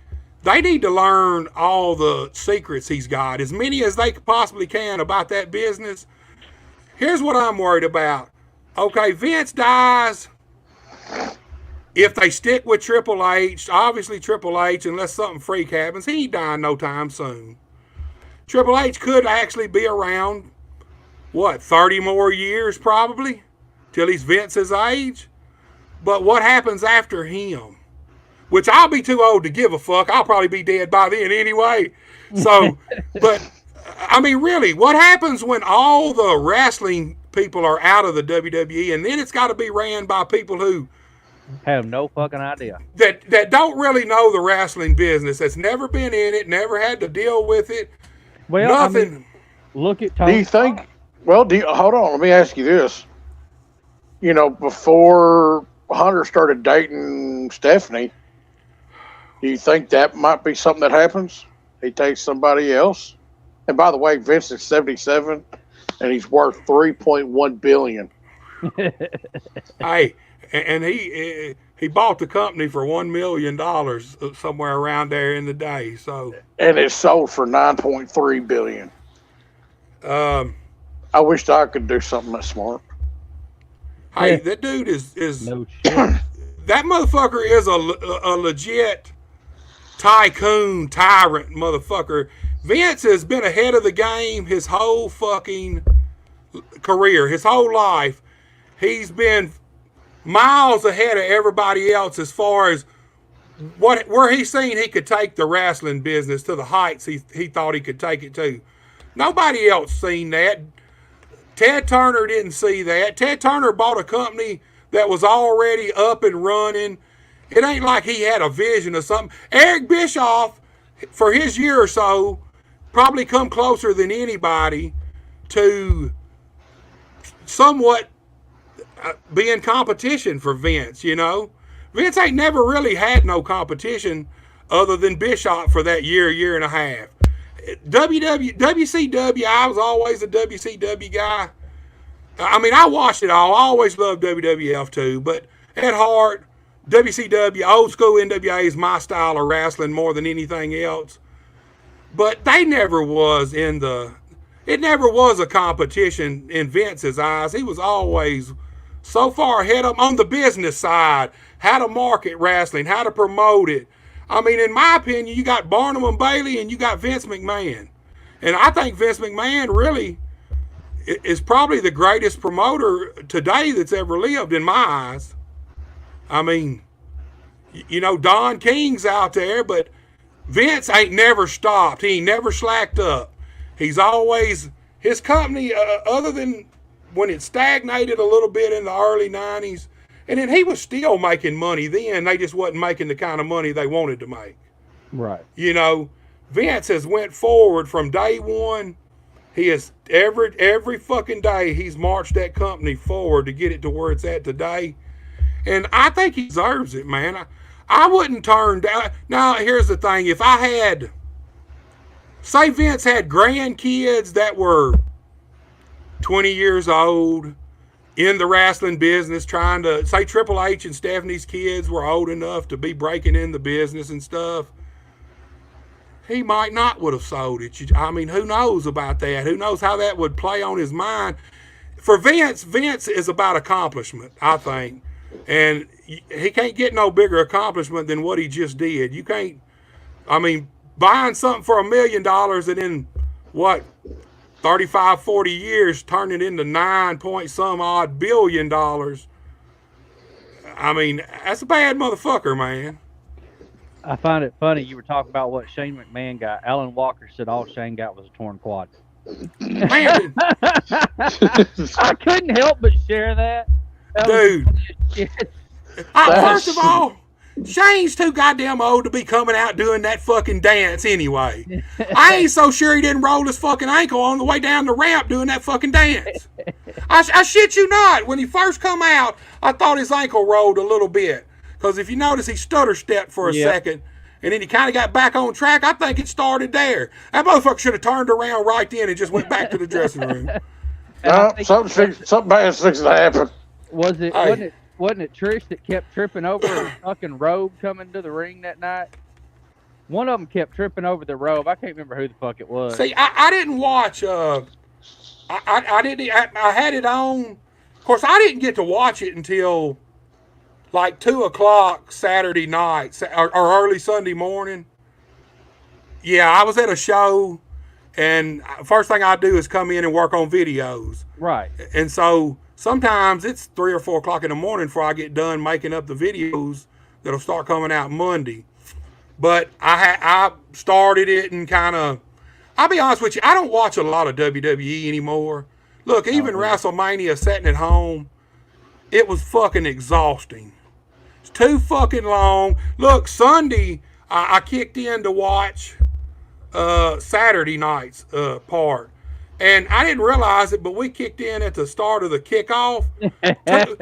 they need to learn all the secrets he's got, as many as they possibly can about that business. Here's what I'm worried about. Okay, Vince dies. If they stick with Triple H, obviously Triple H, unless something freak happens, he ain't dying no time soon. Triple H could actually be around, 30 more years probably, till he's Vince's age. But what happens after him? Which I'll be too old to give a fuck. I'll probably be dead by then anyway. So, but, I mean, really, what happens when all the wrestling people are out of the WWE, and then it's got to be ran by people who have no fucking idea. That don't really know the wrestling business, that's never been in it, never had to deal with it. Well, nothing. I mean, look at Tony. Do you think? Well, hold on. Let me ask you this. Before Hunter started dating Stephanie, do you think that might be something that happens? He takes somebody else. And by the way, Vince is 77, and he's worth $3.1 billion. Hey, and he bought the company for $1 million somewhere around there in the day. So, and it sold for $9.3 billion. I wished I could do something that smart. Hey, that dude is no shit. that motherfucker is a legit tycoon tyrant motherfucker. Vince has been ahead of the game his whole fucking career, his whole life. He's been miles ahead of everybody else as far as where he's seen he could take the wrestling business to the heights he thought he could take it to. Nobody else seen that. Ted Turner didn't see that. Ted Turner bought a company that was already up and running. It ain't like he had a vision of something. Eric Bischoff, for his year or so, probably come closer than anybody to somewhat be in competition for Vince, Vince ain't never really had no competition other than Bischoff for that year and a half. WCW, I was always a WCW guy. I mean, I watched it all. I always loved WWF too, but at heart, WCW, old school NWA is my style of wrestling more than anything else. But it never was a competition in Vince's eyes. He was always so far ahead of him on the business side, how to market wrestling, how to promote it. I mean, in my opinion, you got Barnum and Bailey and you got Vince McMahon. And I think Vince McMahon really is probably the greatest promoter today that's ever lived in my eyes. I mean, Don King's out there, but Vince ain't never stopped. He ain't never slacked up. He's always, his company, other than when it stagnated a little bit in the early 90s, and then he was still making money then. They just wasn't making the kind of money they wanted to make. Right. Vince has went forward from day one. He has every fucking day he's marched that company forward to get it to where it's at today. And I think he deserves it, man. I wouldn't turn down. Now, here's the thing. If I had, say Vince had grandkids that were 20 years old, in the wrestling business, trying to, say Triple H and Stephanie's kids were old enough to be breaking in the business and stuff, he might not would have sold it. I mean, who knows about that? Who knows how that would play on his mind? For Vince is about accomplishment, I think. And he can't get no bigger accomplishment than what he just did. You can't, I mean, buying something for $1 million and then, 35, 40 years, turn it into 9 point some odd billion dollars. I mean, that's a bad motherfucker, man. I find it funny you were talking about what Shane McMahon got. Alan Walker said all Shane got was a torn quad. Man, I couldn't help but share that. dude. First of all, Shane's too goddamn old to be coming out doing that fucking dance anyway. I ain't so sure he didn't roll his fucking ankle on the way down the ramp doing that fucking dance. I shit you not. When he first come out, I thought his ankle rolled a little bit. Because if you notice, he stutter stepped for a second. And then he kind of got back on track. I think it started there. That motherfucker should have turned around right then and just went back to the dressing room. Something bad's fixing to happen. Wasn't it Trish that kept tripping over a fucking robe coming to the ring that night? One of them kept tripping over the robe. I can't remember who the fuck it was. See, I didn't watch. I had it on. Of course, I didn't get to watch it until like 2:00 Saturday night or early Sunday morning. Yeah, I was at a show, and first thing I do is come in and work on videos. Right. And so sometimes it's 3 or 4 o'clock in the morning before I get done making up the videos that'll start coming out Monday. But I started it and kind of, I'll be honest with you, I don't watch a lot of WWE anymore. Look, even WrestleMania sitting at home, it was fucking exhausting. It's too fucking long. Look, Sunday, I kicked in to watch Saturday night's part. And I didn't realize it, but we kicked in at the start of the kickoff. 2 hours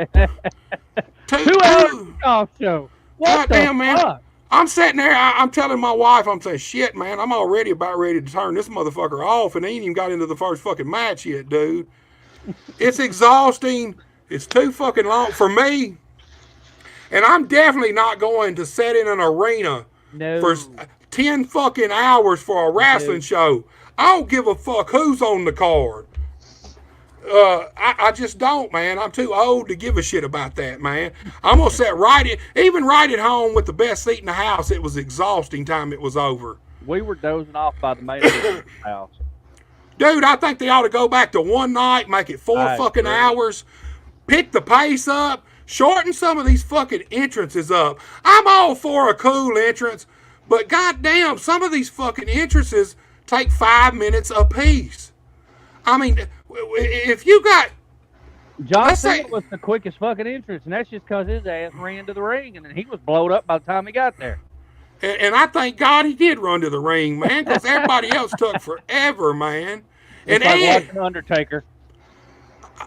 kickoff show. What the damn, man. fuck? I'm sitting there, I'm telling my wife, I'm saying, shit, man, I'm already about ready to turn this motherfucker off, and they ain't even got into the first fucking match yet, dude. It's exhausting. It's too fucking long for me. And I'm definitely not going to sit in an arena for 10 fucking hours for a wrestling show. I don't give a fuck who's on the card. I just don't, man. I'm too old to give a shit about that, man. I'm gonna sit right at home with the best seat in the house. It was exhausting time it was over. We were dozing off by the main house. Dude, I think they ought to go back to one night, make it 4 fucking hours, pick the pace up, shorten some of these fucking entrances up. I'm all for a cool entrance, but goddamn, some of these fucking entrances take 5 minutes apiece. I mean, if you got John Cena was the quickest fucking entrance, and that's just because his ass ran to the ring, and then he was blowed up by the time he got there. And I thank God he did run to the ring, man, because everybody else took forever, man. It's like watching Undertaker.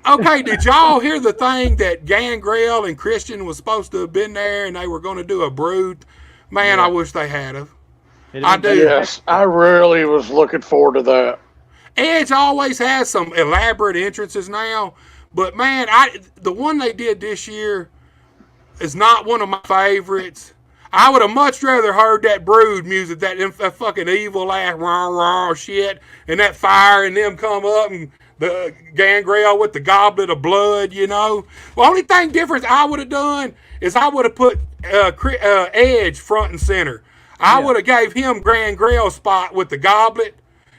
Okay, did y'all hear the thing that Gangrel and Christian was supposed to have been there, and they were going to do a brood? Man, I wish they had have. I do. Yes, I really was looking forward to that. Edge always has some elaborate entrances now, but man, the one they did this year is not one of my favorites. I would have much rather heard that brood music, that fucking evil ass rah rah shit, and that fire and them come up and the Gangrel with the goblet of blood, you know. The only thing different I would have done is I would have put Edge front and center. I would have gave him Gangrel's spot with the goblet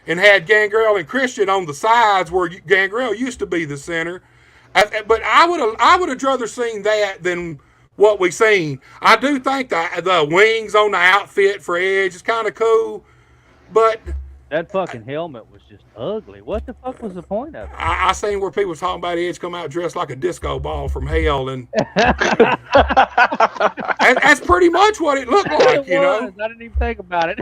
and had Gangrel and Christian on the sides where Gangrel used to be the center. But I would have rather seen that than what we seen. I do think the wings on the outfit for Edge is kind of cool, but that fucking helmet was just ugly. What the fuck was the point of it? I seen where people was talking about Edge come out dressed like a disco ball from hell, and that's pretty much what it looked like, you know. I didn't even think about it.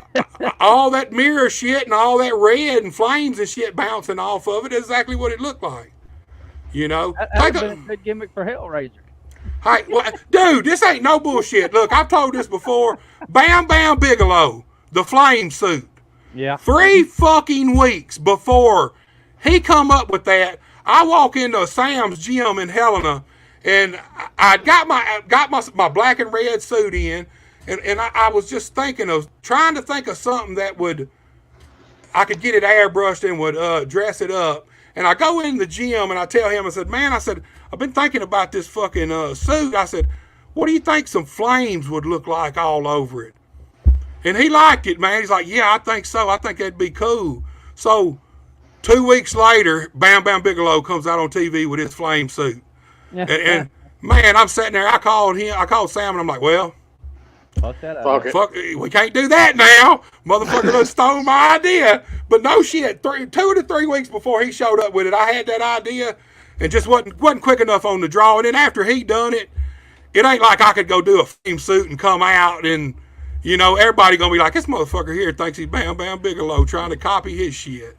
All that mirror shit and all that red and flames and shit bouncing off of it is exactly what it looked like, you know. That would have been a good gimmick for Hellraiser. Hey, well, dude, this ain't no bullshit. Look, I've told this before. Bam Bam Bigelow, the flame suit. Yeah. 3 fucking weeks before he come up with that, I walk into Sam's gym in Helena, and I got my black and red suit in, and I was just trying to think of something that I could get it airbrushed and would dress it up. And I go in the gym and I tell him, I said, man, I've been thinking about this fucking suit. I said, what do you think some flames would look like all over it? And he liked it, man. He's like, yeah, I think so. I think that'd be cool. So 2 weeks later, Bam Bam Bigelow comes out on TV with his flame suit. and man, I'm sitting there. I called Sam, and I'm like, well, fuck that up. Fuck, we can't do that now. Motherfucker done stole my idea. But no shit, 2 to 3 weeks before he showed up with it, I had that idea and just wasn't quick enough on the draw. And then after he done it, it ain't like I could go do a theme suit and come out and, you know, everybody gonna be like, this motherfucker here thinks he's Bam Bam Bigelow trying to copy his shit.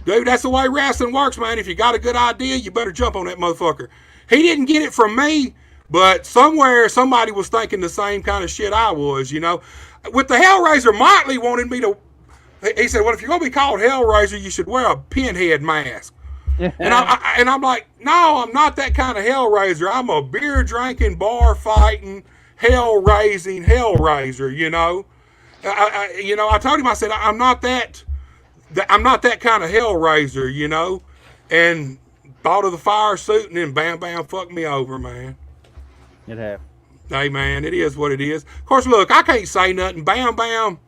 Dude, that's the way wrestling works, man. If you got a good idea, you better jump on that motherfucker. He didn't get it from me, but somewhere somebody was thinking the same kind of shit I was, you know. With the Hellraiser, Motley wanted me to, he said, well, if you're going to be called Hellraiser, you should wear a pinhead mask. And I'm like, no, I'm not that kind of Hellraiser. I'm a beer drinking, bar fighting, hell raising Hellraiser, you know. I told him, I said, I'm not that kind of Hellraiser, you know. And thought of the fire suit, and then Bam Bam fucked me over, man. It happened. Hey, man, it is what it is. Of course, look, I can't say nothing. Bam Bam,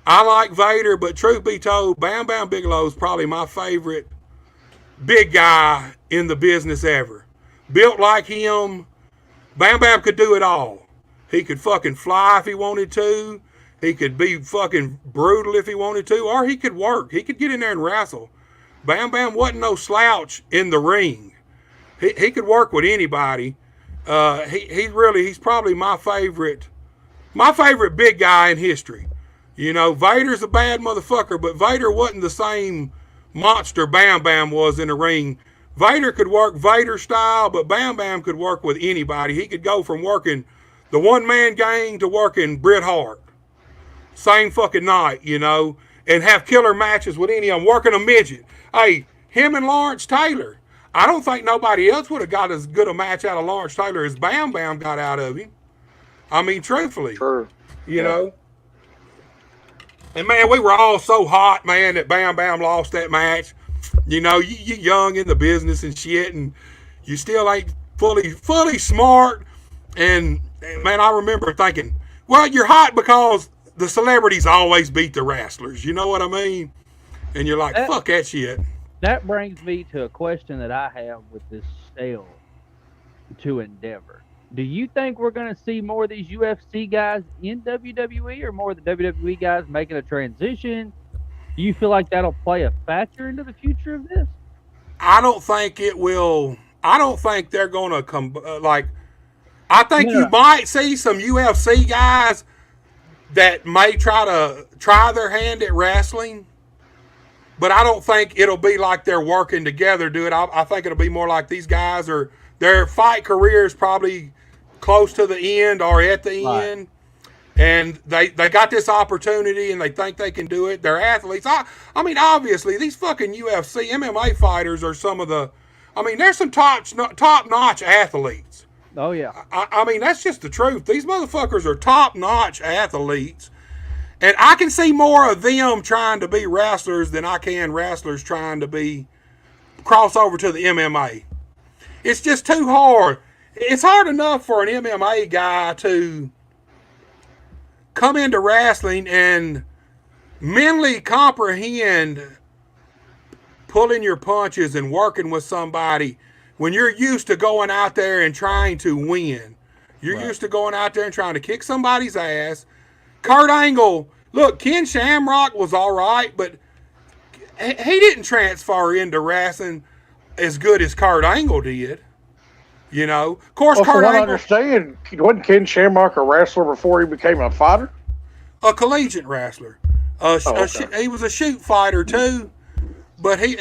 I like Vader, but truth be told, Bam Bam Bigelow is probably my favorite big guy in the business ever. Built like him, Bam Bam could do it all. He could fucking fly if he wanted to. He could be fucking brutal if he wanted to, or he could work. He could get in there and wrestle. Bam Bam wasn't no slouch in the ring. He could work with anybody. He's probably my favorite big guy in history. You know, Vader's a bad motherfucker, but Vader wasn't the same monster Bam Bam was in the ring. Vader could work Vader style, but Bam Bam could work with anybody. He could go from working the one-man gang to working Bret Hart. Same fucking night, you know, and have killer matches with any of them, working a midget. Hey, him and Lawrence Taylor. I don't think nobody else would have got as good a match out of Lawrence Taylor as Bam Bam got out of him. I mean, truthfully. True. You know. And, man, we were all so hot, man, that Bam Bam lost that match. You know, you young in the business and shit, and you still ain't fully smart. And, man, I remember thinking, well, you're hot because the celebrities always beat the wrestlers. You know what I mean? And you're like, fuck that shit. That brings me to a question that I have with this sale to Endeavor. Do you think we're going to see more of these UFC guys in WWE or more of the WWE guys making a transition? Do you feel like that'll play a factor into the future of this? I don't think it will. I don't think they're going to come. I think you might see some UFC guys that may try their hand at wrestling. But I don't think it'll be like they're working together, do it. I think it'll be more like these guys their fight career is probably close to the end or at the end. And they got this opportunity and they think they can do it. They're athletes. I mean, obviously, these fucking UFC, MMA fighters are some of the, I mean, there's some top-notch athletes. Oh, yeah. I mean, that's just the truth. These motherfuckers are top-notch athletes. And I can see more of them trying to be wrestlers than I can wrestlers trying to cross over to the MMA. It's just too hard. It's hard enough for an MMA guy to come into wrestling and mentally comprehend pulling your punches and working with somebody when you're used to going out there and trying to win. You're used to going out there and trying to kick somebody's ass. Kurt Angle, look, Ken Shamrock was all right, but he didn't transfer into wrestling as good as Kurt Angle did. You know, of course, Kurt Angle. I understand, wasn't Ken Shamrock a wrestler before he became a fighter? A collegiate wrestler. He was a shoot fighter too, but he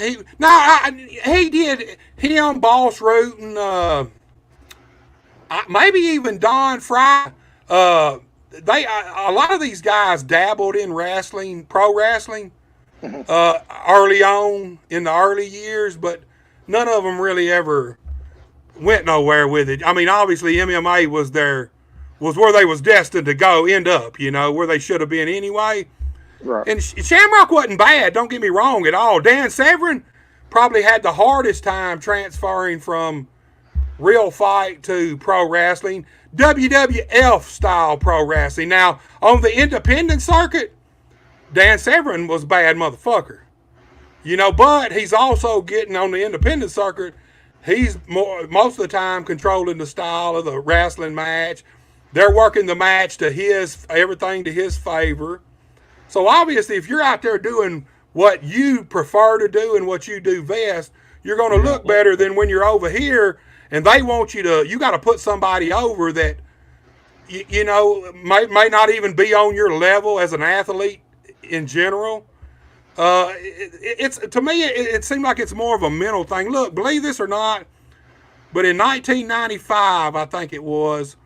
did him, Boss Root, and maybe even Don Fry. A lot of these guys dabbled in wrestling, pro wrestling, early on in the early years, but none of them really ever went nowhere with it. I mean, obviously MMA was where they was destined to end up, you know, where they should have been anyway. Right. And Shamrock wasn't bad, don't get me wrong at all. Dan Severn probably had the hardest time transferring from real fight to pro wrestling, WWF style pro wrestling. Now, on the independent circuit, Dan Severn was a bad motherfucker. You know, but he's also getting on the independent circuit. He's most of the time controlling the style of the wrestling match. They're working the match to everything to his favor. So obviously, if you're out there doing what you prefer to do and what you do best, you're going to look better than when you're over here and they want you got to put somebody over that, you know, may not even be on your level as an athlete in general. It's to me, it seemed like it's more of a mental thing. Look, believe this or not, but in 1995, I think it was,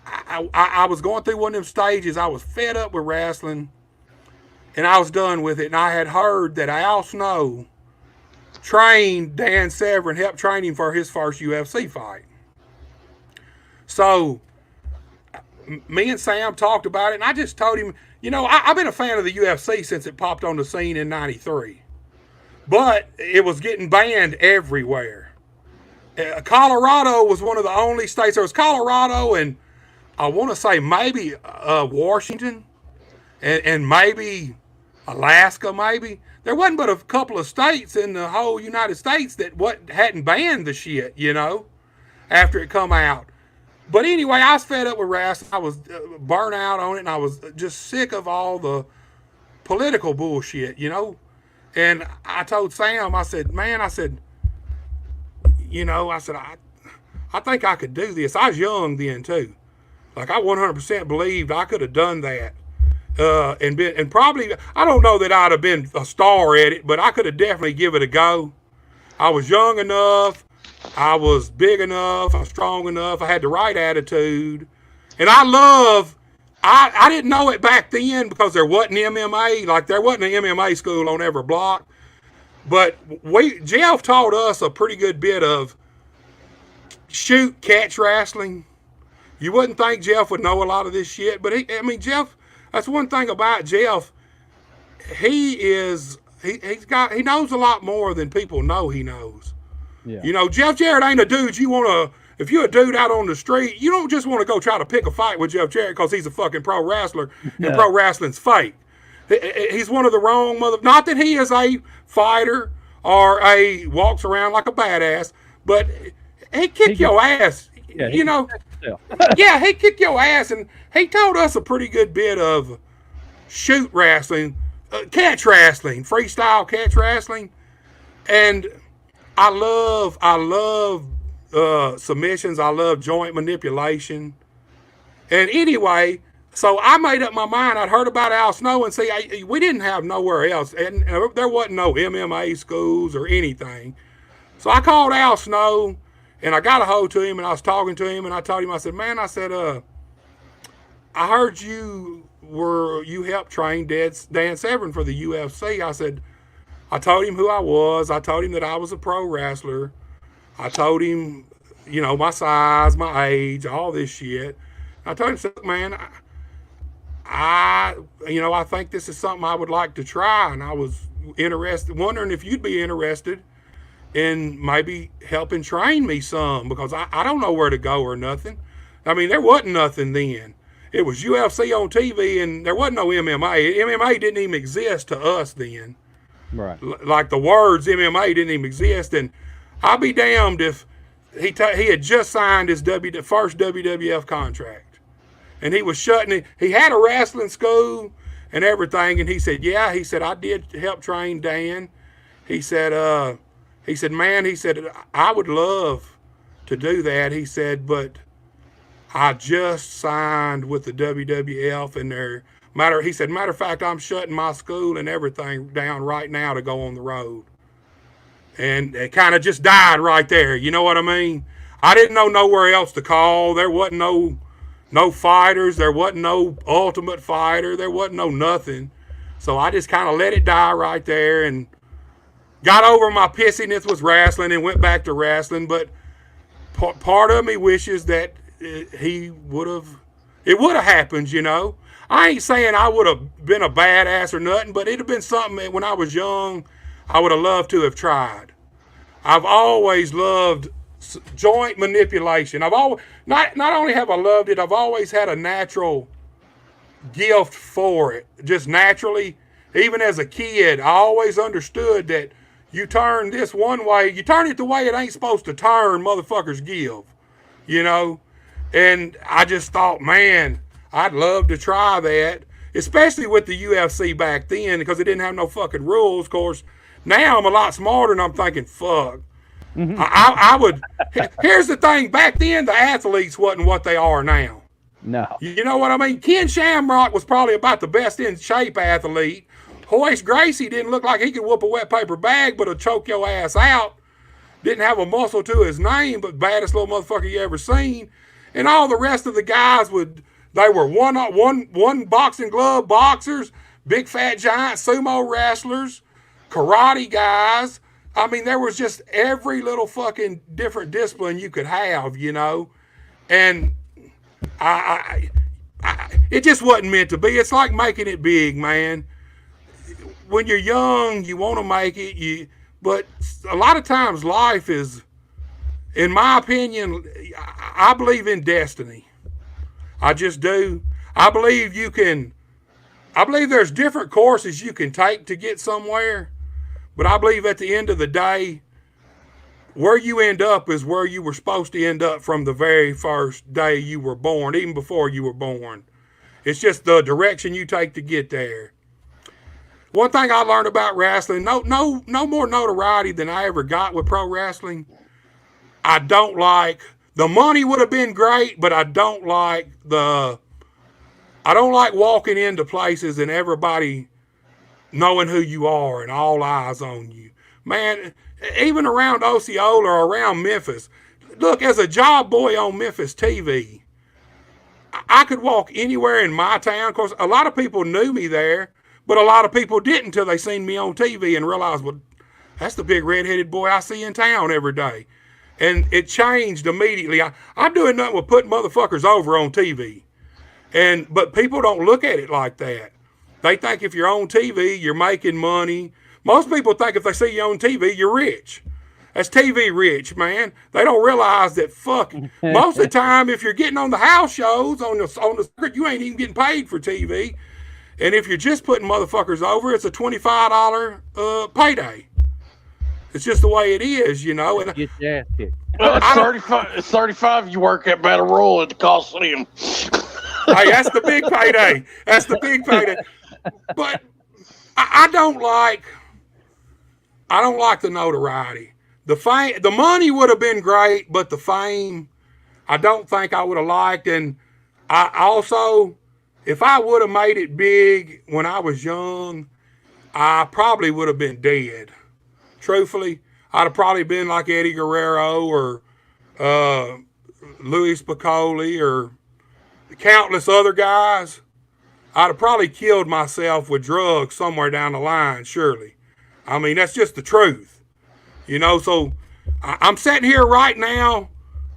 I was going through one of them stages. I was fed up with wrestling, and I was done with it. And I had heard that Al Snow trained Dan Severn, helped train him for his first UFC fight. So me and Sam talked about it, and I just told him, you know, I've been a fan of the UFC since it popped on the scene in '93, but it was getting banned everywhere. Colorado was one of the only states. There was Colorado, and I want to say maybe Washington, and maybe Alaska, maybe. There wasn't but a couple of states in the whole United States that hadn't banned the shit, you know, after it come out. But anyway, I was fed up with wrestling. I was burnt out on it, and I was just sick of all the political bullshit, you know. And I told Sam, I said, man, I said, you know, I said, I think I could do this. I was young then, too. Like, I 100% believed I could have done that. And probably, I don't know that I'd have been a star at it, but I could have definitely give it a go. I was young enough. I was big enough, I was strong enough, I had the right attitude. And I didn't know it back then because there wasn't MMA, like there wasn't an MMA school on every block. But Jeff taught us a pretty good bit of shoot, catch wrestling. You wouldn't think Jeff would know a lot of this shit, but Jeff, that's one thing about Jeff. He knows a lot more than people know he knows. Yeah. You know, Jeff Jarrett ain't a dude if you're a dude out on the street, you don't just want to go try to pick a fight with Jeff Jarrett because he's a fucking pro wrestler and pro wrestling's fake. He's one of the wrong not that he is a fighter or walks around like a badass, but he kick your ass, yeah, you know. Yeah, he kick your ass, and he taught us a pretty good bit of shoot wrestling, catch wrestling, freestyle catch wrestling, and I love submissions. I love joint manipulation. And anyway, so I made up my mind. I'd heard about Al Snow, and see, we didn't have nowhere else, and there wasn't no MMA schools or anything. So I called Al Snow, and I got a hold to him, and I was talking to him, and I told him, I said, man, I said, I heard you helped train Dan Severn for the UFC. I said, I told him who I was. I told him that I was a pro wrestler. I told him, you know, my size, my age, all this shit. I told him, man, I think this is something I would like to try. And I was wondering if you'd be interested in maybe helping train me some, because I don't know where to go or nothing. I mean, there wasn't nothing then. It was UFC on TV, and there wasn't no MMA. MMA didn't even exist to us then. Right. Like the words MMA didn't even exist, and I'll be damned if he had just signed his first WWF contract, and he was shutting it. He had a wrestling school and everything, and he said, yeah, he said, I did help train Dan. He said, man, he said, I would love to do that. He said, but I just signed with the WWF, and he said, matter of fact, I'm shutting my school and everything down right now to go on the road. And it kind of just died right there. You know what I mean? I didn't know nowhere else to call. There wasn't no fighters. There wasn't no Ultimate Fighter. There wasn't no nothing. So I just kind of let it die right there and got over my pissiness with wrestling and went back to wrestling. But part of me wishes that it would have happened, you know. I ain't saying I would have been a badass or nothing, but it'd have been something that when I was young, I would have loved to have tried. I've always loved joint manipulation. I've always, not only have I loved it, I've always had a natural gift for it. Just naturally, even as a kid, I always understood that you turn this one way, you turn it the way it ain't supposed to turn, motherfuckers give, you know? And I just thought, man, I'd love to try that, especially with the UFC back then, because it didn't have no fucking rules. Of course, now I'm a lot smarter, and I'm thinking, fuck, I would. Here's the thing: back then, the athletes wasn't what they are now. No. You know what I mean? Ken Shamrock was probably about the best in shape athlete. Horace Gracie didn't look like he could whoop a wet paper bag, but would choke your ass out. Didn't have a muscle to his name, but baddest little motherfucker you ever seen. And all the rest of the guys they were one boxing glove boxers, big fat giant sumo wrestlers, karate guys. I mean, there was just every little fucking different discipline you could have, you know. And it just wasn't meant to be. It's like making it big, man. When you're young, you want to make it, but a lot of times life is, in my opinion, I believe in destiny. I just do. I believe there's different courses you can take to get somewhere, but I believe at the end of the day, where you end up is where you were supposed to end up from the very first day you were born, even before you were born. It's just the direction you take to get there. One thing I learned about wrestling, no more notoriety than I ever got with pro wrestling. I don't like, the money would have been great, but I don't like walking into places and everybody knowing who you are and all eyes on you. Man, even around Osceola or around Memphis, look, as a job boy on Memphis TV, I could walk anywhere in my town. Of course, a lot of people knew me there, but a lot of people didn't until they seen me on TV and realized, well, that's the big redheaded boy I see in town every day. And it changed immediately. I'm doing nothing with putting motherfuckers over on TV. But people don't look at it like that. They think if you're on TV, you're making money. Most people think if they see you on TV, you're rich. That's TV rich, man. They don't realize that most of the time, if you're getting on the house shows, on the circuit, you ain't even getting paid for TV. And if you're just putting motherfuckers over, it's a $25 payday. It's just the way it is, you know. And Get your ass kicked. Well, it's 35 you work at Battle Royal at the Coliseum. Hey, that's the big payday. That's the big payday. But I don't like the notoriety. The fame, the money would have been great, but the fame, I don't think I would have liked. And I also, if I would have made it big when I was young, I probably would have been dead. Truthfully, I'd have probably been like Eddie Guerrero or Louis Piccoli or countless other guys. I'd have probably killed myself with drugs somewhere down the line, surely. I mean, that's just the truth. You know, so I'm sitting here right now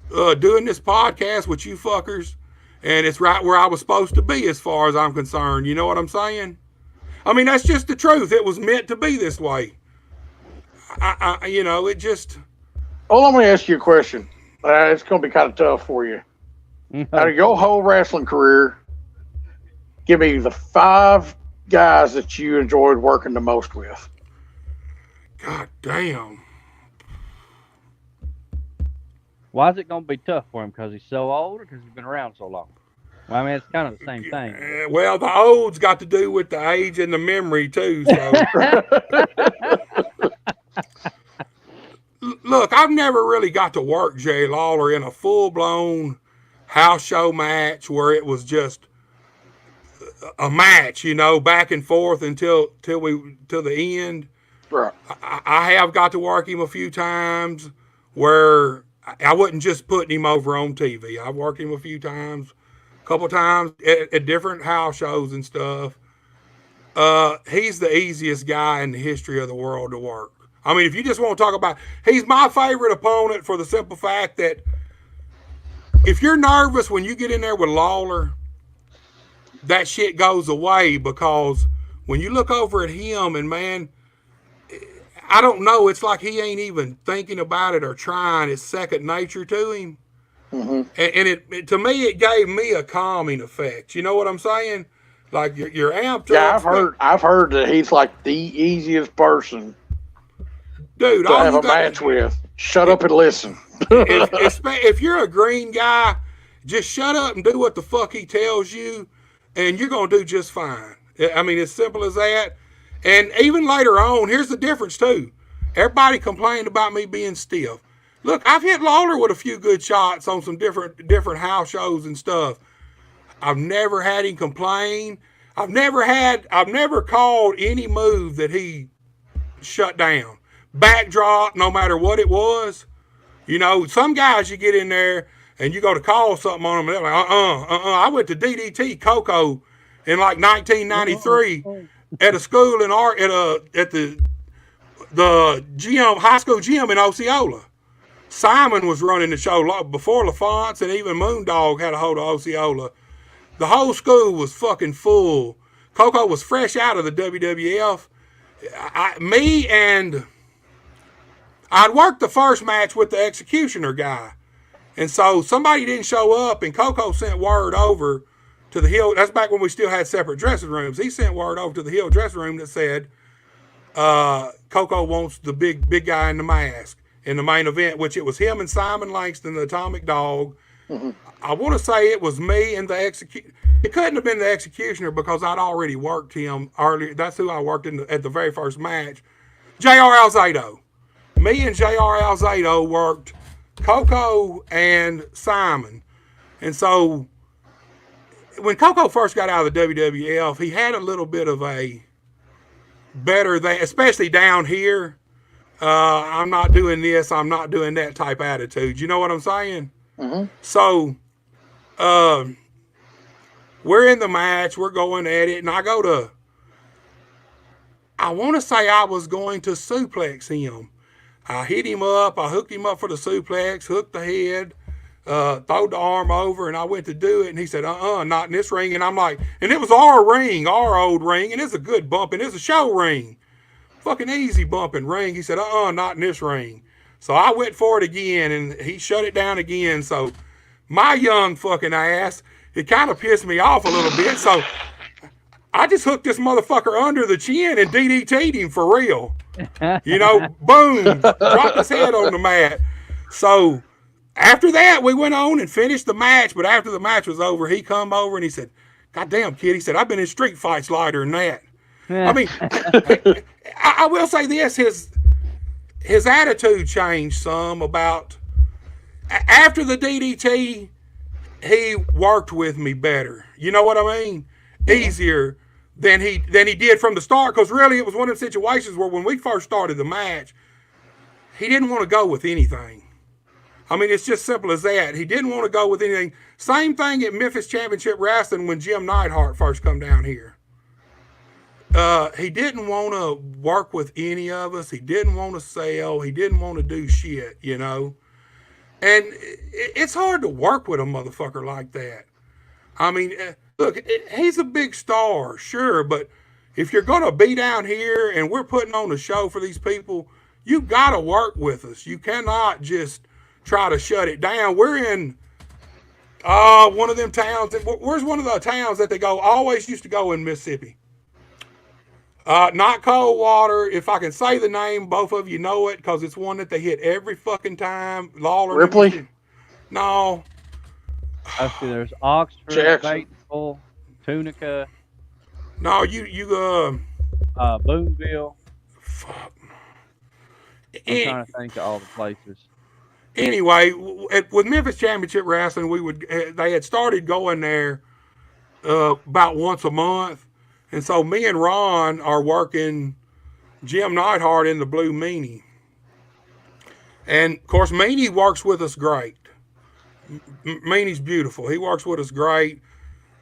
doing this podcast with you fuckers, and it's right where I was supposed to be as far as I'm concerned. You know what I'm saying? I mean, that's just the truth. It was meant to be this way. You know, it just... Well, let me ask you a question. It's going to be kind of tough for you. Out of your whole wrestling career, give me the 5 guys that you enjoyed working the most with. God damn. Why is it going to be tough for him? Because he's so old or because he's been around so long? Well, I mean, it's kind of the same thing. Well, the old's got to do with the age and the memory, too. So. Look, I've never really got to work Jerry Lawler in a full-blown house show match where it was just a match, you know, back and forth until the end. Right. I have got to work him a few times where I wasn't just putting him over on TV. I've worked him a few times, a couple times at different house shows and stuff. He's the easiest guy in the history of the world to work. I mean, if you just want to talk about, he's my favorite opponent for the simple fact that if you're nervous when you get in there with Lawler, that shit goes away, because when you look over at him and, man, I don't know, it's like he ain't even thinking about it or trying. It's second nature to him. Mm-hmm. And it to me, it gave me a calming effect. You know what I'm saying? Like you're amped up. Yeah, I've heard that he's like the easiest person, dude, to have a match with. Shut up and listen. if you're a green guy, just shut up and do what the fuck he tells you, and you're gonna do just fine. I mean, as simple as that. And even later on, here's the difference too. Everybody complained about me being stiff. Look, I've hit Lawler with a few good shots on some different house shows and stuff. I've never had him complain. I've never called any move that he shut down. Backdrop, no matter what it was. You know, some guys you get in there and you go to call something on them and they're like, I went to DDT Coco in like 1993 at a school in at the gym, high school gym in Osceola. Simon was running the show before LaFonce, and even Moondog had a hold of Osceola. The whole school was fucking full. Coco was fresh out of the WWF. I'd worked the first match with the Executioner guy. And so somebody didn't show up, and Coco sent word over to the Hill. That's back when we still had separate dressing rooms. He sent word over to the Hill dressing room that said, Coco wants the big guy in the mask in the main event, which it was him and Simon Langston, the Atomic Dog. Mm-hmm. I want to say it was me and the Executioner. It couldn't have been the Executioner because I'd already worked him earlier. That's who I worked at the very first match. J.R. Alzado. Me and J.R. Alzado worked Coco and Simon. And so when Coco first got out of the WWF, he had a little bit of a better than, especially down here, I'm not doing this, I'm not doing that type attitude. You know what I'm saying? Mm-hmm. So we're in the match, we're going at it, and I want to say I was going to suplex him. I hit him up, I hooked him up for the suplex, hooked the head, throw the arm over, and I went to do it, and he said, not in this ring. And I'm like, and it was our ring, our old ring, and it's a good bumping, it's a show ring. Fucking easy bumping ring. He said, not in this ring. So I went for it again, and he shut it down again. So my young fucking ass, it kind of pissed me off a little bit. So I just hooked this motherfucker under the chin and DDT'd him for real. You know, boom, dropped his head on the mat. So after that, we went on and finished the match. But after the match was over, he come over and he said, "God damn, kid," he said, "I've been in street fights lighter than that." I mean, I will say this, his attitude changed some about after the DDT, he worked with me better. You know what I mean? Easier than he did from the start, because really it was one of the situations where when we first started the match, he didn't want to go with anything. I mean, it's just simple as that. He didn't want to go with anything. Same thing at Memphis Championship Wrestling when Jim Neidhart first come down here. He didn't want to work with any of us. He didn't want to sell. He didn't want to do shit, you know. And it's hard to work with a motherfucker like that. I mean, look, he's a big star, sure, but if you're going to be down here and we're putting on a show for these people, you got to work with us. You cannot just try to shut it down. We're in one of them towns. Where's one of the towns that they always used to go in Mississippi? Not Coldwater. If I can say the name, both of you know it, because it's one that they hit every fucking time. Lawler. Ripley? No. I see. There's Oxford, Jackson. Batesville, Tunica. No, you Boonville. Fuck. I'm trying to think of all the places. Anyway, with Memphis Championship Wrestling, they had started going there about once a month. And so me and Ron are working Jim Neidhart in the Blue Meanie. And, of course, Meanie works with us great. Meanie's beautiful. He works with us great.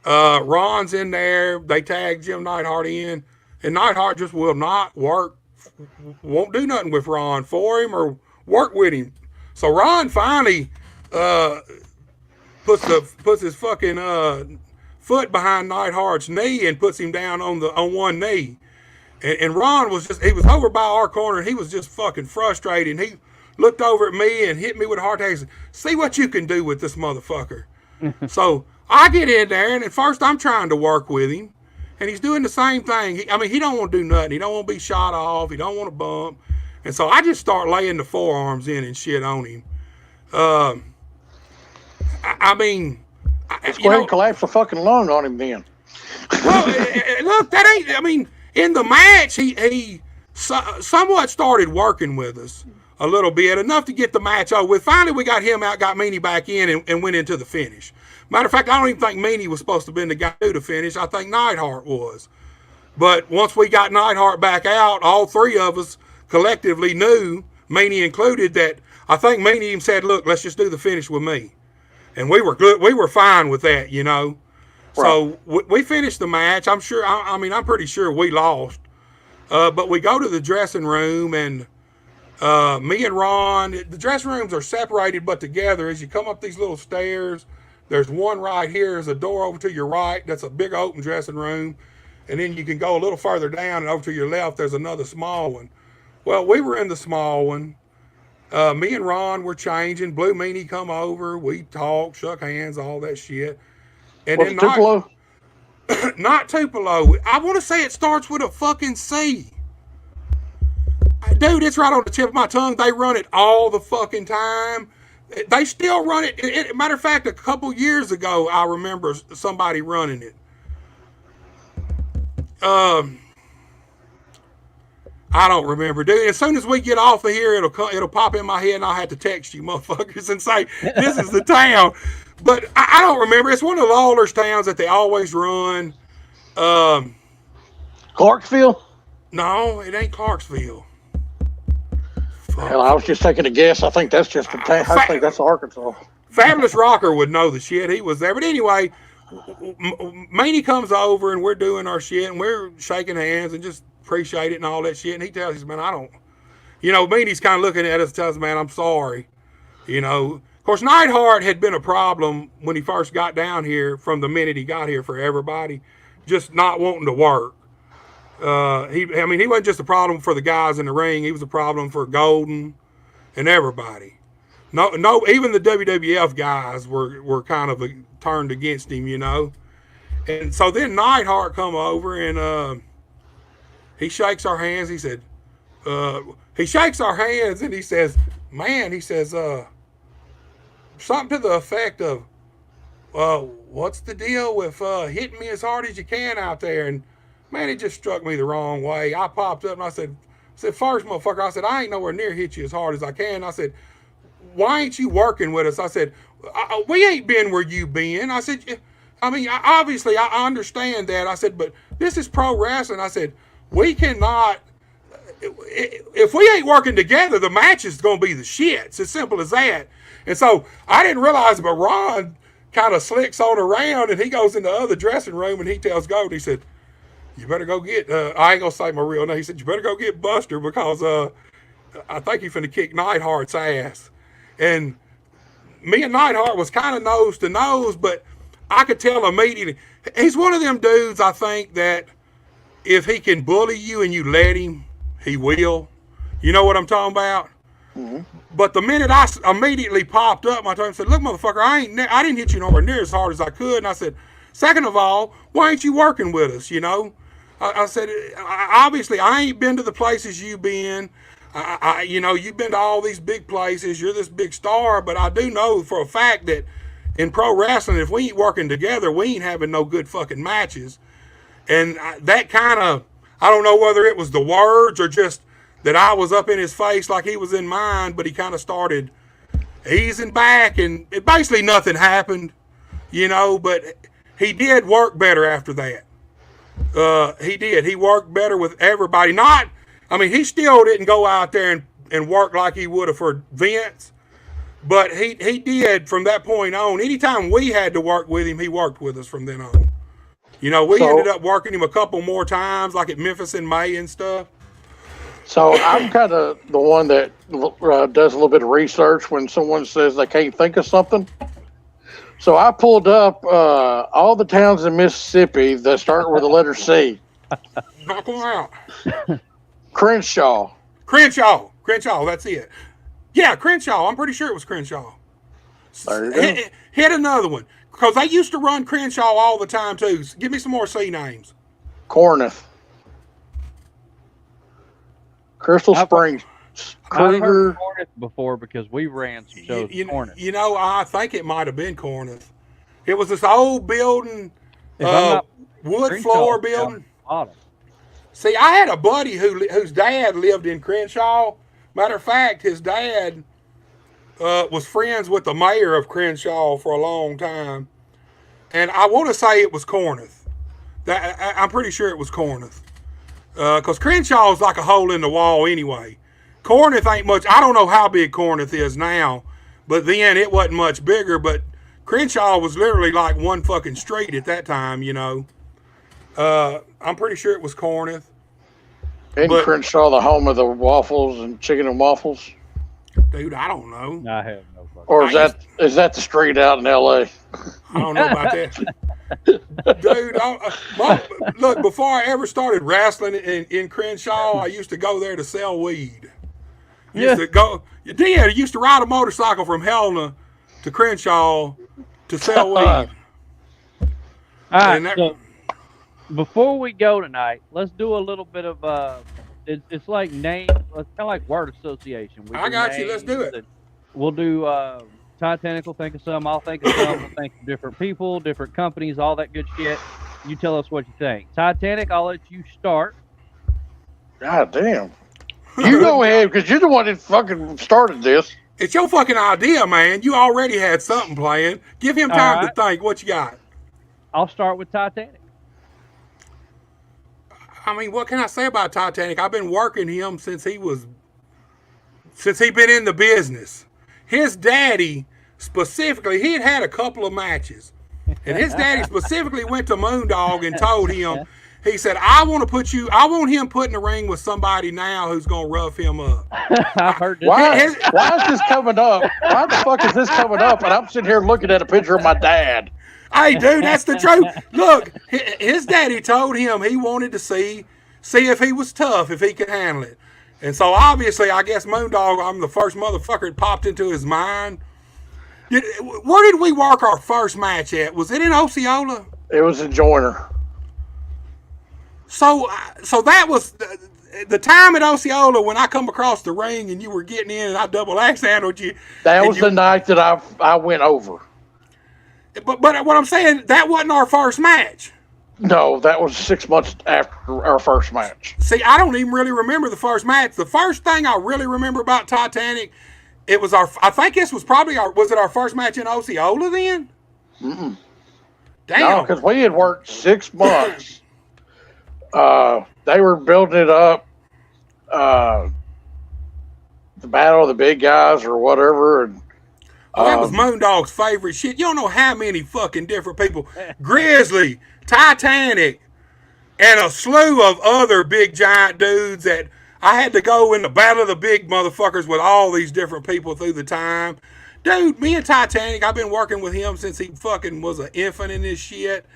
Ron's in there. They tag Jim Neidhart in. And Neidhart just will not work, won't do nothing with Ron for him or work with him. So Ron finally puts his fucking foot behind Neidhart's knee and puts him down on one knee. And Ron he was over by our corner, and he was just fucking frustrated. And he looked over at me and hit me with a heart attack and said, "See what you can do with this motherfucker." So I get in there, and at first I'm trying to work with him, and he's doing the same thing. He don't want to do nothing. He don't want to be shot off. He don't want to bump. And so I just start laying the forearms in and shit on him. Let's go ahead and collapse a fucking lung on him then. Well, look, that ain't, in the match, he somewhat started working with us. a little bit, enough to get the match over with. Finally, we got him out, got Meanie back in, and went into the finish. Matter of fact, I don't even think Meanie was supposed to have been the guy to do the finish. I think Neidhart was. But once we got Neidhart back out, all three of us collectively knew, Meanie included, that I think Meanie even said, look, let's just do the finish with me. And we were good. We were fine with that, you know. Right. So we finished the match. I'm sure, I'm pretty sure we lost. But we go to the dressing room, and me and Ron, the dressing rooms are separated but together. As you come up these little stairs, there's one right here. There's a door over to your right. That's a big open dressing room. And then you can go a little further down, and over to your left, there's another small one. Well, we were in the small one. Me and Ron were changing. Blue Meanie come over. We talked, shook hands, all that shit. And was then Tupelo? Not Tupelo. I want to say it starts with a fucking C. Dude, it's right on the tip of my tongue. They run it all the fucking time. They still run it. Matter of fact, a couple years ago, I remember somebody running it. I don't remember, dude. As soon as we get off of here, it'll pop in my head, and I'll have to text you motherfuckers and say, this is the town. But I don't remember. It's one of Lawler's towns that they always run. Clarksville? No, it ain't Clarksville. Hell, I was just taking a guess. I think that's just I think that's Arkansas. Fabulous Rocker would know the shit. He was there. But anyway, Meanie comes over, and we're doing our shit, and we're shaking hands and just appreciate it and all that shit. And he tells us, man, Meanie's kind of looking at us and tells us, man, I'm sorry. You know, of course, Neidhart had been a problem when he first got down here from the minute he got here for everybody, just not wanting to work. He wasn't just a problem for the guys in the ring. He was a problem for Golden and everybody. No, even the WWF guys were kind of turned against him, you know. And so then Neidhart come over, and he shakes our hands. He said, he shakes our hands, and he says, man, he says, something to the effect of, what's the deal with hitting me as hard as you can out there? And man, it just struck me the wrong way. I popped up and I said, first, motherfucker, I said, I ain't nowhere near hit you as hard as I can. I said, why ain't you working with us? I said, we ain't been where you been. I said, obviously, I understand that. I said, but this is pro wrestling. I said, we cannot, if we ain't working together, the match is going to be the shit. It's as simple as that. And so I didn't realize, but Ron kind of slicks on around, and he goes in the other dressing room, and he tells Gold, he said, you better go get, I ain't going to say my real name. He said, you better go get Buster, because I think he's finna kick Neidhart's ass. And me and Neidhart was kind of nose to nose, but I could tell immediately. He's one of them dudes, I think, that if he can bully you and you let him, he will. You know what I'm talking about? Mm-hmm. But the minute I immediately popped up, I told him, said, look, motherfucker, I didn't hit you nowhere near as hard as I could. And I said, second of all, why ain't you working with us, you know? I said, obviously, I ain't been to the places you've been. You've been to all these big places. You're this big star. But I do know for a fact that in pro wrestling, if we ain't working together, we ain't having no good fucking matches. And that kind of, I don't know whether it was the words or just that I was up in his face like he was in mine, but he kind of started easing back, and basically nothing happened, you know, but he did work better after that. He did. He worked better with everybody. He still didn't go out there and work like he would have for Vince, but he did from that point on. Anytime we had to work with him, he worked with us from then on. You know, we ended up working him a couple more times, like at Memphis in May and stuff. So I'm kind of the one that does a little bit of research when someone says they can't think of something. So I pulled up all the towns in Mississippi that start with the letter C. Knock them out. Crenshaw, that's it. Yeah, Crenshaw. I'm pretty sure it was Crenshaw. There you go. Hit another one. Because they used to run Crenshaw all the time, too. Give me some more C names. Corneth. Crystal Springs. I've heard Corneth before because we ran some shows with Corneth. You know, I think it might have been Corneth. It was this old building, wood floor building. See, I had a buddy whose dad lived in Crenshaw, Matter of fact, his dad was friends with the mayor of Crenshaw for a long time. And I want to say it was Corneth. I'm pretty sure it was Corneth. Because Crenshaw is like a hole in the wall anyway. Corneth ain't much. I don't know how big Corneth is now, but then it wasn't much bigger. But Crenshaw was literally like one fucking street at that time, you know. I'm pretty sure it was Corneth. Isn't Crenshaw the home of the waffles and chicken and waffles? Dude, I don't know. I have no fucking. Or is that the street out in L.A.? I don't know about that. Dude, look, before I ever started wrestling in Crenshaw, I used to go there to sell weed. Used to ride a motorcycle from Helena to Crenshaw to sell weed. All right, so before we go tonight, let's do a little bit of it's like name. It's kind of like word association. I got you. Let's do it. We'll do Titanic will think of some. I'll think of some. We'll think of different people, different companies, all that good shit. You tell us what you think. Titanic, I'll let you start. God damn. You go ahead, because you're the one that fucking started this. It's your fucking idea, man. You already had something playing. Give him time to think. What you got? I'll start with Titanic. I mean, what can I say about Titanic? I've been working him since he been in the business. His daddy specifically, he had a couple of matches. And his daddy specifically went to Moondog and told him, he said, I want him put in the ring with somebody now who's going to rough him up. I've heard this. Why is this coming up? Why the fuck is this coming up? And I'm sitting here looking at a picture of my dad. Hey, dude, that's the truth. Look, his daddy told him he wanted to see if he was tough, if he could handle it. And so, obviously, I guess Moondog, I'm the first motherfucker that popped into his mind. Where did we work our first match at? Was it in Osceola? It was in Joyner. So that was the time at Osceola when I come across the ring and you were getting in and I double axe handled you. That was the night that I went over. But what I'm saying, that wasn't our first match. No, that was 6 months after our first match. See, I don't even really remember the first match. The first thing I really remember about Titanic, I think this was probably was it our first match in Osceola then? Mm-mm. Damn. No, because we had worked 6 months. They were building it up. The Battle of the Big Guys or whatever. And that was Moondog's favorite shit. You don't know how many fucking different people. Grizzly, Titanic, and a slew of other big giant dudes that I had to go in the Battle of the Big Motherfuckers with all these different people through the time. Dude, me and Titanic, I've been working with him since he fucking was an infant in this shit.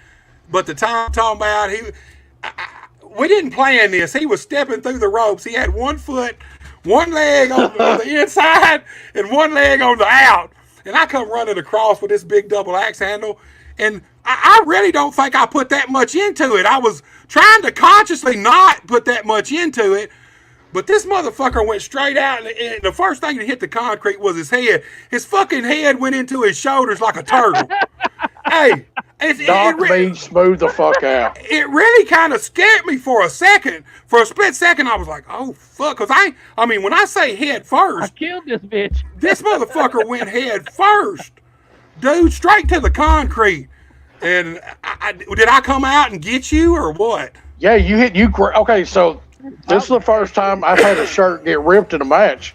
But the time I'm talking about, we didn't plan this. He was stepping through the ropes. He had 1 foot, 1 leg on the inside, and 1 leg on the out. And I come running across with this big double axe handle. And I really don't think I put that much into it. I was trying to consciously not put that much into it. But this motherfucker went straight out, and the first thing that hit the concrete was his head. His fucking head went into his shoulders like a turtle. Hey, knocked me smooth the fuck out. It really kind of scared me for a second. For a split second, I was like, oh, fuck. Because I mean, when I say head first. I killed this bitch. This motherfucker went head first. Dude, straight to the concrete. And did I come out and get you or what? Yeah, you. Okay, so this is the first time I've had a shirt get ripped in a match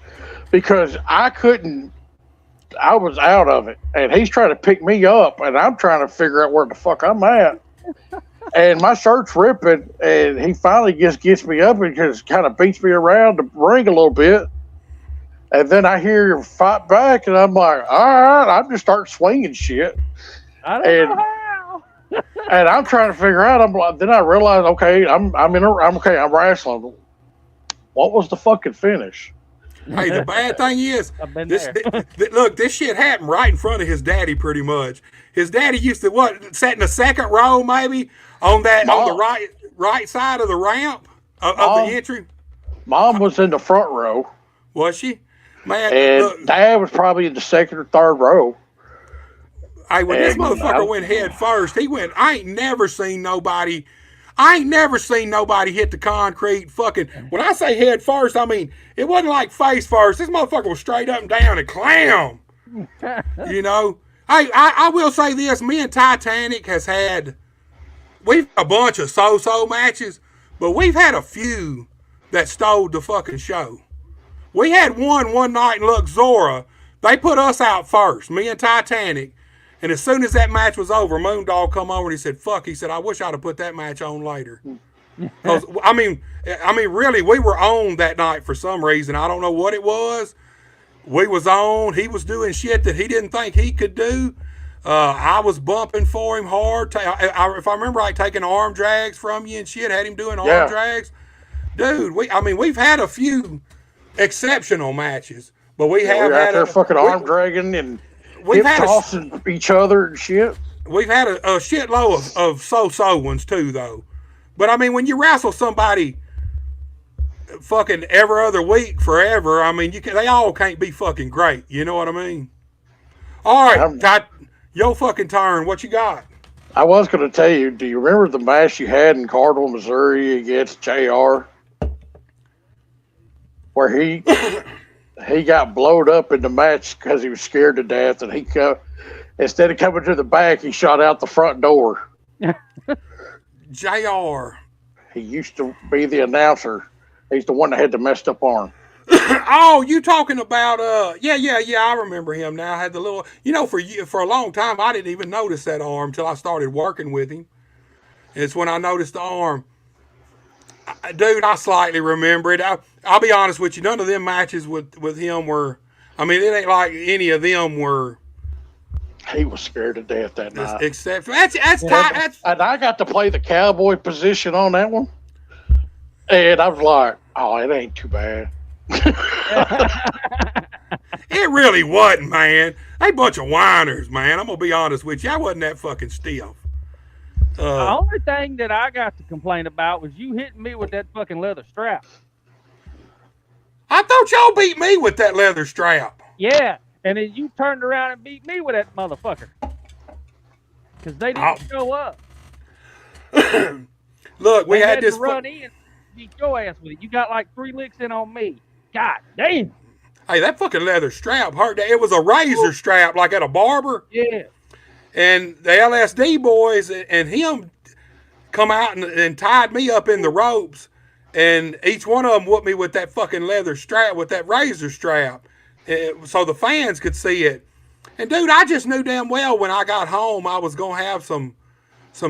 because I was out of it, and he's trying to pick me up, and I'm trying to figure out where the fuck I'm at. And my shirt's ripping, and he finally just gets me up and just kind of beats me around the ring a little bit. And then I hear him fight back, and I'm like, all right, I just start swinging shit. I don't know how. And I'm trying to figure out. Then I realized, okay, I'm wrestling. What was the fucking finish? Hey, the bad thing is, I've been there. Look, this shit happened right in front of his daddy, pretty much. His daddy used to sat in the second row, maybe on the right side of the ramp of the entry. Mom was in the front row. Was she? Man, and look, Dad was probably in the second or third row. Hey, when this motherfucker went head first, he went. I ain't never seen nobody. I ain't never seen nobody hit the concrete fucking. When I say head first, I mean it wasn't like face first. This motherfucker was straight up and down and clam. You know. I will say this: me and Titanic we've had a bunch of so-so matches, but we've had a few that stole the fucking show. We had one night in Luxora. They put us out first, me and Titanic. And as soon as that match was over, Moondog come over and he said, fuck, he said, I wish I'd have put that match on later. Because, I mean, really, we were on that night for some reason. I don't know what it was. We was on. He was doing shit that he didn't think he could do. I was bumping for him hard. If I remember right, taking arm drags from you and shit, had him doing arm drags. Dude, we've had a few exceptional matches, but we have had out there fucking arm dragging and hip tossing each other and shit. We've had a shitload of so-so ones too, though. But I mean, when you wrestle somebody fucking every other week forever, I mean, they all can't be fucking great. You know what I mean? All right, your fucking turn. What you got? I was going to tell you, do you remember the match you had in Cardwell, Missouri against JR? Where he got blowed up in the match because he was scared to death, and instead of coming to the back, he shot out the front door. JR. He used to be the announcer. He's the one that had the messed up arm. Oh, you talking about yeah, I remember him now. I had the little, for a long time I didn't even notice that arm until I started working with him. It's when I noticed the arm. Dude, I slightly remember it. I'll be honest with you, none of them matches with him were, I mean, it ain't like any of them were. He was scared to death that night. Except that's and I got to play the cowboy position on that one. And I was like, oh, it ain't too bad. It really wasn't, man. They bunch of whiners, man. I'm gonna be honest with you. I wasn't that fucking stiff. The only thing that I got to complain about was you hitting me with that fucking leather strap. I thought y'all beat me with that leather strap. Yeah, and then you turned around and beat me with that motherfucker. Because they didn't show up. Look, we had this run in and beat your ass with it. You got like 3 licks in on me. God damn. Hey, that fucking leather strap hurt. It was a razor strap, like at a barber. Yeah. And the LSD boys and him come out and tied me up in the ropes. And each one of them whooped me with that fucking leather strap, with that razor strap. So the fans could see it. And dude, I just knew damn well when I got home, I was going to have some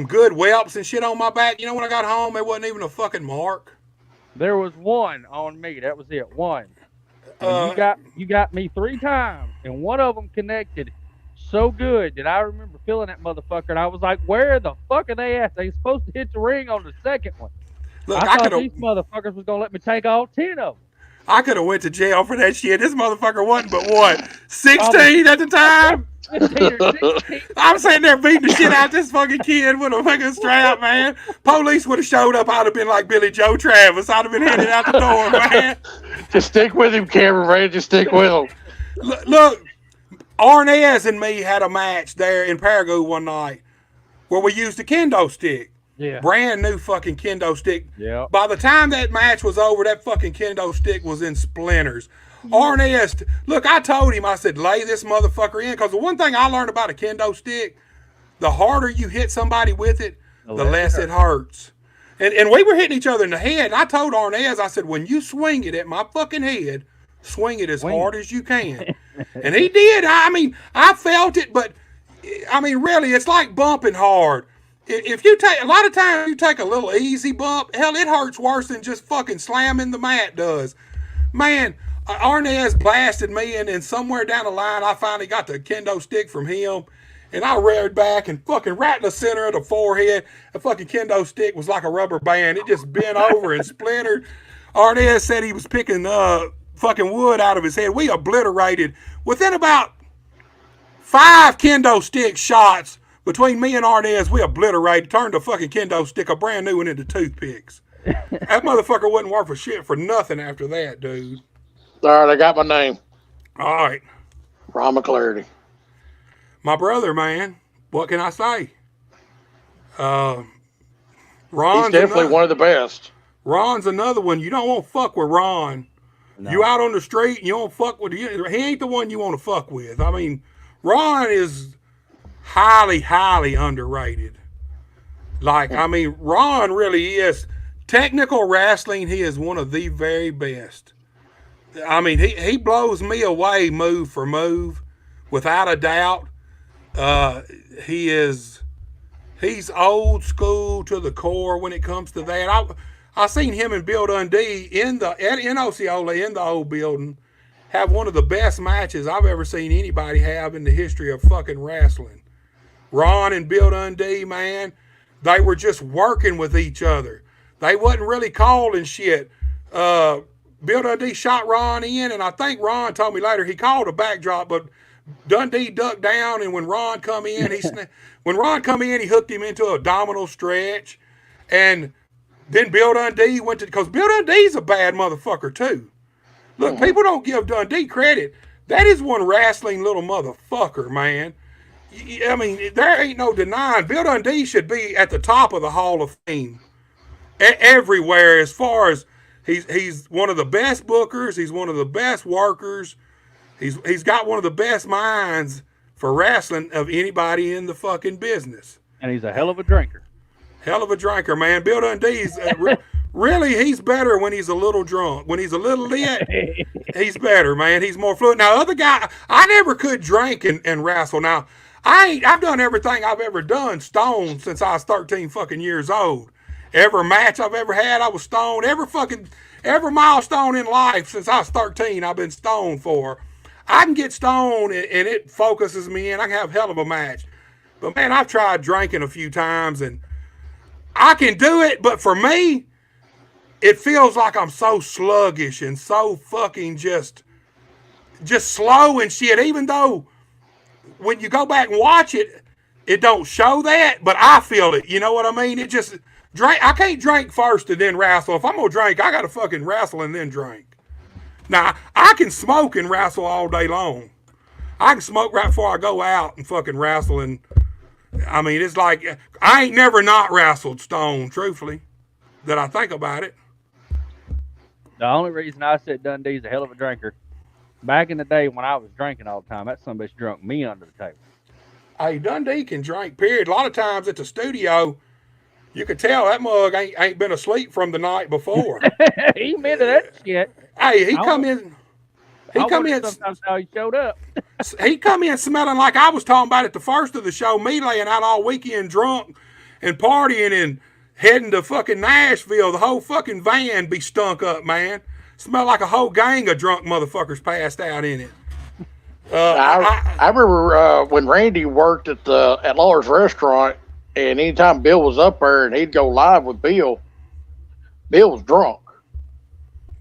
good whelps and shit on my back. You know, when I got home, there wasn't even a fucking mark. There was one on me. That was it. One. You got me 3 times, and one of them connected so good that I remember feeling that motherfucker, and I was like, where the fuck are they at? They supposed to hit the ring on the second one. Look, I thought these motherfuckers was going to let me take all 10 of them. I could have went to jail for that shit. This motherfucker wasn't but what, 16 at the time? 15 or 16. I'm sitting there beating the shit out this fucking kid with a fucking strap, man. Police would have showed up. I'd have been like Billy Joe Travis. I'd have been headed out the door, man. Just stick with him, cameraman. Just stick with him. Look, Arnez and me had a match there in Paragould one night where we used a kendo stick. Yeah. Brand new fucking kendo stick. Yeah. By the time that match was over, that fucking kendo stick was in splinters. Arnez, look, I told him, I said, lay this motherfucker in. Because the one thing I learned about a kendo stick, the harder you hit somebody with it, the less it hurts. And we were hitting each other in the head. And I told Arnez, I said, when you swing it at my fucking head, swing it as hard as you can. And he did. I mean, I felt it, but I mean, really, it's like bumping hard. If you take, a lot of times you take a little easy bump, hell, it hurts worse than just fucking slamming the mat does. Man, Arnez blasted me, and then somewhere down the line, I finally got the kendo stick from him, and I reared back and fucking right in the center of the forehead. The fucking kendo stick was like a rubber band. It just bent over and splintered. Arnez said he was picking fucking wood out of his head. We obliterated within about 5 kendo stick shots. Between me and Arnez, we obliterated, turned the fucking kendo stick, a brand new one, into toothpicks. That motherfucker wasn't worth a shit for nothing after that, dude. All right, I got my name. All right. Ron McClarty. My brother, man. What can I say? Ron's definitely one of the best. Ron's another one. You don't want to fuck with Ron. No. You out on the street and you don't fuck with him. He ain't the one you want to fuck with. I mean, Ron is highly, highly underrated. Like, I mean, Ron really is. Technical wrestling, he is one of the very best. I mean, he blows me away move for move, without a doubt. He's old school to the core when it comes to that. I seen him and Bill Dundee in Osceola in the old building have one of the best matches I've ever seen anybody have in the history of fucking wrestling. Ron and Bill Dundee, man, they were just working with each other. They wasn't really calling shit. Bill Dundee shot Ron in, and I think Ron told me later he called a backdrop, but Dundee ducked down, and when Ron come in, he hooked him into a abdominal stretch, and then Bill Dundee went to, because Bill Dundee's a bad motherfucker too. Look, people don't give Dundee credit. That is one wrestling little motherfucker, man. I mean, there ain't no denying. Bill Dundee should be at the top of the Hall of Fame everywhere. As far as he's one of the best bookers, he's one of the best workers. He's got one of the best minds for wrestling of anybody in the fucking business. And he's a hell of a drinker. Hell of a drinker, man. Bill Dundee's really, he's better when he's a little drunk. When he's a little lit, he's better, man. He's more fluid. Now, other guy, I never could drink and wrestle. Now, I've done everything I've ever done stoned since I was 13 fucking years old. Every match I've ever had, I was stoned. Every milestone in life since I was 13, I've been stoned for. I can get stoned and it focuses me in. I can have a hell of a match. But man, I've tried drinking a few times and I can do it, but for me, it feels like I'm so sluggish and so fucking just slow and shit. Even though when you go back and watch it, it don't show that, but I feel it. You know what I mean? It just I can't drink first and then wrestle. If I'm gonna drink, I gotta fucking wrestle and then drink. Now I can smoke and wrestle all day long. I can smoke right before I go out and fucking wrestle and. I mean, it's like, I ain't never not wrestled stone, truthfully, that I think about it. The only reason I said Dundee's a hell of a drinker, back in the day when I was drinking all the time, that son of a bitch drunk me under the table. Hey, Dundee can drink, period. A lot of times at the studio, you could tell that mug ain't been asleep from the night before. He admitted that shit. Hey, he come in. Sometimes how he showed up. He come in smelling like I was talking about at the first of the show, me laying out all weekend drunk and partying and heading to fucking Nashville. The whole fucking van be stunk up, man. Smelled like a whole gang of drunk motherfuckers passed out in it. I remember when Randy worked at Lawler's restaurant, and anytime Bill was up there and he'd go live with Bill was drunk.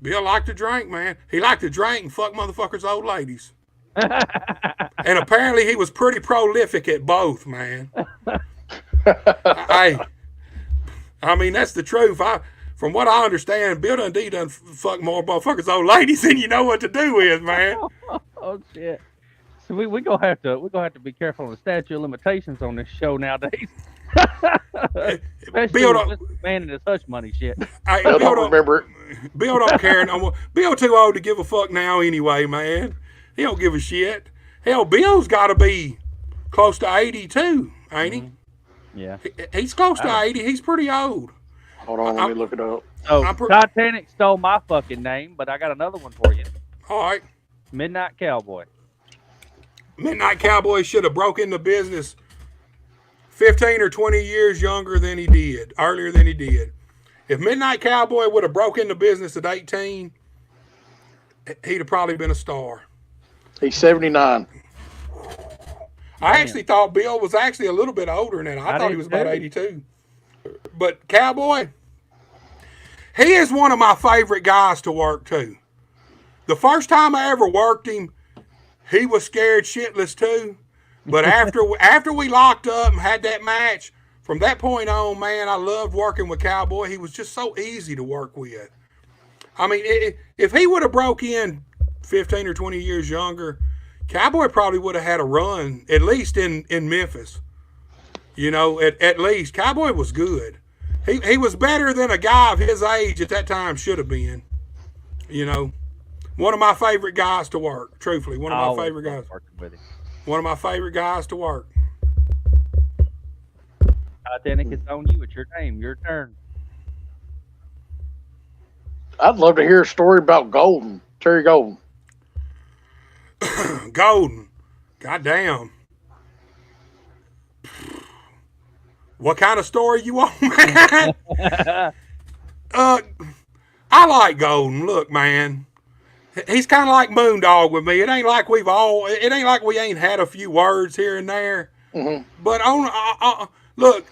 Bill liked to drink, man. He liked to drink and fuck motherfuckers' old ladies. And apparently he was pretty prolific at both, man. I mean, that's the truth. From what I understand, Bill Dundee done fuck more motherfuckers' old ladies than you know what to do with, man. Oh shit. So we gonna have to be careful on the statute of limitations on this show nowadays. Especially Bill with this man and his hush money shit. Bill don't remember. Bill don't care no more. Bill too old to give a fuck now anyway, man. He don't give a shit. Hell, Bill's got to be close to 82, ain't he? Yeah. He's close to 80. He's pretty old. Hold on, let me look it up. So Titanic stole my fucking name, but I got another one for you. All right. Midnight Cowboy. Midnight Cowboy should have broke into business 15 or 20 years earlier than he did. If Midnight Cowboy would have broke into business at 18, he'd have probably been a star. He's 79. I actually thought Bill was actually a little bit older than that. I thought he was about 82. But Cowboy, he is one of my favorite guys to work too. The first time I ever worked him, he was scared shitless too. But after we locked up and had that match, from that point on, man, I loved working with Cowboy. He was just so easy to work with. I mean, if he would have broke in 15 or 20 years younger, Cowboy probably would have had a run, at least in Memphis. You know, at least. Cowboy was good. He was better than a guy of his age at that time should have been. You know, one of my favorite guys to work. Truthfully, one of my favorite guys. Working with him. One of my favorite guys to work. Titanic, it's on you. It's your name. Your turn. I'd love to hear a story about Golden, Terry Golden. Golden. Goddamn. What kind of story you want, man? I like Golden. Look, man. He's kind of like Moondog with me. It ain't like we ain't had a few words here and there. Mm-hmm. But look,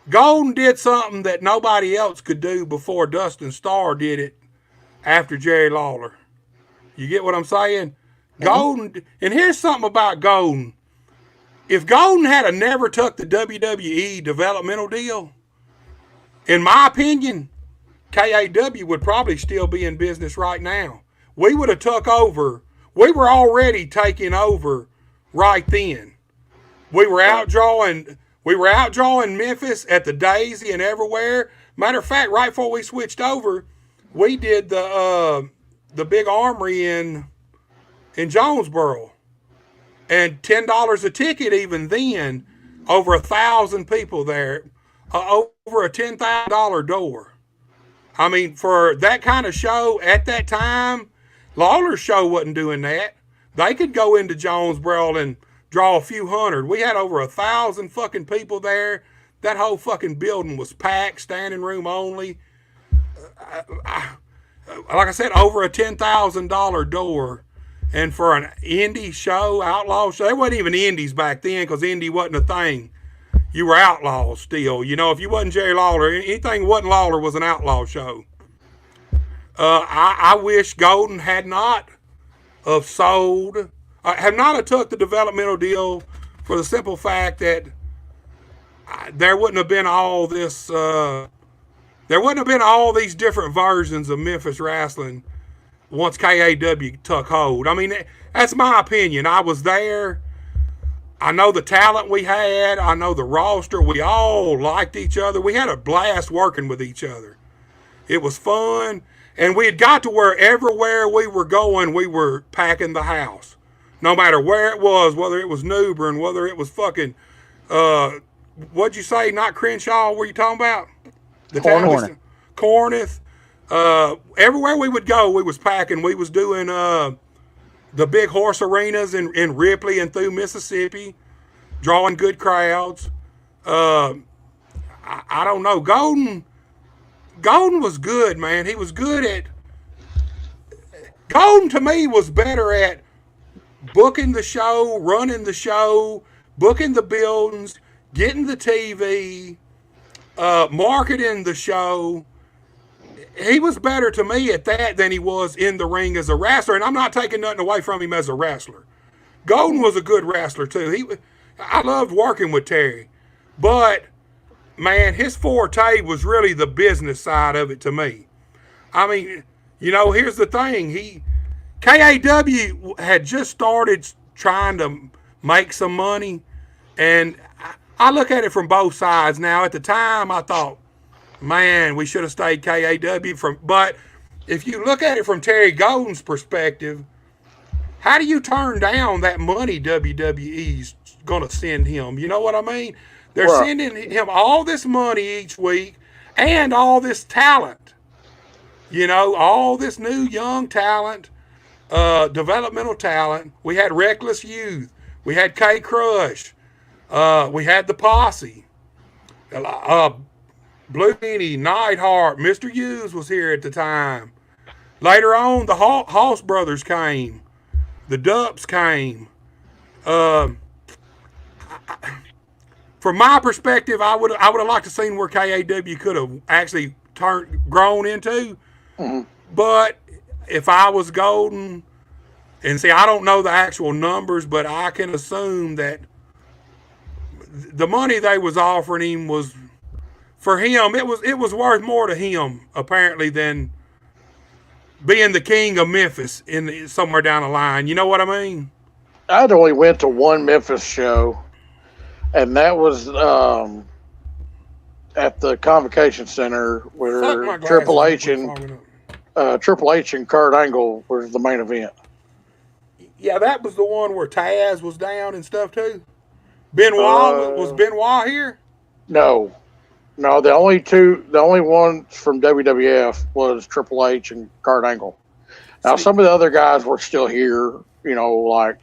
Golden did something that nobody else could do before Dustin Starr did it after Jerry Lawler. You get what I'm saying? Mm-hmm. Golden, and here's something about Golden. If Golden had never took the WWE developmental deal, in my opinion, KAW would probably still be in business right now. We would have took over. We were already taking over right then. We were outdrawing Memphis at the Daisy and everywhere. Matter of fact, right before we switched over, we did the big armory in Jonesboro. And $10 a ticket even then, over 1,000 people there, over a $10,000 door. I mean, for that kind of show at that time, Lawler's show wasn't doing that. They could go into Jonesboro and draw a few hundred. We had over 1,000 fucking people there. That whole fucking building was packed, standing room only. Like I said, over a $10,000 door. And for an indie show, outlaw show, there wasn't even indies back then because indie wasn't a thing. You were outlaws still. You know, if you wasn't Jerry Lawler, anything wasn't Lawler was an outlaw show. I wish Golden had not have sold, have not have took the developmental deal for the simple fact that there wouldn't have been all this, there wouldn't have been all these different versions of Memphis wrestling once KAW took hold. I mean, that's my opinion. I was there. I know the talent we had. I know the roster. We all liked each other. We had a blast working with each other. It was fun. And we had got to where everywhere we were going, we were packing the house. No matter where it was, whether it was New Bern, whether it was fucking, what'd you say, not Crenshaw, were you talking about? The Corinth. Corinth. Everywhere we would go, we was packing. We was doing the big horse arenas in Ripley and through Mississippi, drawing good crowds. I don't know. Golden was good, man. He was good at. Golden to me was better at booking the show, running the show, booking the buildings, getting the TV, marketing the show. He was better to me at that than he was in the ring as a wrestler, and I'm not taking nothing away from him as a wrestler. Golden was a good wrestler too. I loved working with Terry, but man, his forte was really the business side of it to me. I mean, you know, here's the thing: KAW had just started trying to make some money, and I look at it from both sides now. At the time, I thought, man, we should have stayed KAW but if you look at it from Terry Golden's perspective, how do you turn down that money WWE's gonna send him? You know what I mean? They're sending him all this money each week and all this talent. You know, all this new young talent, developmental talent. We had Reckless Youth. We had K Crush. We had the Posse. Blue Meanie, Neidhart, Mr. Hughes was here at the time. Later on, the Hoss brothers came. The Dupps came. From my perspective, I would have liked to seen where KAW could have actually grown into. Mm-hmm. But if I was Golden, and see, I don't know the actual numbers, but I can assume that the money they was offering him was, for him, it was worth more to him apparently than being the king of Memphis somewhere down the line. You know what I mean? I'd only went to one Memphis show, and that was at the Convocation Center Fuck where my Triple H glasses, and I'm fogging up. Triple H and Kurt Angle was the main event. Yeah, that was the one where Taz was down and stuff too. Benoit was Benoit here. No, the only ones from WWF was Triple H and Kurt Angle. Now some of the other guys were still here, like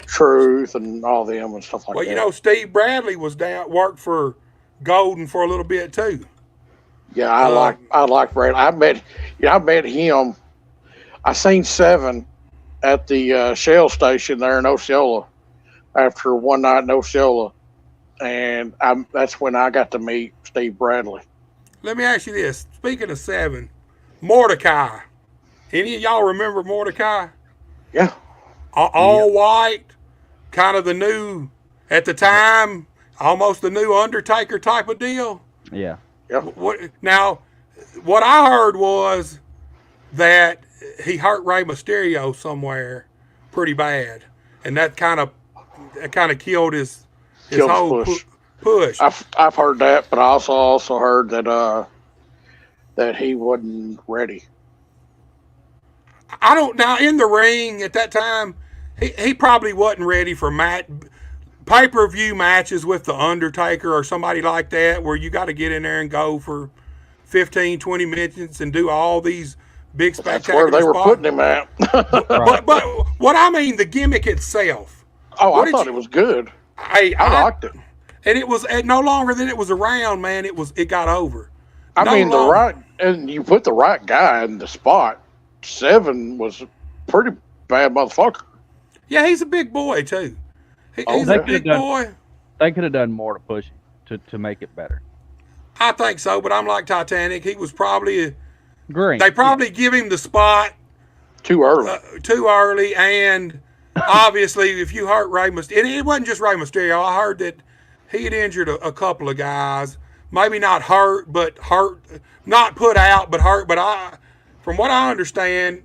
Truth and all them and stuff like that. Well, Steve Bradley was down, worked for Golden for a little bit too. Yeah, I like Brad. I met him. I seen Seven at the Shell station there in Osceola after one night in Osceola, and that's when I got to meet Steve Bradley. Let me ask you this: speaking of Seven, Mordecai. Any of y'all remember Mordecai? Yeah. All white, kind of the new, at the time, almost the new Undertaker type of deal. Yeah. Yep. What I heard was that he hurt Rey Mysterio somewhere pretty bad, and that kind of killed his whole push. I've heard that, but I also heard that he wasn't ready. Now in the ring at that time, he probably wasn't ready for pay-per-view matches with the Undertaker or somebody like that, where you got to get in there and go for 15, 20 minutes and do all these big spectacular That's where they were spots. putting him at. but what I mean, the gimmick itself. Oh, I thought it was good. I liked it. And it was no longer than it was around, man. It got over. And you put the right guy in the spot. Seven was a pretty bad motherfucker. Yeah, he's a big boy too. He's a big boy. They could have done more to push him to make it better. I think so, but I'm like Titanic. He was probably green. They probably give him the spot too early, and obviously, if you hurt Rey Mysterio, it wasn't just Rey Mysterio. I heard that he had injured a couple of guys. Maybe not hurt, not put out, but hurt. But from what I understand,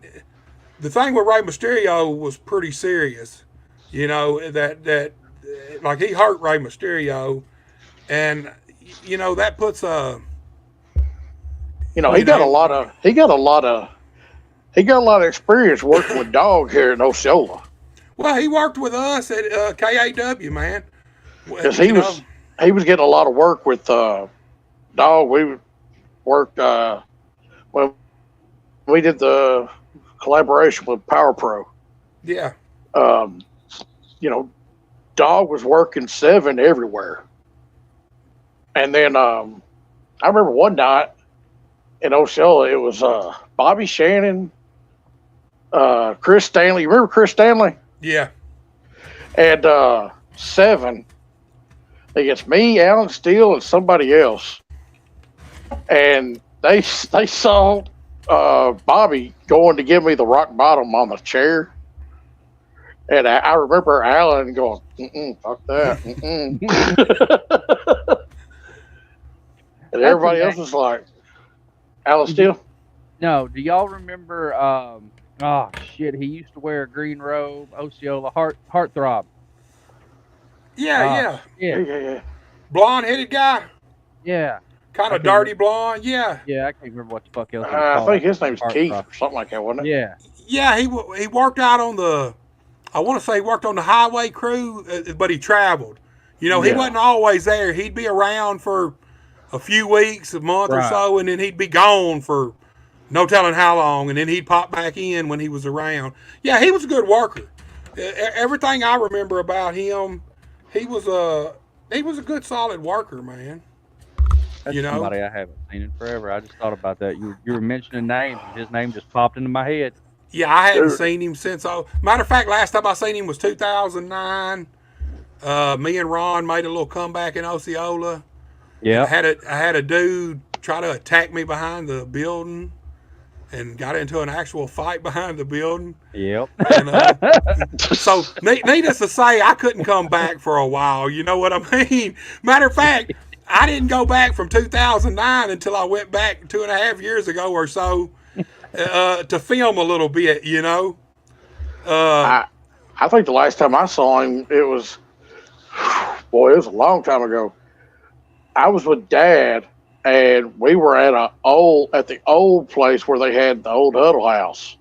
the thing with Rey Mysterio was pretty serious. That like he hurt Rey Mysterio, and that puts he got a lot of experience working with Dog here in Osceola. Well, he worked with us at KAW, man. Because he was getting a lot of work with Dog. We worked when we did the collaboration with Power Pro. Yeah. Dog was working Seven everywhere. And then I remember one night in Osceola, it was Bobby Shannon, Chris Stanley. You remember Chris Stanley? Yeah. And Seven against me, Alan Steele, and somebody else. And they saw Bobby going to give me the rock bottom on the chair. And I remember Alan going, fuck that. And everybody else was like, Alan Steele? No, do y'all remember, he used to wear a green robe, Osceola, Heartthrob. Yeah. Blonde-headed guy? Yeah. Kind of dirty blonde, yeah. Yeah, I can't remember what the fuck else. I think his name's Keith or something like that, wasn't it? Yeah. Yeah, he worked out on I want to say he worked on the highway crew, but he traveled. He wasn't always there. He'd be around for a few weeks, a month or so, and then he'd be gone for no telling how long, and then he'd pop back in when he was around. Yeah, he was a good worker. Everything I remember about him, he was a good, solid worker, man. That's somebody I haven't seen in forever. I just thought about that. You were mentioning names, and his name just popped into my head. Yeah, I hadn't seen him since. Matter of fact, last time I seen him was 2009. Me and Ron made a little comeback in Osceola. Yeah. I had a dude try to attack me behind the building, and got into an actual fight behind the building. Yep. And, so needless to say, I couldn't come back for a while. You know what I mean? Matter of fact, I didn't go back from 2009 until I went back 2.5 years ago or so to film a little bit. I think the last time I saw him, it was a long time ago. I was with Dad, and we were at the old place where they had the old Huddle House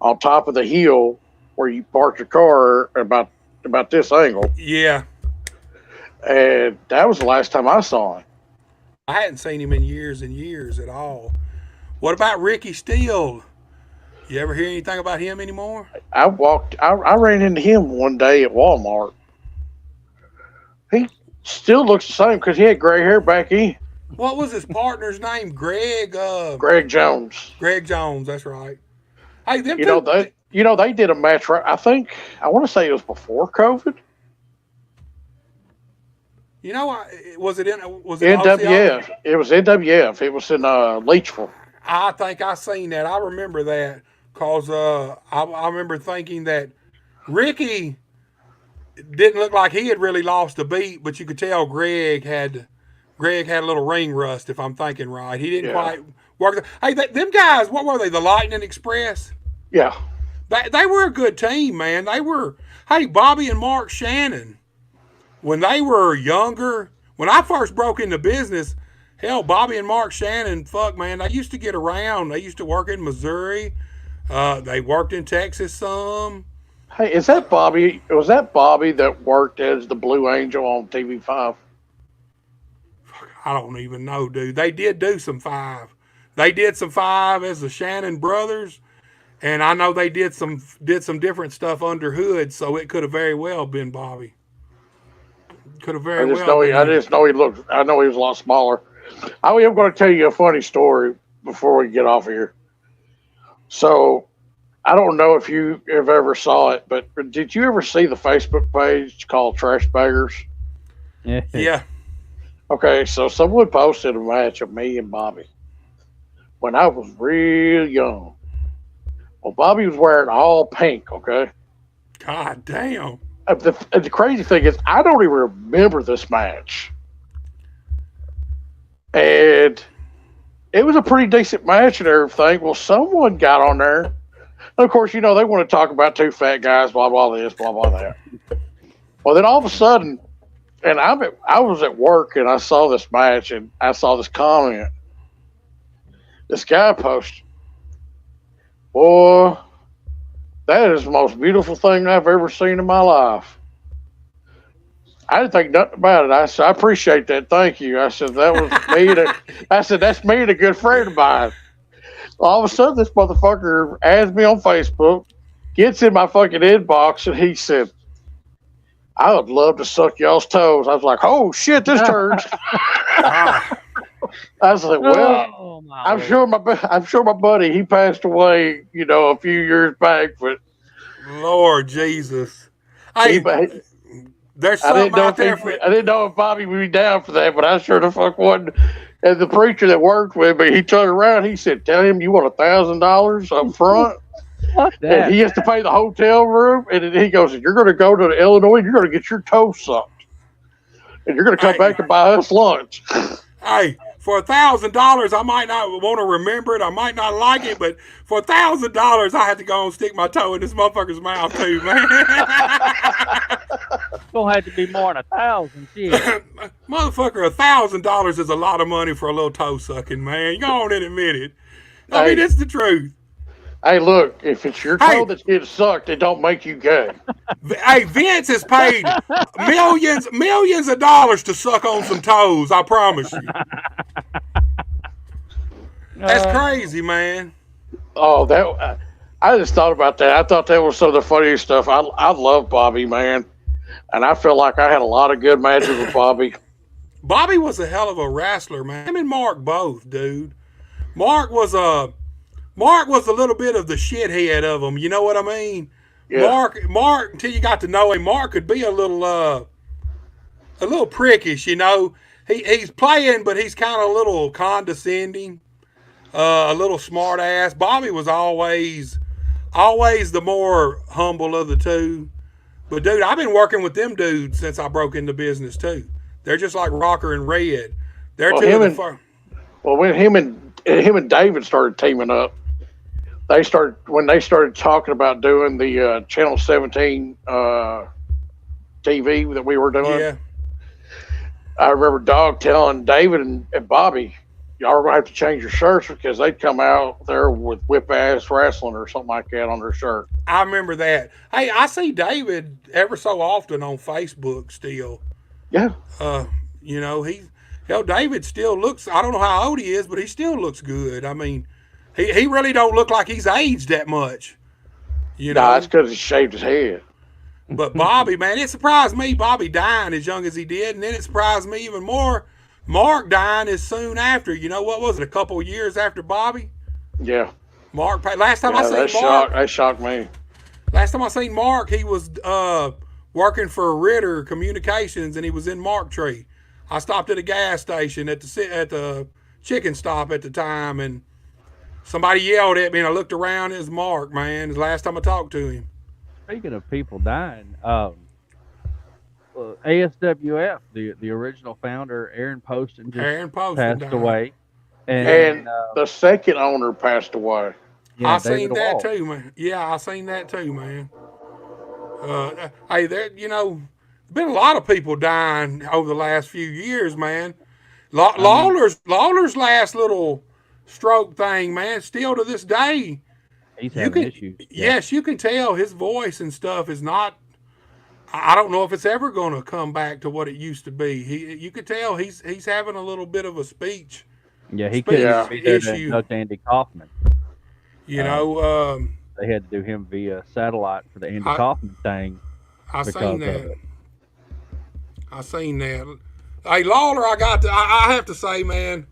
on top of the hill where you parked your car about this angle. Yeah. And that was the last time I saw him. I hadn't seen him in years and years at all. What about Ricky Steele? You ever hear anything about him anymore? I ran into him one day at Walmart. He still looks the same because he had gray hair back in. What was his partner's name? Greg Jones. Greg Jones, that's right. Hey, them they did a match right. I want to say it was before COVID. Was it NWF? It was NWF. It was in Leechville. I think I seen that. I remember that because I remember thinking that Ricky didn't look like he had really lost a beat, but you could tell Greg had a little ring rust, if I'm thinking right. He didn't quite work. Hey, them guys, what were they? The Lightning Express? Yeah. They were a good team, man. They were. Hey, Bobby and Mark Shannon, when they were younger, when I first broke into business, hell, Bobby and Mark Shannon, fuck, man, they used to get around. They used to work in Missouri. They worked in Texas some. Hey, is that Bobby? Was that Bobby that worked as the Blue Angel on TV5? I don't even know, dude. They did do some 5. They did some 5 as the Shannon brothers, and I know they did some different stuff under hood, so it could have very well been Bobby. Could have very well. I just know he looked. I know he was a lot smaller. I am going to tell you a funny story before we get off of here. So, I don't know if you have ever saw it, but did you ever see the Facebook page called Trash Baggers? Yeah. Okay, so someone posted a match of me and Bobby when I was real young. Well, Bobby was wearing all pink, okay? God damn. The crazy thing is, I don't even remember this match. And it was a pretty decent match and everything. Well, someone got on there. And of course, they want to talk about 2 fat guys, blah, blah, this, blah, blah, that. Well, then all of a sudden, and I was at work and I saw this match and I saw this comment. This guy posted, "Boy, that is the most beautiful thing I've ever seen in my life." I didn't think nothing about it. I said, "I appreciate that. Thank you." I said, "That was me." I said, "That's me and a good friend of mine." All of a sudden, this motherfucker adds me on Facebook, gets in my fucking inbox, and he said, "I would love to suck y'all's toes." I was like, "Oh shit, this turns." I was like, "Well, I'm sure my buddy, he passed away, a few years back, but Lord Jesus, there's something out there I didn't know if Bobby would be down for that, but I sure the fuck wasn't." And the preacher that worked with me, he turned around, he said, "Tell him you want $1,000 up front." And he has to pay the hotel room, and then he goes, "You're going to go to Illinois, you're going to get your toes sucked, and you're going to come back and buy us lunch." Hey, for $1,000, I might not want to remember it, I might not like it, but for $1,000, I have to go and stick my toe in this motherfucker's mouth too, man. It's gonna have to be more than 1,000. Shit. Motherfucker, $1,000 is a lot of money for a little toe sucking, man. You go on and admit it. I mean, it's the truth. Hey, look, if it's your toe that's getting sucked, it don't make you gay. Hey, Vince has paid millions of dollars to suck on some toes, I promise you. That's crazy, man. Oh, I just thought about that. I thought that was some of the funniest stuff. I love Bobby, man. And I feel like I had a lot of good matches with Bobby. Bobby was a hell of a wrestler, man. Him and Mark both, dude. Mark was a little bit of the shithead of them. You know what I mean? Yeah. Mark, until you got to know him, Mark could be a little prickish. He's playing, but he's kind of a little condescending, a little smart ass. Bobby was always the more humble of the two. But dude, I've been working with them dudes since I broke into business too. They're just like Rocker and Red. They're when him and David started teaming up, when they started talking about doing the Channel 17 TV that we were doing. Yeah. I remember Dog telling David and Bobby, y'all are going to have to change your shirts because they'd come out there with whip ass wrestling or something like that on their shirt. I remember that. Hey, I see David ever so often on Facebook still. Yeah. You know, David still looks, I don't know how old he is, but he still looks good. I mean, he really don't look like he's aged that much. You know? Nah, it's because he shaved his head. But Bobby, man, it surprised me, Bobby dying as young as he did, and then it surprised me even more, Mark dying as soon after. You know, what was it, a couple of years after Bobby? Yeah. Mark, last time I seen Mark. That shocked me. Last time I seen Mark, he was working for Ritter Communications, and he was in Mark Tree. I stopped at a gas station at the chicken stop at the time, and somebody yelled at me, and I looked around. It was Mark, man. It was the last time I talked to him. Speaking of people dying, ASWF, the original founder, Aaron Poston, passed died. away. And the second owner passed away. Yeah, I seen David that Walt. too, man. Yeah, I seen that too, man. Hey, there, you know, been a lot of people dying over the last few years, man. Lawler's last little stroke thing, man, still to this day. He's having issues. Yes, you can tell his voice and stuff is not. I don't know if it's ever going to come back to what it used to be. You could tell he's having a little bit of a speech. Yeah, he couldn't be there to issue. induct Andy Kaufman. You know, they had to do him via satellite for the Andy Kaufman thing. I seen that. I seen that. Hey, Lawler, I have to say, man,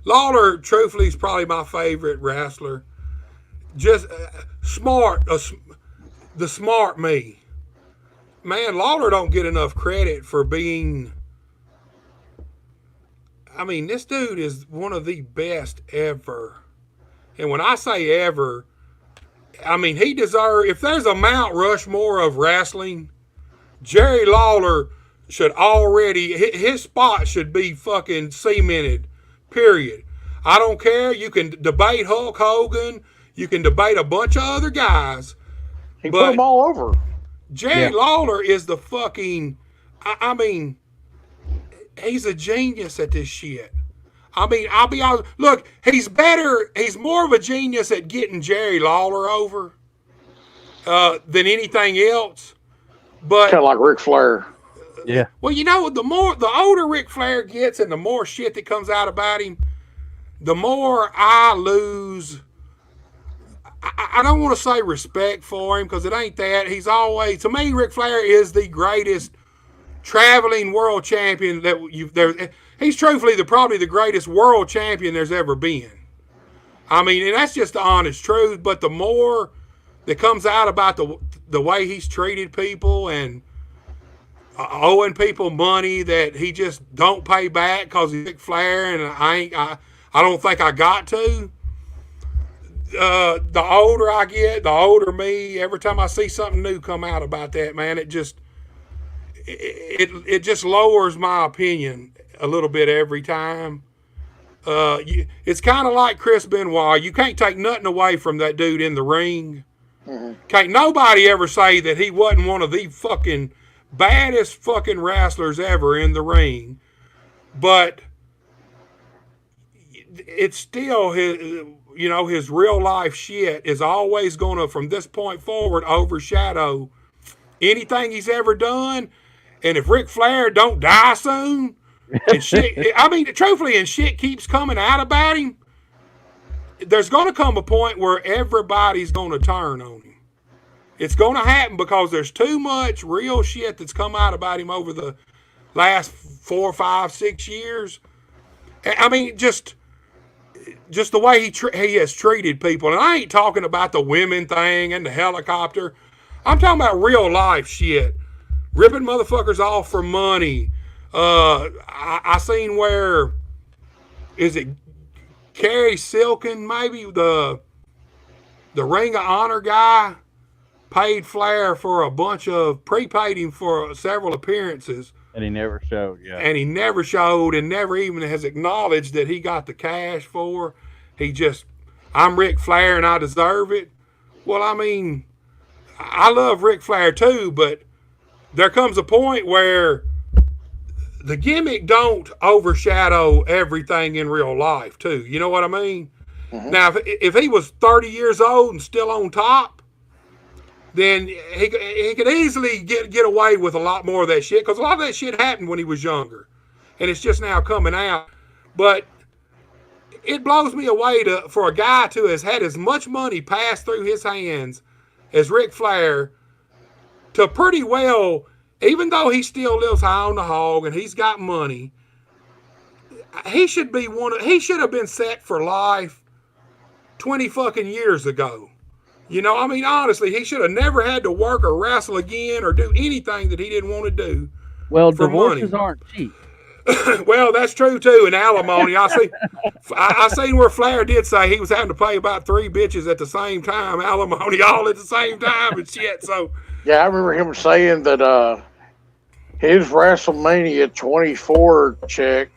Lawler, truthfully, is probably my favorite wrestler. Just smart, the smart me. Man, Lawler don't get enough credit for being. I mean, this dude is one of the best ever. And when I say ever, I mean, he deserves, if there's a Mount Rushmore of wrestling, Jerry Lawler should already, his spot should be fucking cemented, period. I don't care. You can debate Hulk Hogan. You can debate a bunch of other guys. He put them all over. Jerry Lawler is the fucking, I mean, he's a genius at this shit. I mean, I'll be honest. Look, he's more of a genius at getting Jerry Lawler over than anything else. But kind of like Ric Flair. Yeah. Well, you know, the older Ric Flair gets and the more shit that comes out about him, the more I lose. I don't want to say respect for him because it ain't that. He's always, to me, Ric Flair is the greatest traveling world champion that he's truthfully probably the greatest world champion there's ever been. I mean, and that's just the honest truth. But the more that comes out about the way he's treated people and owing people money that he just don't pay back because he's Ric Flair, and I don't think I got to. The older I get, the older me. Every time I see something new come out about that, man, it just lowers my opinion a little bit every time. It's kind of like Chris Benoit. You can't take nothing away from that dude in the ring. Mm-hmm. Can't nobody ever say that he wasn't one of the fucking baddest fucking wrestlers ever in the ring. But it's still his real life shit is always going to, from this point forward, overshadow anything he's ever done. And if Ric Flair don't die soon, and shit, I mean, truthfully, and shit keeps coming out about him, there's going to come a point where everybody's going to turn on him. It's going to happen because there's too much real shit that's come out about him over the last 4, 5, 6 years. I mean, just the way he has treated people. And I ain't talking about the women thing and the helicopter. I'm talking about real life shit. Ripping motherfuckers off for money. I seen where, is it Kerry Silkin, maybe the Ring of Honor guy paid Flair for a bunch of, prepaid him for several appearances. And he never showed, yeah. And he never showed and never even has acknowledged that he got the cash for. He just, I'm Ric Flair and I deserve it. Well, I mean, I love Ric Flair too, but there comes a point where the gimmick don't overshadow everything in real life, too. You know what I mean? Mm-hmm. Now, if he was 30 years old and still on top, then he could easily get away with a lot more of that shit, because a lot of that shit happened when he was younger, and it's just now coming out. But it blows me away for a guy to has had as much money passed through his hands as Ric Flair to pretty well, even though he still lives high on the hog and he's got money, he should have been set for life 20 fucking years ago. You know, I mean, honestly, he should have never had to work or wrestle again or do anything that he didn't want to do. Well, divorces aren't cheap. Well, that's true too. And alimony, I seen where Flair did say he was having to pay about 3 bitches at the same time, alimony all at the same time and shit. So yeah, I remember him saying that his WrestleMania 24 check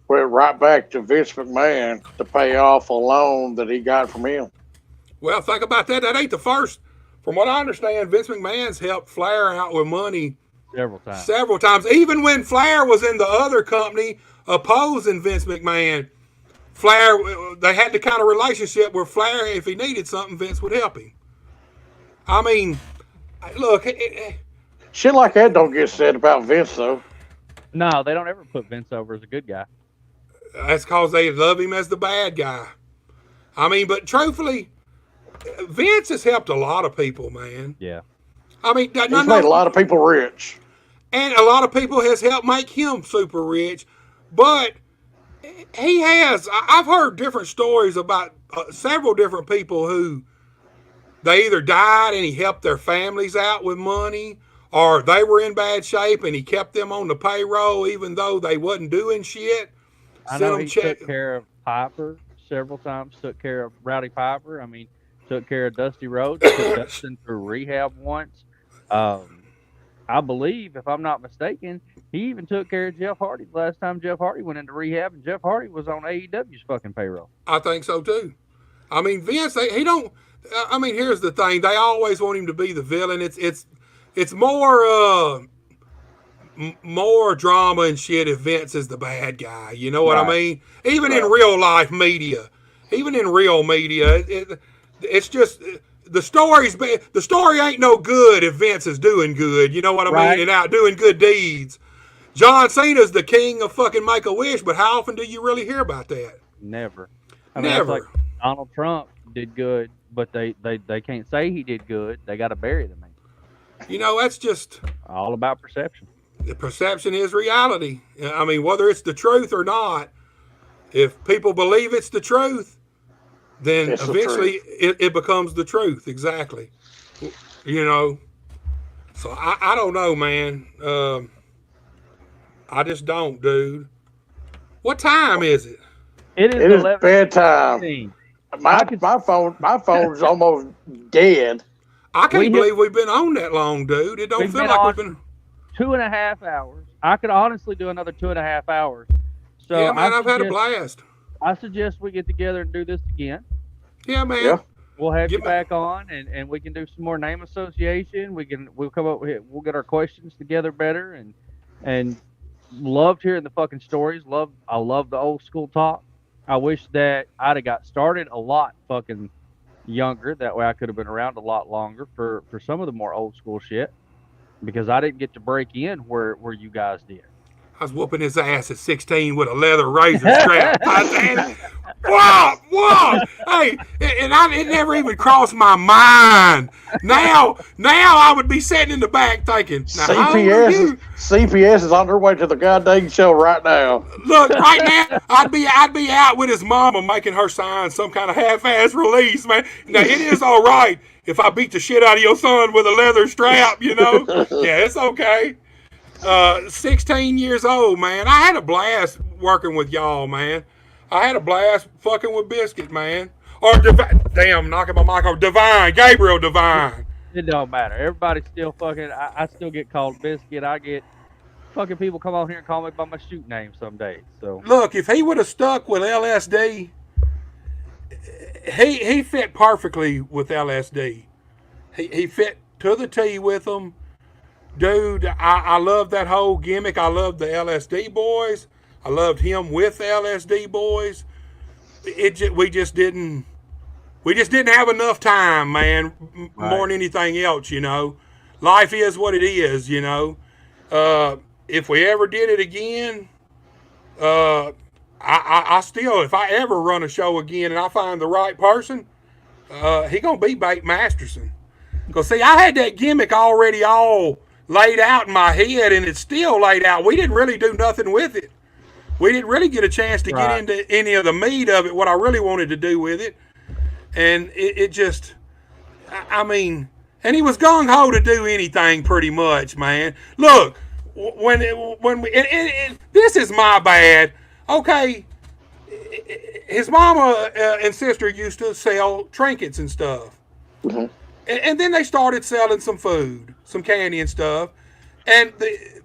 went right back to Vince McMahon to pay off a loan that he got from him. Well, think about that. That ain't the first. From what I understand, Vince McMahon's helped Flair out with money several times. Even when Flair was in the other company opposing Vince McMahon, Flair, they had the kind of relationship where Flair, if he needed something, Vince would help him. I mean, look. Shit like that don't get said about Vince, though. No, they don't ever put Vince over as a good guy. That's because they love him as the bad guy. I mean, but truthfully, Vince has helped a lot of people, man. Yeah. I mean, he's made a lot of people rich. And a lot of people has helped make him super rich. But he has, I've heard different stories about several different people who they either died and he helped their families out with money, or they were in bad shape and he kept them on the payroll even though they wasn't doing shit. I know he took care of Piper several times, took care of Rowdy Piper. I mean, took care of Dusty Rhodes, took Dustin through rehab once. I believe, if I'm not mistaken, he even took care of Jeff Hardy the last time Jeff Hardy went into rehab, and Jeff Hardy was on AEW's fucking payroll. I think so too. I mean, Vince, he don't. I mean, here's the thing: they always want him to be the villain. It's more drama and shit if Vince is the bad guy. You know what I mean? Even in real life media, it's just the story ain't no good if Vince is doing good. You know what I mean? And out doing good deeds. John Cena's the king of fucking Make-A-Wish, but how often do you really hear about that? Never. I mean, Never. Like Donald Trump did good, but they can't say he did good. They got to bury the man. You know, that's just all about perception. The perception is reality. I mean, whether it's the truth or not, if people believe it's the truth, then eventually it becomes the truth. Exactly. You know, so I don't know, man. I just don't, dude. What time is it? It is bedtime. My phone's almost dead. I can't believe we've been on that long, dude. It don't feel like we've been 2.5 hours. I could honestly do another 2.5 hours. So yeah, man, I've had a blast. I suggest we get together and do this again. Yeah, man. Yeah. We'll have you back on, and we can do some more name association. We'll come up with, we'll get our questions together better, and loved hearing the fucking stories. I love the old school talk. I wish that I'd have got started a lot fucking younger. That way I could have been around a lot longer for some of the more old school shit, because I didn't get to break in where you guys did. I was whooping his ass at 16 with a leather razor strap. Whoa! Hey, and it never even crossed my mind. Now I would be sitting in the back thinking, CPS is on their way to the goddamn show right now. Look, right now I'd be out with his mama making her sign some kind of half-ass release, man. Now it is all right if I beat the shit out of your son with a leather strap, you know. Yeah, it's okay. 16 years old, man. I had a blast working with y'all, man. I had a blast fucking with Biscuit, man. Or damn, knocking my mic off. Gabriel Divine. It don't matter. Everybody's still fucking. I still get called Biscuit. I get fucking people come on here and call me by my shoot name some days. So look, if he would have stuck with LSD, he fit perfectly with LSD. He fit to the T with them. dude, I love that whole gimmick. I love the LSD boys. I loved him with the LSD boys. We just didn't have enough time, man. Right. More than anything else, you know. Life is what it is, you know. If we ever did it again, I still, if I ever run a show again and I find the right person, he gonna be Bate Masterson. Cause see, I had that gimmick already all laid out in my head, and it's still laid out. We didn't really do nothing with it. We didn't really get a chance to get into any of the meat of it, what I really wanted to do with it. And it just, I mean, and he was gung-ho to do anything pretty much, man. Look, when we, and this is my bad. Okay, his mama and sister used to sell trinkets and stuff. Mm-hmm. And then they started selling some food, some candy and stuff. And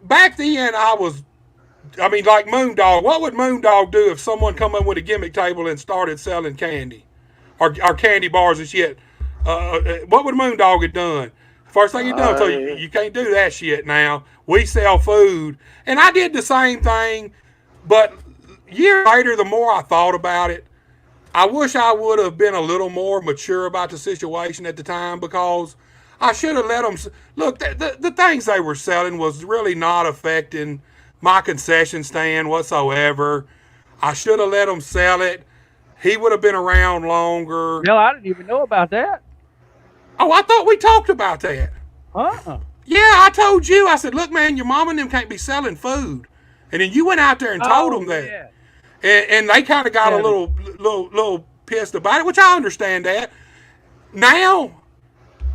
back then, like Moondog. What would Moondog do if someone come in with a gimmick table and started selling candy? Or candy bars and shit? What would Moondog have done? First thing he done, so you can't do that shit now. We sell food. And I did the same thing, but years later, the more I thought about it, I wish I would have been a little more mature about the situation at the time, because I should have let them look. The things they were selling was really not affecting my concession stand whatsoever. I should have let him sell it. He would have been around longer. No, I didn't even know about that. Oh, I thought we talked about that. Yeah, I told you. I said, look, man, your mom and them can't be selling food. And then you went out there and told them that. Yeah. And they kind of got a little pissed about it, which I understand that. Now,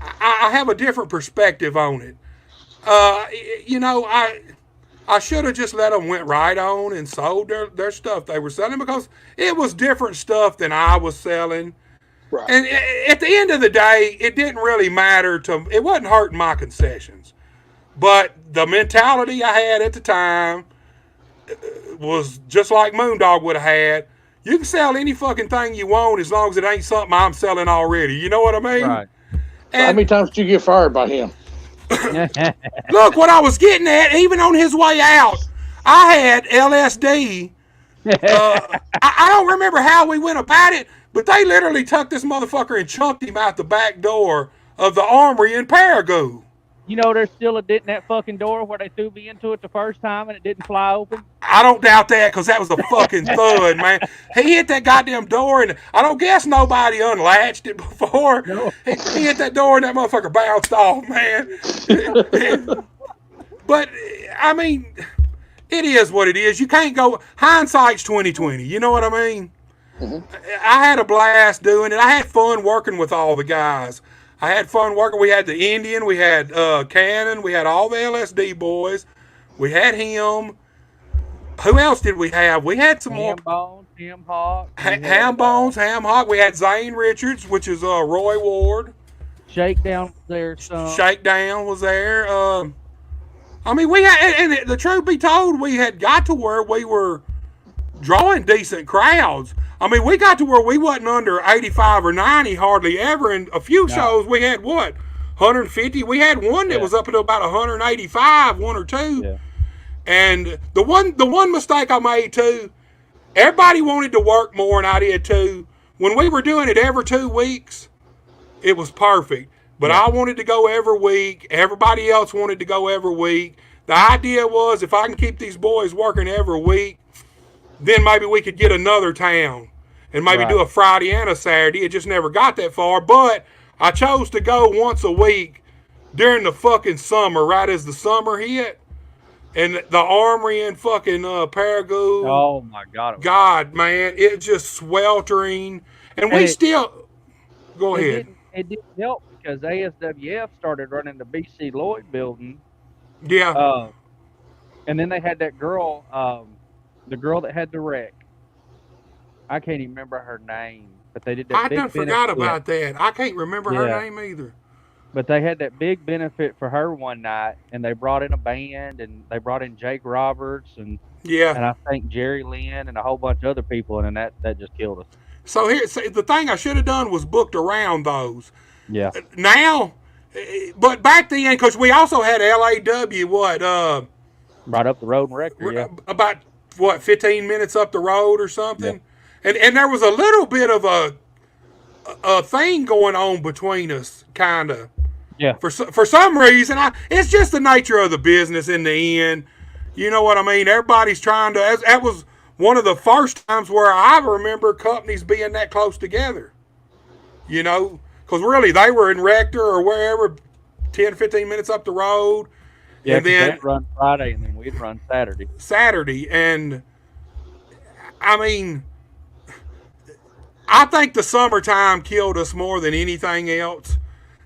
I have a different perspective on it. You know, I should have just let them went right on and sold their stuff they were selling, because it was different stuff than I was selling. Right. And at the end of the day, it didn't really matter it wasn't hurting my concessions. But the mentality I had at the time was just like Moondog would have had. You can sell any fucking thing you want as long as it ain't something I'm selling already. You know what I mean? Right. How many times did you get fired by him? Look, what I was getting at, even on his way out, I had LSD. I don't remember how we went about it, but they literally took this motherfucker and chunked him out the back door of the armory in Paragould. You know, there's still a dent in that fucking door where they threw me into it the first time and it didn't fly open. I don't doubt that, because that was a fucking thud, man. He hit that goddamn door, and I don't guess nobody unlatched it before. No. He hit that door, and that motherfucker bounced off, man. But, I mean, it is what it is. You can't go, hindsight's 20/20. You know what I mean? Mm-hmm. I had a blast doing it. I had fun working with all the guys. I had fun working. We had the Indian, we had Cannon, we had all the LSD boys. We had him. Who else did we have? We had some more. Ham Hawk. Ham Hawk. We had Zane Richards, which is Roy Ward. Shakedown was there. Shakedown was there. I mean, we had, and the truth be told, we had got to where we were drawing decent crowds. I mean, we got to where we wasn't under 85 or 90 hardly ever. And a few shows we had, 150? We had one that was up to about 185, one or two. Yeah. And the one mistake I made too, everybody wanted to work more, and I did too. When we were doing it every 2 weeks, it was perfect. But I wanted to go every week. Everybody else wanted to go every week. The idea was, if I can keep these boys working every week, then maybe we could get another town and maybe do a Friday and a Saturday. It just never got that far. But I chose to go once a week during the fucking summer, right as the summer hit. And the armory in fucking Paragould. Oh, my God. God, man. It just sweltering. And we still... Go ahead. It didn't help because ASWF started running the BC Lloyd building. Yeah. And then they had that girl... the girl that had the wreck. I can't even remember her name, but they did that. I done forgot about that. I can't remember her name either. But they had that big benefit for her one night, and they brought in a band, and they brought in Jake Roberts, and I think Jerry Lynn, and a whole bunch of other people, and that just killed us. So the thing I should have done was booked around those. Yeah. Now, But back then, because we also had LAW, Right up the road in Rector, yeah. about 15 minutes up the road or something, and there was a little bit of a thing going on between us, kind of. Yeah. For some reason, it's just the nature of the business in the end. You know what I mean? Everybody's trying to. That was one of the first times where I remember companies being that close together. You know, because really they were in Rector or wherever, 10, 15 minutes up the road. Yeah, and then they'd run Friday and then we'd run Saturday. And I mean, I think the summertime killed us more than anything else.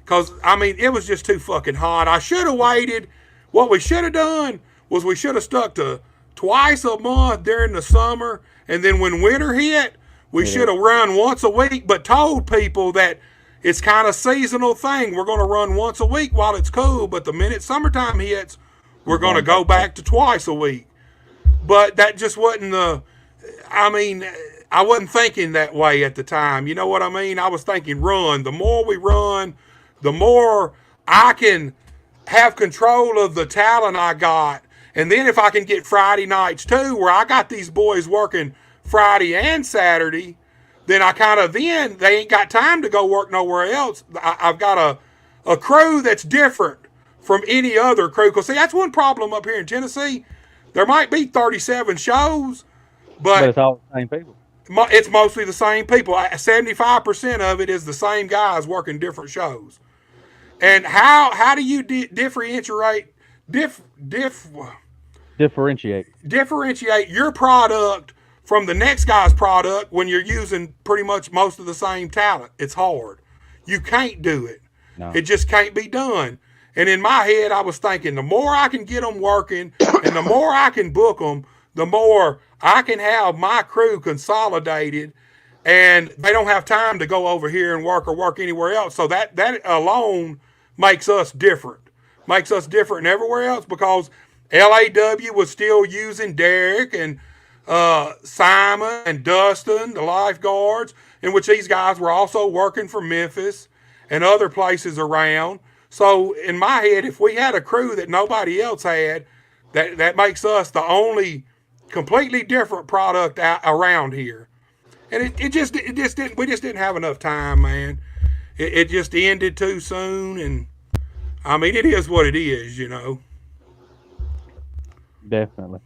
Because, I mean, it was just too fucking hot. I should have waited. What we should have done was we should have stuck to twice a month during the summer. And then when winter hit, we should have run once a week, but told people that it's kind of seasonal thing. We're going to run once a week while it's cool, but the minute summertime hits, we're going to go back to twice a week. But that just wasn't I wasn't thinking that way at the time. You know what I mean? I was thinking run. The more we run, the more I can have control of the talent I got. And then if I can get Friday nights too, where I got these boys working Friday and Saturday, then they ain't got time to go work nowhere else. I've got a crew that's different from any other crew. Because see, that's one problem up here in Tennessee. There might be 37 shows, but it's all the same people. It's mostly the same people. 75% of it is the same guys working different shows. And how do you differentiate your product from the next guy's product when you're using pretty much most of the same talent? It's hard. You can't do it. No. It just can't be done. And in my head, I was thinking, the more I can get them working and the more I can book them, the more I can have my crew consolidated and they don't have time to go over here and work anywhere else. So that alone makes us different. Makes us different than everywhere else, because LAW was still using Derek and Simon and Dustin, the lifeguards, in which these guys were also working for Memphis and other places around. So in my head, if we had a crew that nobody else had, that makes us the only completely different product around here. And we just didn't have enough time, man. It just ended too soon, and I mean, it is what it is, you know. Definitely.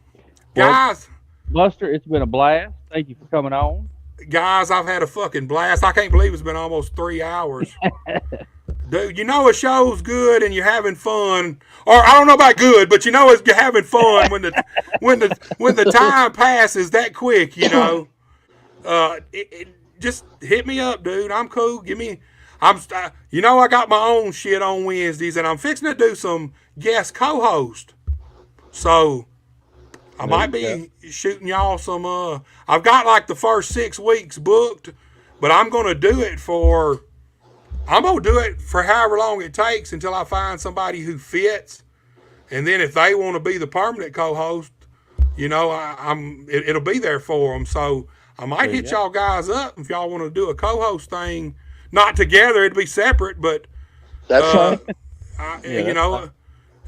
Guys. Well, Buster, it's been a blast. Thank you for coming on. Guys, I've had a fucking blast. I can't believe it's been almost 3 hours. Dude, you know a show's good and you're having fun. Or I don't know about good, but you know you're having fun when the time passes that quick, you know. Just hit me up, dude. I'm cool. I got my own shit on Wednesdays, and I'm fixing to do some guest co-host. So I might be shooting y'all some. I've got like the first 6 weeks booked, but I'm gonna do it for however long it takes until I find somebody who fits, and then if they want to be the permanent co-host, you know, it'll be there for them. So I might hit y'all guys up if y'all want to do a co-host thing. Not together, it'd be separate, but that's fine.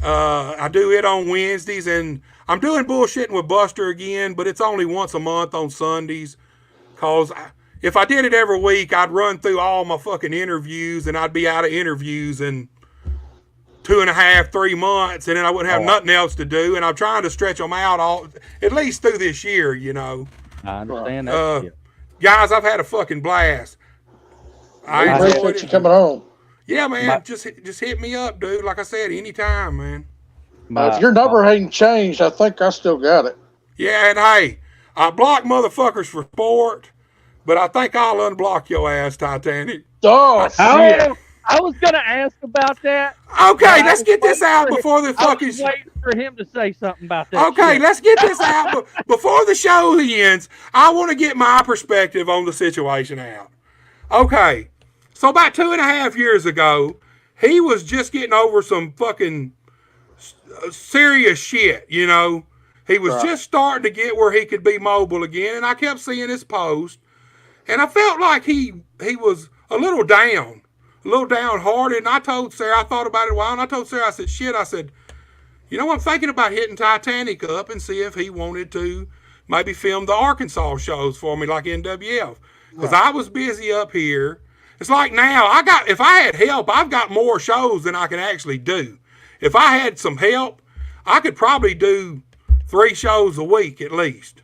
I do it on Wednesdays, and I'm doing bullshitting with Buster again, but it's only once a month on Sundays. Cause if I did it every week, I'd run through all my fucking interviews, and I'd be out of interviews in 2.5, 3 months, and then I wouldn't have nothing else to do. And I'm trying to stretch them out at least through this year, you know. I understand that. Guys, I've had a fucking blast. I appreciate you coming on. Yeah, man. Just hit me up, dude. Like I said, anytime, man. If your number ain't changed, I think I still got it. Yeah, and hey, I block motherfuckers for sport, but I think I'll unblock your ass, Titanic. Oh, shit. I was gonna ask about that. Okay, let's get this out before the fucking. I was waiting for him to say something about that. Okay, let's get this out before the show ends. I want to get my perspective on the situation out. Okay, so about 2.5 years ago, he was just getting over some fucking serious shit. You know, he was just starting to get where he could be mobile again, and I kept seeing his post, and I felt like he was a little down. a little downhearted. And I told Sarah, I thought about it a while, and I told Sarah, I said, shit, I said, you know, I'm thinking about hitting Titanic up and see if he wanted to maybe film the Arkansas shows for me like NWF. Because I was busy up here. It's like now, if I had help, I've got more shows than I can actually do. If I had some help, I could probably do 3 shows a week at least.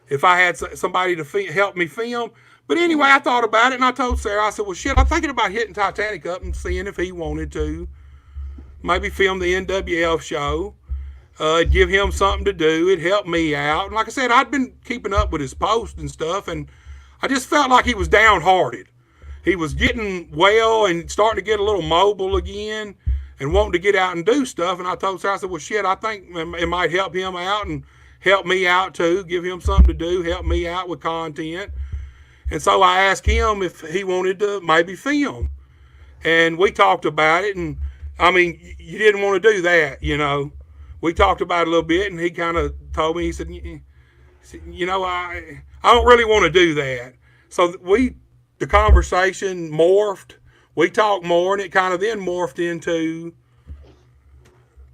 If I had somebody to help me film. But anyway, I thought about it and I told Sarah, I said, well, shit, I'm thinking about hitting Titanic up and seeing if he wanted to maybe film the NWF show. It'd give him something to do. It'd help me out. And like I said, I'd been keeping up with his posts and stuff, and I just felt like he was downhearted. He was getting well and starting to get a little mobile again and wanting to get out and do stuff. And I told Sarah, I said, well, shit, I think it might help him out and help me out too, give him something to do, help me out with content. And so I asked him if he wanted to maybe film. And we talked about it, and I mean, you didn't want to do that, you know. We talked about it a little bit, and he kind of told me, he said, you know, I don't really want to do that. So the conversation morphed. We talked more, and it kind of then morphed into,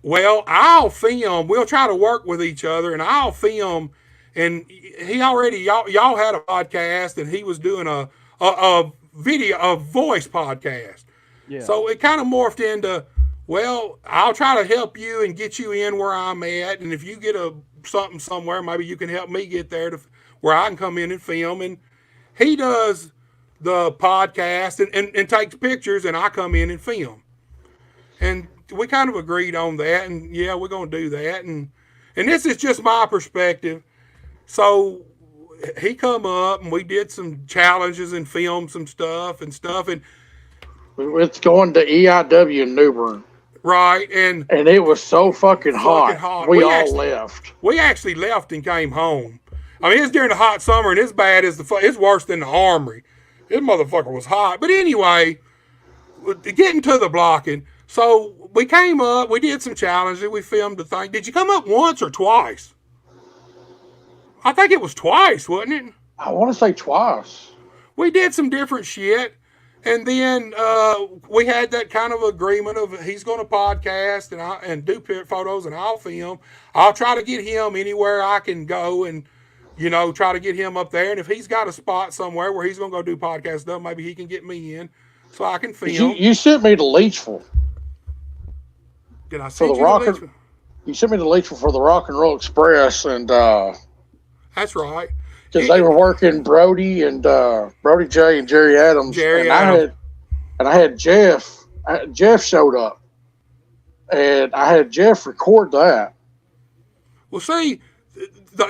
well, I'll film. We'll try to work with each other, and I'll film. And he already, y'all had a podcast, and he was doing a voice podcast. Yeah. So it kind of morphed into, well, I'll try to help you and get you in where I'm at. And if you get something somewhere, maybe you can help me get there to where I can come in and film. And he does the podcast and takes pictures, and I come in and film. And we kind of agreed on that. And yeah, we're going to do that. And this is just my perspective. So he come up and we did some challenges and filmed some stuff. And it's going to EIW in New Bern. Right, and it was so fucking hot. We all left. We actually left and came home. I mean, it's during the hot summer, and it's bad as it's worse than the Armory. This motherfucker was hot. But anyway, getting to the blocking. So we came up, we did some challenges, we filmed the thing. Did you come up once or twice? I think it was twice, wasn't it? I want to say twice. We did some different shit. And then we had that kind of agreement of he's going to podcast and do photos, and I'll film. I'll try to get him anywhere I can go, and you know, try to get him up there. And if he's got a spot somewhere where he's going to go do podcast stuff, maybe he can get me in so I can film. You sent me to Leechville. Did I send you to Leechville? You sent me to Leechville for the Rock and Roll Express, and that's right. Because they were working Brody and Brody J and Jerry Adams. I had Jeff. Jeff showed up, and I had Jeff record that. Well, see,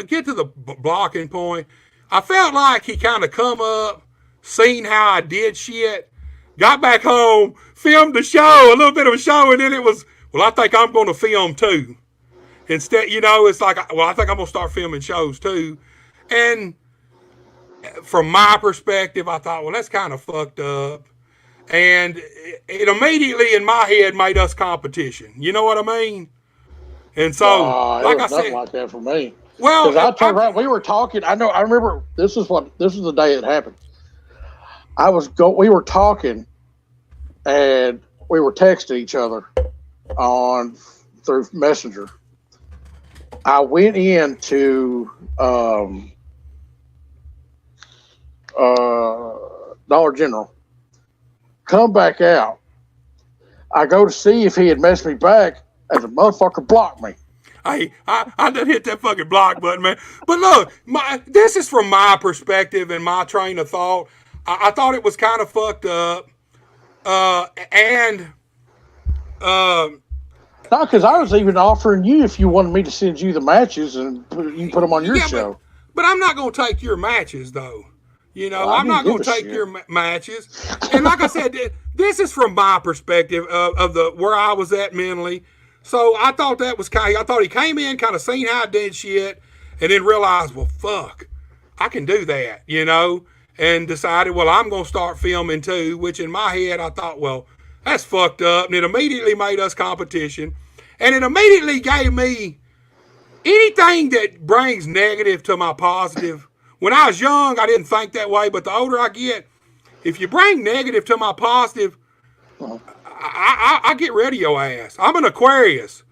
get to the blocking point. I felt like he kind of come up, seen how I did shit, got back home, filmed the show, a little bit of a show, and then it was, well, I think I'm going to film too. Instead, you know, it's like, well, I think I'm going to start filming shows too. And from my perspective, I thought, well, that's kind of fucked up. And it immediately in my head made us competition. You know what I mean? And so, like I said, like that for me. Well, right, we were talking. I remember this is the day it happened. We were talking, and we were texting each other through Messenger. I went into Dollar General, come back out. I go to see if he had messed me back, and the motherfucker blocked me. I done hit that fucking block button, man. But look, this is from my perspective and my train of thought. I thought it was kind of fucked up. No, because I was even offering you if you wanted me to send you the matches and you put them on your show. But I'm not going to take your matches, though. You know, I'm not going to take your matches. And like I said, this is from my perspective of where I was at mentally. So I thought that was I thought he came in, kind of seen how I did shit, and then realized, well, fuck, I can do that, you know, and decided, well, I'm going to start filming too, which in my head, I thought, well, that's fucked up. And it immediately made us competition. And it immediately gave me anything that brings negative to my positive. When I was young, I didn't think that way. But the older I get, if you bring negative to my positive, I get rid of your ass. I'm an Aquarius.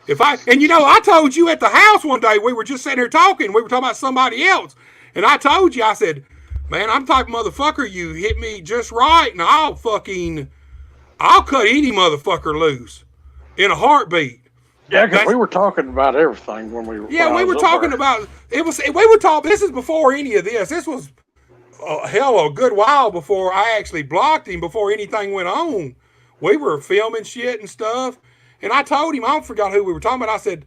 I told you at the house one day, we were just sitting here talking. We were talking about somebody else. And I told you, I said, man, I'm the type of motherfucker, you hit me just right and I'll cut any motherfucker loose in a heartbut. Yeah, because we were talking about everything when we were. Yeah, we were talking about it. We were talking. This is before any of this. This was a good while before I actually blocked him. Before anything went on, we were filming shit and stuff. And I told him, I forgot who we were talking about. I said,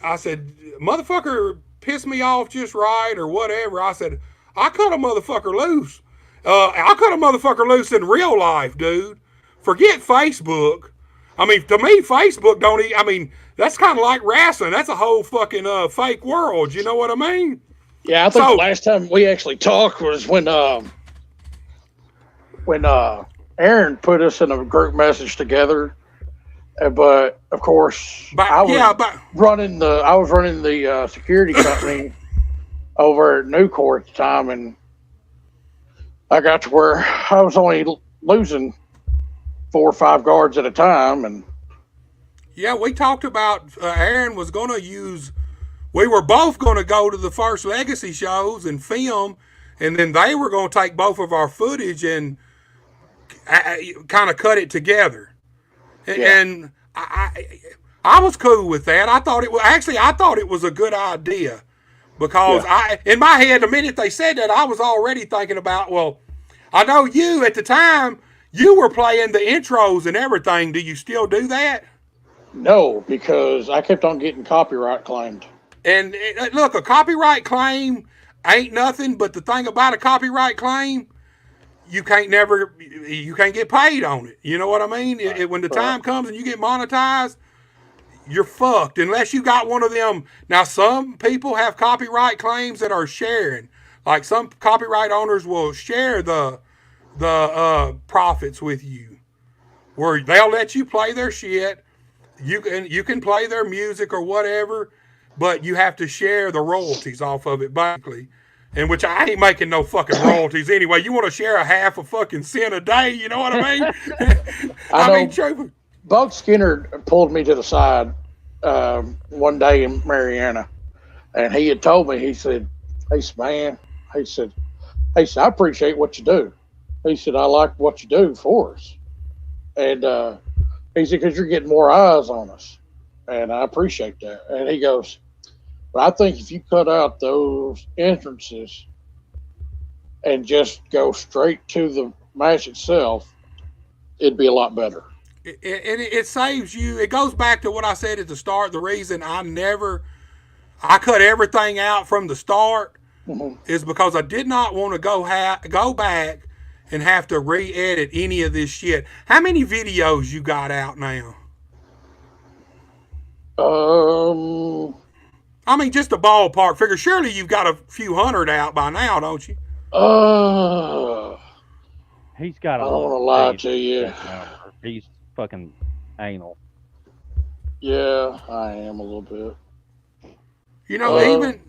I said, motherfucker pissed me off just right or whatever. I said, I cut a motherfucker loose. I cut a motherfucker loose in real life, dude. Forget Facebook. I mean, to me, Facebook that's kind of like wrestling. That's a whole fucking fake world. You know what I mean? Yeah, I think the last time we actually talked was when Aaron put us in a group message together. But of course, I was running the security company over at Nucor at the time, and I got to where I was only losing 4 or 5 guards at a time. And yeah, we talked about Aaron was going to use. We were both going to go to the first Legacy shows and film, and then they were going to take both of our footage and kind of cut it together. Yeah. And I was cool with that. I thought it was a good idea because in my head, the minute they said that, I was already thinking about, well, I know you at the time, you were playing the intros and everything. Do you still do that? No, because I kept on getting copyright claimed. And look, a copyright claim ain't nothing, but the thing about a copyright claim, you can't get paid on it. You know what I mean? When the time comes and you get monetized, you're fucked unless you got one of them. Now, some people have copyright claims that are sharing. Like some copyright owners will share the profits with you, where they'll let you play their shit. You can play their music or whatever, but you have to share the royalties off of it, basically. And which I ain't making no fucking royalties anyway. You want to share a half a fucking cent a day? You know what I mean? I mean, Bug Skinner pulled me to the side one day in Mariana, and he had told me, he said, man, I appreciate what you do. He said, I like what you do for us. And he said, because you're getting more eyes on us. And I appreciate that. And he goes, but I think if you cut out those entrances and just go straight to the match itself, it'd be a lot better. It saves you. It goes back to what I said at the start. The reason I cut everything out from the start is because I did not want to go back and have to re-edit any of this shit. How many videos you got out now? I mean, just a ballpark figure. Surely you've got a few hundred out by now, don't you? He's got a I lot. don't want to lie to you. He's fucking anal. Yeah, I am a little bit. You know, even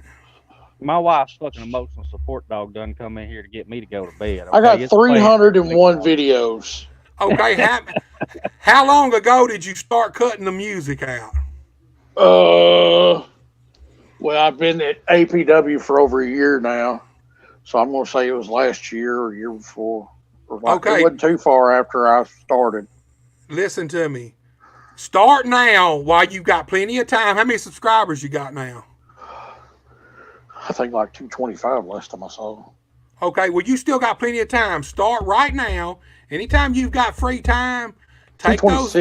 my wife's fucking emotional support dog done come in here to get me to go to bed. Okay? I got 301 videos. Okay, how long ago did you start cutting the music out? Well, I've been at APW for over a year now, so I'm going to say it was last year or year before. Okay. It wasn't too far after I started. Listen to me. Start now while you got plenty of time. How many subscribers you got now? I think like 225 last time I saw. Okay, well, you still got plenty of time. Start right now. Anytime you've got free time, take those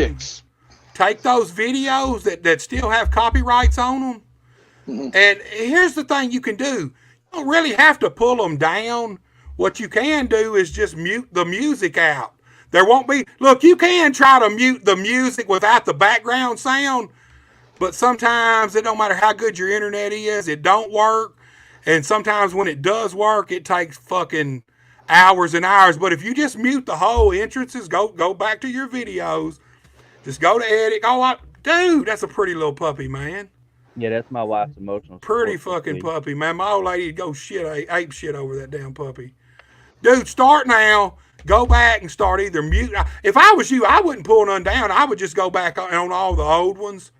videos that still have copyrights on them. Mm-hmm. And here's the thing you can do. You don't really have to pull them down. What you can do is just mute the music out. There won't be... Look, you can try to mute the music without the background sound, but sometimes it don't matter how good your internet is, it don't work. And sometimes when it does work, it takes fucking hours and hours. But if you just mute the whole entrances, go back to your videos, just go to edit. Dude, that's a pretty little puppy, man. Yeah, that's my wife's emotional. Pretty fucking puppy, man. My old lady would go ape shit over that damn puppy. Dude, start now. go back and start either mute. If I was you, I wouldn't pull none down. I would just go back on all the old ones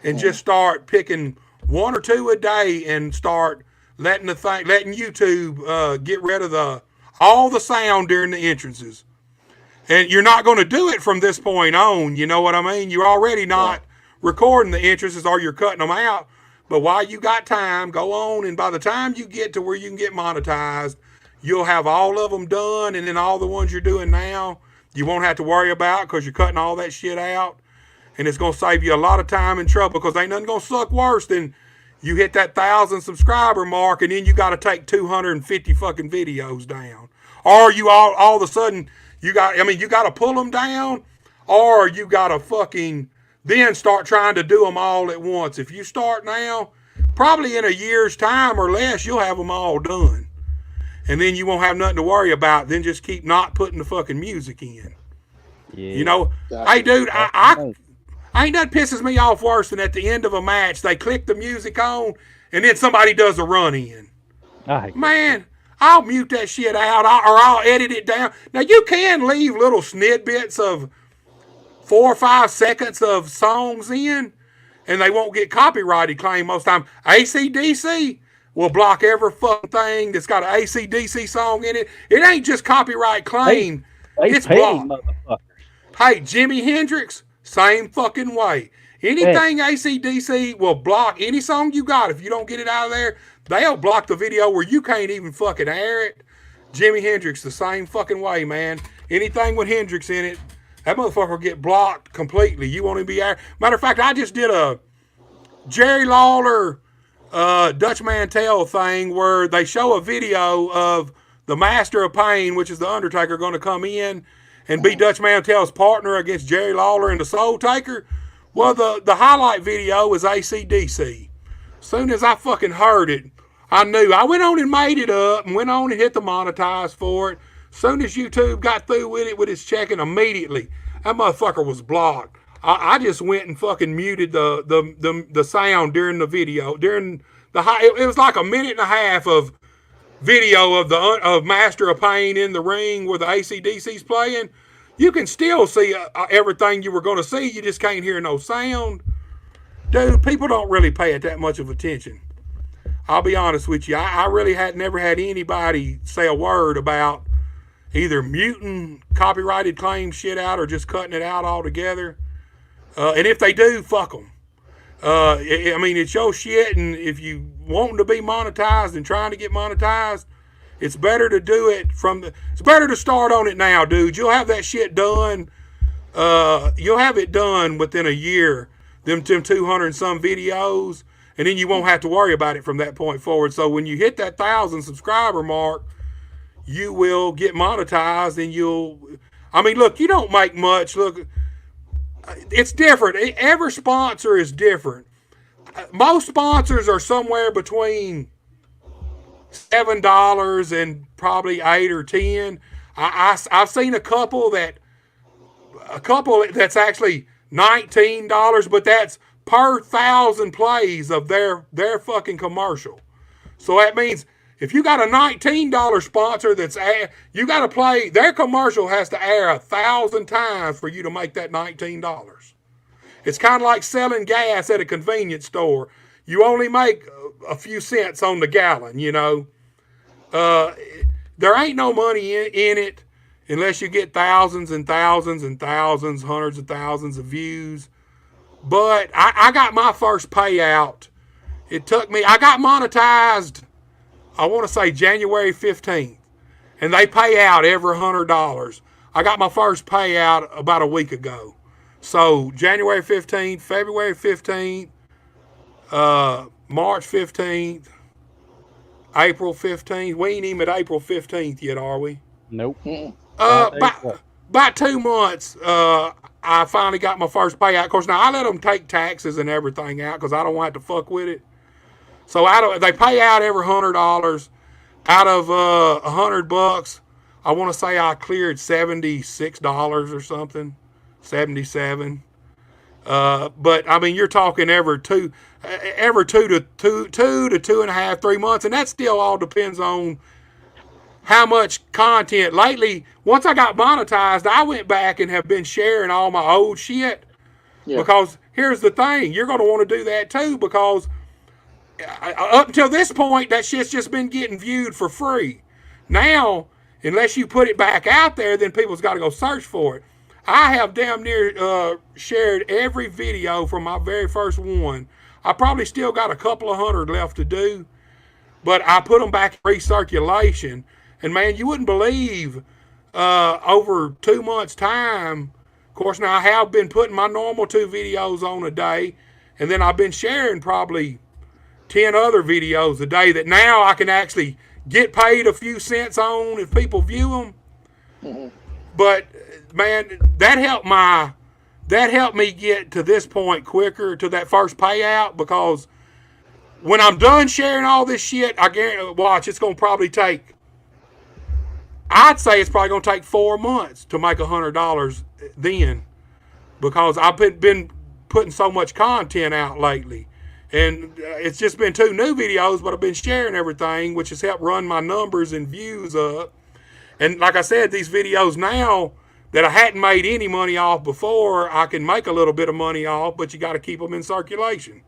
and just start picking one or two a day and start letting YouTube get rid of all the sound during the entrances. And you're not going to do it from this point on. You know what I mean? You're already not recording the entrances, or you're cutting them out. But while you got time, go on. And by the time you get to where you can get monetized, you'll have all of them done. And then all the ones you're doing now, you won't have to worry about because you're cutting all that shit out. And it's going to save you a lot of time and trouble, because ain't nothing going to suck worse than you hit that 1,000 subscriber mark and then you got to take 250 fucking videos down. Or you all of a sudden, you got to pull them down, or you got to fucking then start trying to do them all at once. If you start now, probably in a year's time or less, you'll have them all done. And then you won't have nothing to worry about. Then just keep not putting the fucking music in. Yeah. You know, hey, dude, I ain't nothing pisses me off worse than at the end of a match, they click the music on, and then somebody does a run in. Man, I'll mute that shit out, or I'll edit it down. Now, you can leave little snidbits of 4 or 5 seconds of songs in, and they won't get copyrighted claim most time. AC/DC will block every fucking thing that's got an AC/DC song in it. It ain't just copyright claim. It's blocked. Hey, Jimi Hendrix, same fucking way. Anything AC/DC will block any song you got. If you don't get it out of there, they'll block the video where you can't even fucking air it. Jimi Hendrix, the same fucking way, man. Anything with Hendrix in it, that motherfucker will get blocked completely. You won't even be aired. Matter of fact, I just did a Jerry Lawler Dutch Mantel thing where they show a video of the Master of Pain, which is the Undertaker, going to come in and be Dutch Mantel's partner against Jerry Lawler and the Soul Taker. Well, the highlight video is AC/DC. Soon as I fucking heard it, I knew. I went on and made it up and went on and hit the monetize for it. Soon as YouTube got through with it, with its checking, immediately, that motherfucker was blocked. I just went and fucking muted the sound during the video. During the it was like a minute and a half of video of Master of Pain in the ring where the AC/DC's playing. You can still see everything you were going to see. You just can't hear no sound. Dude, people don't really pay it that much of attention. I'll be honest with you. I really never had anybody say a word about either muting copyrighted claim shit out or just cutting it out altogether. And if they do, fuck them. I mean, it's your shit, and if you want to be monetized and trying to get monetized, it's better to do it it's better to start on it now, dude. You'll have that shit done. You'll have it done within a year, them 200 and some videos, and then you won't have to worry about it from that point forward. So when you hit that 1,000 subscriber mark, you will get monetized, and I mean, look, you don't make much. Look, it's different. Every sponsor is different. Most sponsors are somewhere between $7 and probably $8 or $10. I've seen a couple that's actually $19, but that's per 1,000 plays of their fucking commercial. So that means if you got a $19 sponsor you got to play, their commercial has to air 1,000 times for you to make that $19. It's kind of like selling gas at a convenience store. You only make a few cents on the gallon, you know. There ain't no money in it unless you get thousands and thousands and thousands, hundreds of thousands of views. But I got my first payout. It took me, I got monetized, I want to say January 15th. And they pay out every $100. I got my first payout about a week ago. So January 15th, February 15th, March 15th, April 15th. We ain't even at April 15th yet, are we? Nope. About 2 months, I finally got my first payout. Of course, now I let them take taxes and everything out because I don't want to fuck with it. So they pay out every $100. Out of $100, I want to say I cleared $76 or something, 77. But I mean, you're talking every two to 2.5, 3 months, and that still all depends on how much content lately. Once I got monetized, I went back and have been sharing all my old shit. Yeah. Because here's the thing, you're going to want to do that too, because up until this point, that shit's just been getting viewed for free. Now, unless you put it back out there, then people's got to go search for it. I have damn near shared every video from my very first one. I probably still got a couple of hundred left to do, but I put them back in recirculation. And man, you wouldn't believe over 2 months' time. Of course, now I have been putting my normal 2 videos on a day, and then I've been sharing probably 10 other videos a day that now I can actually get paid a few cents on if people view them. Mm-hmm. But man, that helped me get to this point quicker, to that first payout, because when I'm done sharing all this shit, I guarantee, watch, it's going to probably take, I'd say it's probably going to take 4 months to make $100 then, because I've been putting so much content out lately. And it's just been 2 new videos, but I've been sharing everything, which has helped run my numbers and views up. And like I said, these videos now that I hadn't made any money off before, I can make a little bit of money off, but you got to keep them in circulation,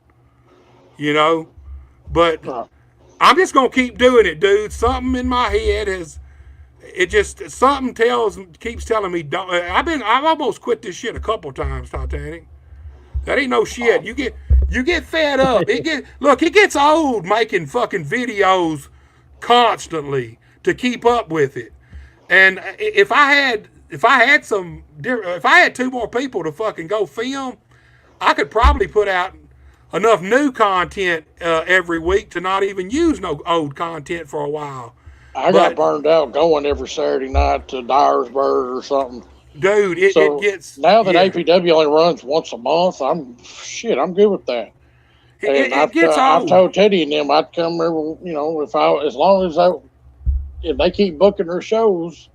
you know. But I'm just going to keep doing it, dude. Something in my head keeps telling me, don't. I've almost quit this shit a couple times, Titanic. That ain't no shit. You get fed up. It gets old making fucking videos constantly to keep up with it. And if I had 2 more people to fucking go film, I could probably put out enough new content every week to not even use no old content for a while. I got burned out going every Saturday night to Dyersburg or something. Dude, it gets... Now that APW only runs once a month, I'm good with that. I've told Teddy and them I'd come every, if they keep booking their shows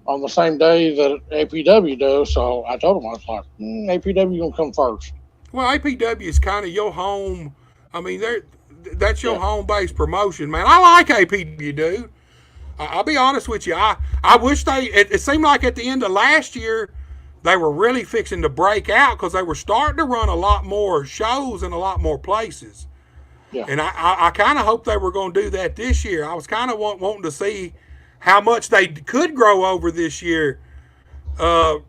on the same day that APW does. So I told them, I was like, APW gonna come first. Well, APW is kind of your home. I mean, that's your home-based promotion, man. I like APW, dude. I'll be honest with you. I wish it seemed like at the end of last year, they were really fixing to break out because they were starting to run a lot more shows in a lot more places. Yeah. And I kind of hoped they were going to do that this year. I was kind of wanting to see how much they could grow over this year. I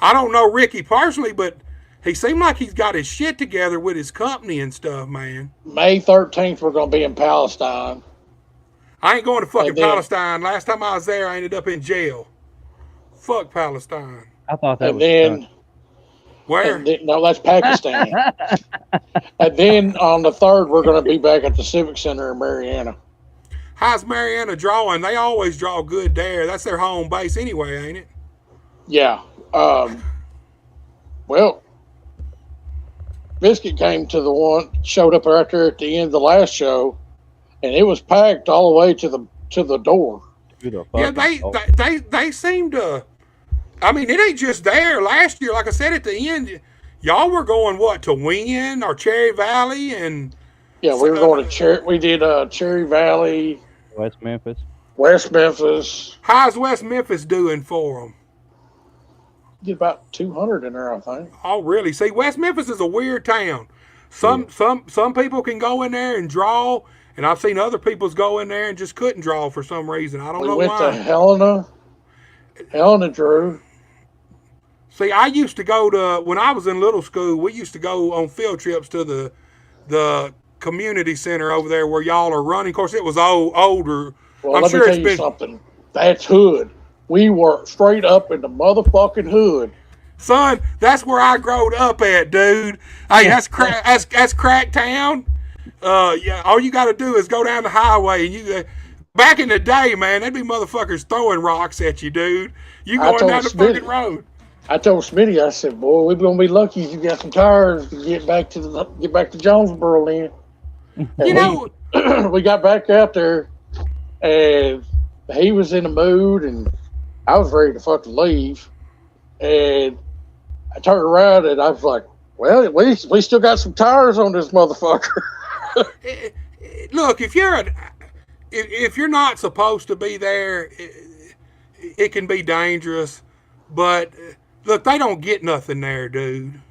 don't know Ricky personally, but he seemed like he's got his shit together with his company and stuff, man. May 13th, we're going to be in Palestine. I ain't going to fucking Palestine. Last time I was there, I ended up in jail. Fuck Palestine. I thought that and was then, fun. Where? No, that's Pakistan. And then on the 3rd, we're going to be back at the Civic Center in Marianna. How's Marianna drawing? They always draw good there. That's their home base anyway, ain't it? Yeah. Well, Biscuit came to showed up right there at the end of the last show, and it was packed all the way to the door. Yeah, they seem to. I mean, it ain't just there. Last year, like I said at the end, y'all were going to Wynn or Cherry Valley and. Yeah, we were going to Cherry. We did Cherry Valley, West Memphis. How's West Memphis doing for them? Get about 200 in there, I think. Oh, really? See, West Memphis is a weird town. Some people can go in there and draw, and I've seen other people's go in there and just couldn't draw for some reason. I don't know why. We went to Helena drew. See, I used to go to, when I was in little school, we used to go on field trips to the community center over there where y'all are running. Of course, it was older. Well, let me tell you something. That's hood. We were straight up in the motherfucking hood. Son, that's where I growed up at, dude. Hey, that's crack town. Yeah, all you got to do is go down the highway, and you. Back in the day, man, there'd be motherfuckers throwing rocks at you, dude. You going down the fucking road. I told Smitty, I said, "Boy, we're gonna be lucky if you got some tires to get back to Jonesboro then." And we got back out there, and he was in the mood, and I was ready to fucking leave. And I turned around, and I was like, "Well, at least we still got some tires on this motherfucker." Look, if if you're not supposed to be there, it can be dangerous. But look, they don't get nothing there, dude.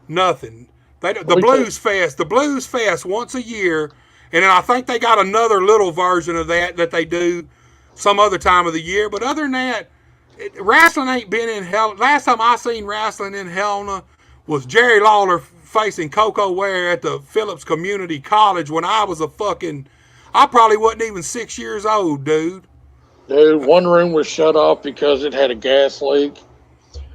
Nothing. The Blues Fest once a year, and then I think they got another little version of that they do some other time of the year. But other than that, wrestling ain't been in hell. Last time I seen wrestling in Helena was Jerry Lawler facing Coco Ware at the Phillips Community College when I was I probably wasn't even 6 years old, dude. Dude, one room was shut off because it had a gas leak.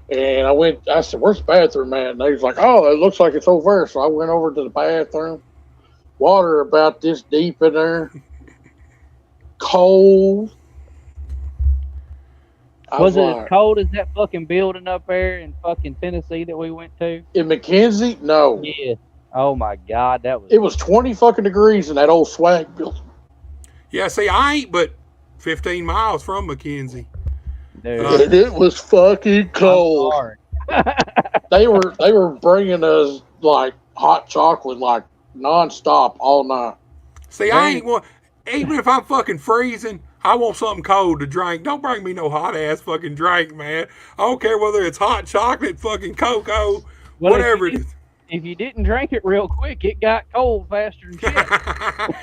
And I said, where's the bathroom at? And they was like, oh, it looks like it's over there. So I went over to the bathroom. Water about this deep in there. Cold. Was it as cold as that fucking building up there in fucking Tennessee that we went to? In McKenzie? No. Yeah. Oh my God, It was 20 fucking degrees in that old swag building. Yeah, see, I ain't but 15 miles from McKenzie. Dude. And it was fucking cold. They were bringing us like hot chocolate like nonstop all night. See, I ain't one. Even if I'm fucking freezing, I want something cold to drink. Don't bring me no hot ass fucking drink, man. I don't care whether it's hot chocolate, fucking cocoa, whatever it is. If you didn't drink it real quick, it got cold faster than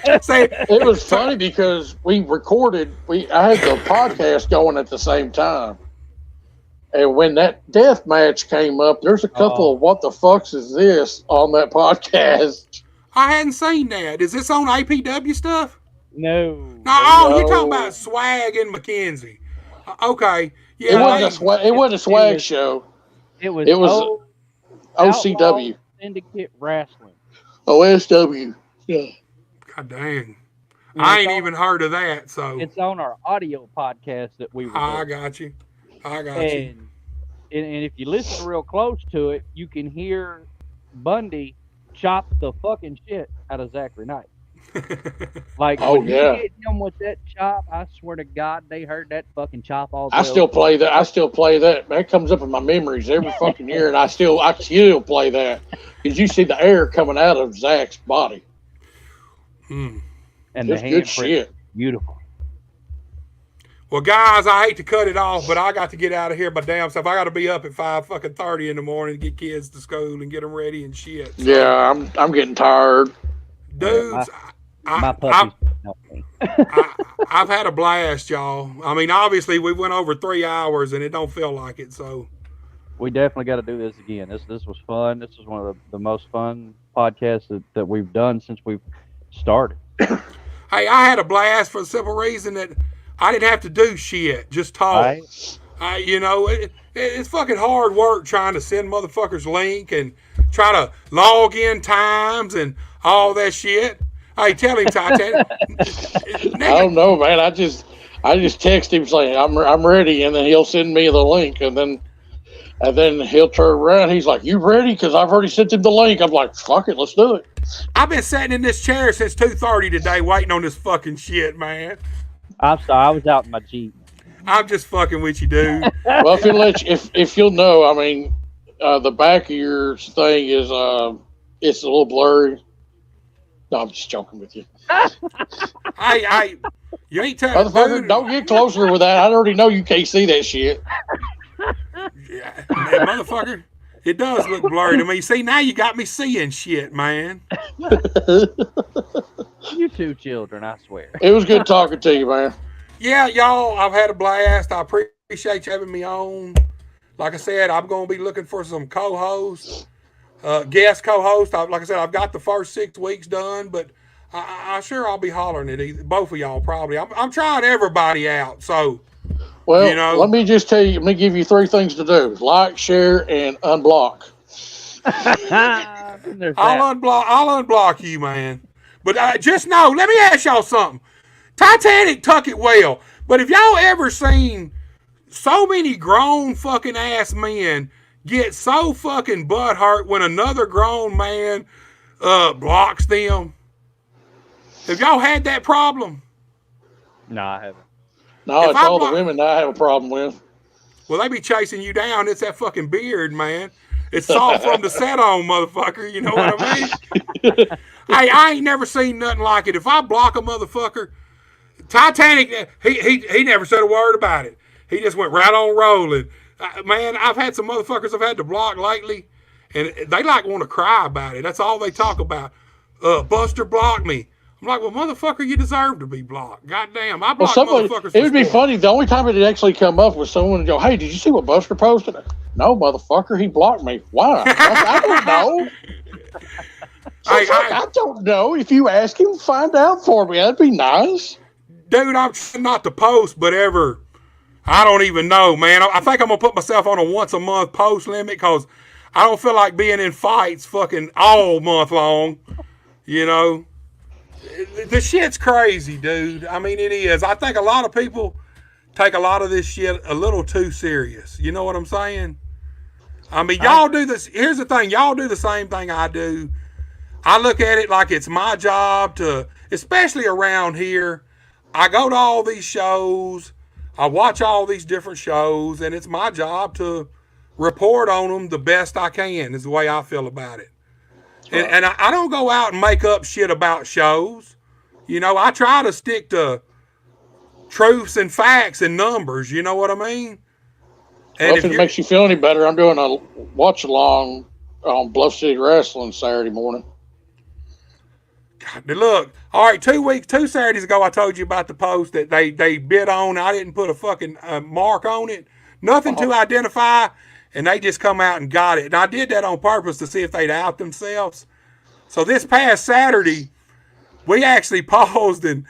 shit. See, it was funny because we recorded. I had the podcast going at the same time, and when that death match came up, there's a couple of what the fucks is this on that podcast. I hadn't seen that. Is this on APW stuff? No. No. You're talking about Swag and McKenzie. Okay. Yeah. It wasn't a swag show. It was OCW. Syndicate Wrestling. OSW. Yeah. God dang. I ain't even heard of that. So it's on our audio podcast that we were I got you. And if you listen real close to it, you can hear Bundy chop the fucking shit out of Zachary Knight. Like, when you hit him with that chop, I swear to God, they heard that fucking chop all day. I still play that. That comes up in my memories every fucking year, and I still play that because you see the air coming out of Zach's body. And it's the good shit. Beautiful. Well, guys, I hate to cut it off, but I got to get out of here by damn self. I got to be up at 5:30 in the morning to get kids to school and get them ready and shit. So. Yeah, I'm getting tired, dudes. My puppies help me. I've had a blast, y'all. I mean, obviously, we went over 3 hours, and it don't feel like it. So we definitely got to do this again. This was fun. This was one of the most fun podcasts that we've done since we've started. Hey, I had a blast for the simple reason that I didn't have to do shit, just talk. Right. It's fucking hard work trying to send motherfuckers link and try to log in times and all that shit. Hey, tell him, Titan. I don't know, man. I just text him saying I'm ready, and then he'll send me the link, and then he'll turn around. He's like, "You ready?" Because I've already sent him the link. I'm like, "Fuck it, let's do it." I've been sitting in this chair since 2:30 today, waiting on this fucking shit, man. I'm sorry, I was out in my Jeep. I'm just fucking with you, dude. Well, if you'll know, I mean, the back of your thing is it's a little blurry. No, I'm just joking with you. Hey, you ain't telling motherfucker, don't get closer with that. I already know you can't see that shit. Yeah, motherfucker, it does look blurry to me. See, now you got me seeing shit, man. You two children, I swear. It was good talking to you, man. Yeah, y'all, I've had a blast. I appreciate you having me on. Like I said, I'm going to be looking for some co-hosts. Guest co-host. Like I said, I've got the first 6 weeks done, but I sure I'll be hollering at both of y'all probably. I'm trying everybody out. So, well, let me just tell you. Let me give you 3 things to do: like, share, and unblock. I'll unblock you, man. But just know, let me ask y'all something. Titanic took it well, but have y'all ever seen so many grown fucking ass men get so fucking butthurt when another grown man blocks them? Have y'all had that problem? No, I haven't. No, it's all the women that I have a problem with. Well, they be chasing you down. It's that fucking beard, man. It's all from the set on, motherfucker. You know what I mean? Hey, I ain't never seen nothing like it. If I block a motherfucker, Titanic, he never said a word about it. He just went right on rolling. Man, I've had some motherfuckers I've had to block lately, and they want to cry about it. That's all they talk about. Buster blocked me. I'm like, well, motherfucker, you deserve to be blocked. Goddamn, I blocked motherfuckers. It would be funny. The only time it actually come up was someone would go, "Hey, did you see what Buster posted?" No, motherfucker, he blocked me. Why? I don't know. I don't know. If you ask him, find out for me. That'd be nice. Dude, I'm trying not to post, but I don't even know, man. I think I'm going to put myself on a once a month post limit because I don't feel like being in fights fucking all month long. You know? The shit's crazy, dude. I mean, it is. I think a lot of people take a lot of this shit a little too serious. You know what I'm saying? I mean, y'all do this. Here's the thing. Y'all do the same thing I do. I look at it like it's my job to, especially around here, I go to all these shows. I watch all these different shows, and it's my job to report on them the best I can, is the way I feel about it. And I don't go out and make up shit about shows. You know, I try to stick to truths and facts and numbers. You know what I mean? And well, if it makes you feel any better, I'm doing a watch-along on Bluff City Wrestling Saturday morning. God, look, all right, 2 Saturdays ago, I told you about the post that they bid on. I didn't put a fucking mark on it. Nothing to identify. And they just come out and got it. And I did that on purpose to see if they'd out themselves. So this past Saturday, we actually paused and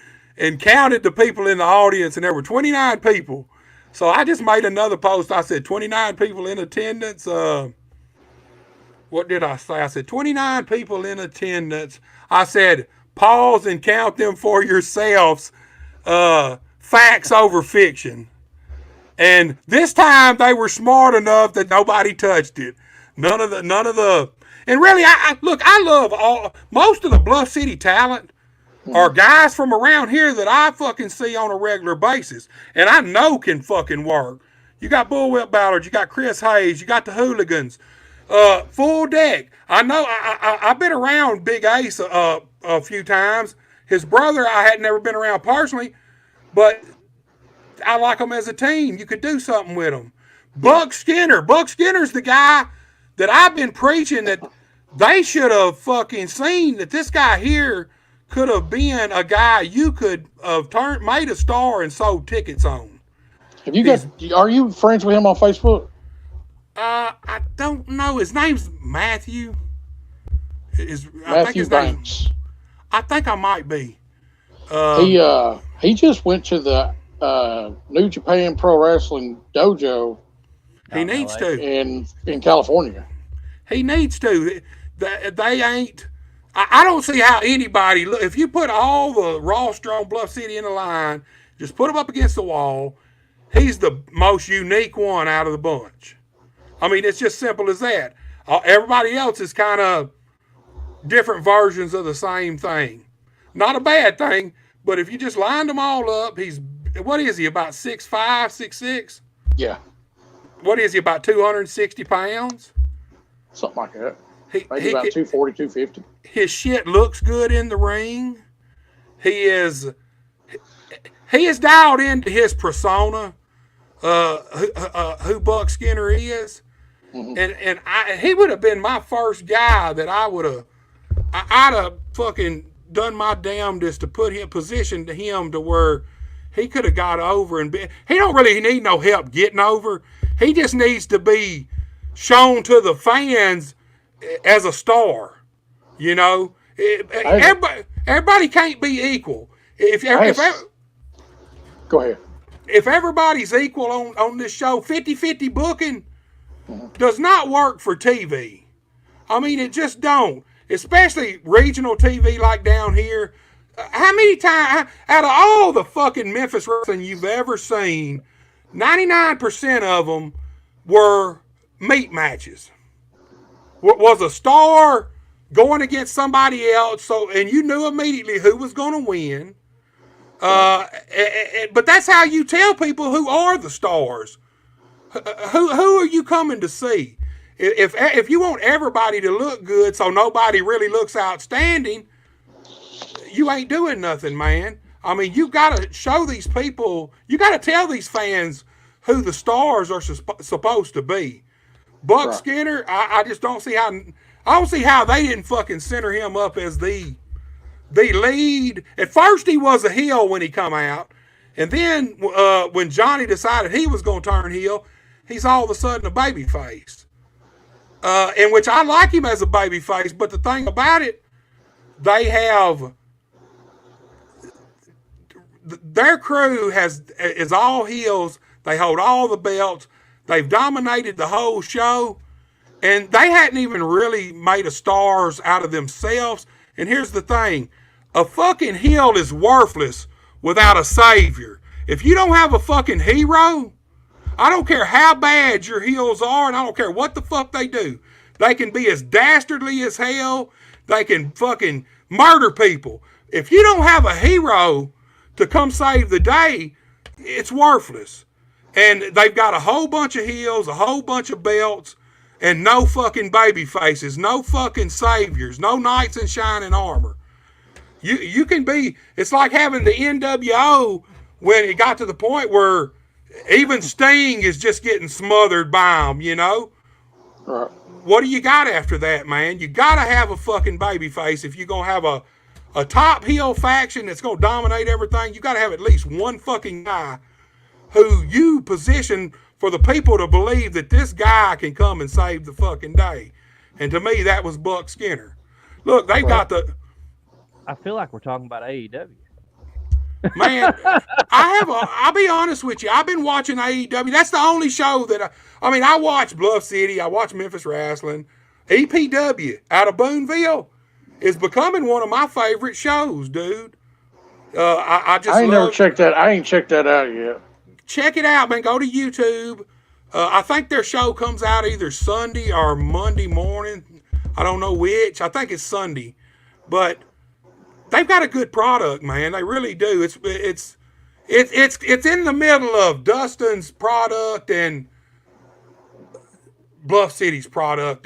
counted the people in the audience, and there were 29 people. So I just made another post. I said 29 people in attendance. What did I say? I said 29 people in attendance. I said pause and count them for yourselves. Facts over fiction. And this time they were smart enough that nobody touched it. None of the, and really, I love most of the Bluff City talent are guys from around here that I fucking see on a regular basis. And I know can fucking work. You got Bullwhip Ballard, you got Chris Hayes, you got the Hooligans, Full Deck. I know, I've been around Big Ace a few times. His brother, I had never been around personally, but I like them as a team. You could do something with them. Buck Skinner's the guy that I've been preaching that they should have fucking seen, that this guy here could have been a guy you could have made a star and sold tickets on. Are you friends with him on Facebook? I don't know. His name's Matthew. Matthew Banks. I think I might be. He just went to the New Japan Pro Wrestling Dojo. He needs to. In California. He needs to. They ain't. I don't see how anybody. If you put all the roster on Bluff City in a line, just put him up against the wall. He's the most unique one out of the bunch. I mean, it's just simple as that. Everybody else is kind of different versions of the same thing. Not a bad thing, but if you just lined them all up, what is he, about 6'5", 6'6"? Yeah. What is he, about 260 pounds? Something like that. Maybe about 240, 250. His shit looks good in the ring. He is dialed into his persona, who Buck Skinner is. Mm-hmm. And he would have been my first guy that I'd have fucking done my damnedest to put him, positioned him to where he could have got over and been. He don't really need no help getting over. He just needs to be shown to the fans as a star. You know, everybody can't be equal. Go ahead. If everybody's equal on this show, 50-50 booking does not work for TV. I mean, it just don't. Especially regional TV like down here. How many times, out of all the fucking Memphis wrestling you've ever seen, 99% of them were meat matches. Was a star going against somebody else, and you knew immediately who was going to win. But that's how you tell people who are the stars. Who are you coming to see? If you want everybody to look good so nobody really looks outstanding, you ain't doing nothing, man. I mean, you got to show these people, you got to tell these fans who the stars are supposed to be. Buck Skinner, I just don't see how. I don't see how they didn't fucking center him up as the lead. At first, he was a heel when he come out, and then when Johnny decided he was going to turn heel, he's all of a sudden a baby face. In which I like him as a baby face, but the thing about it, they have their crew is all heels. They hold all the belts. They've dominated the whole show, and they hadn't even really made a stars out of themselves. And here's the thing. A fucking heel is worthless without a savior. If you don't have a fucking hero, I don't care how bad your heels are, and I don't care what the fuck they do. They can be as dastardly as hell. They can fucking murder people. If you don't have a hero to come save the day, it's worthless. And they've got a whole bunch of heels, a whole bunch of belts, and no fucking baby faces, no fucking saviors, no knights in shining armor. You can be, it's like having the NWO when it got to the point where even Sting is just getting smothered by them, you know? Right. What do you got after that, man? You got to have a fucking baby face if you're going to have a top heel faction that's going to dominate everything. You got to have at least one fucking guy who you position for the people to believe that this guy can come and save the fucking day. And to me, that was Buck Skinner. Look, they've got the... I feel like we're talking about AEW. Man, I'll be honest with you. I've been watching AEW. That's the only show that I watch Bluff City. I watch Memphis Wrestling. EPW out of Boonville is becoming one of my favorite shows, dude. I never checked that. I ain't checked that out yet. Check it out, man. Go to YouTube. I think their show comes out either Sunday or Monday morning. I don't know which. I think it's Sunday. But they've got a good product, man. They really do. It's in the middle of Dustin's product and Bluff City's product.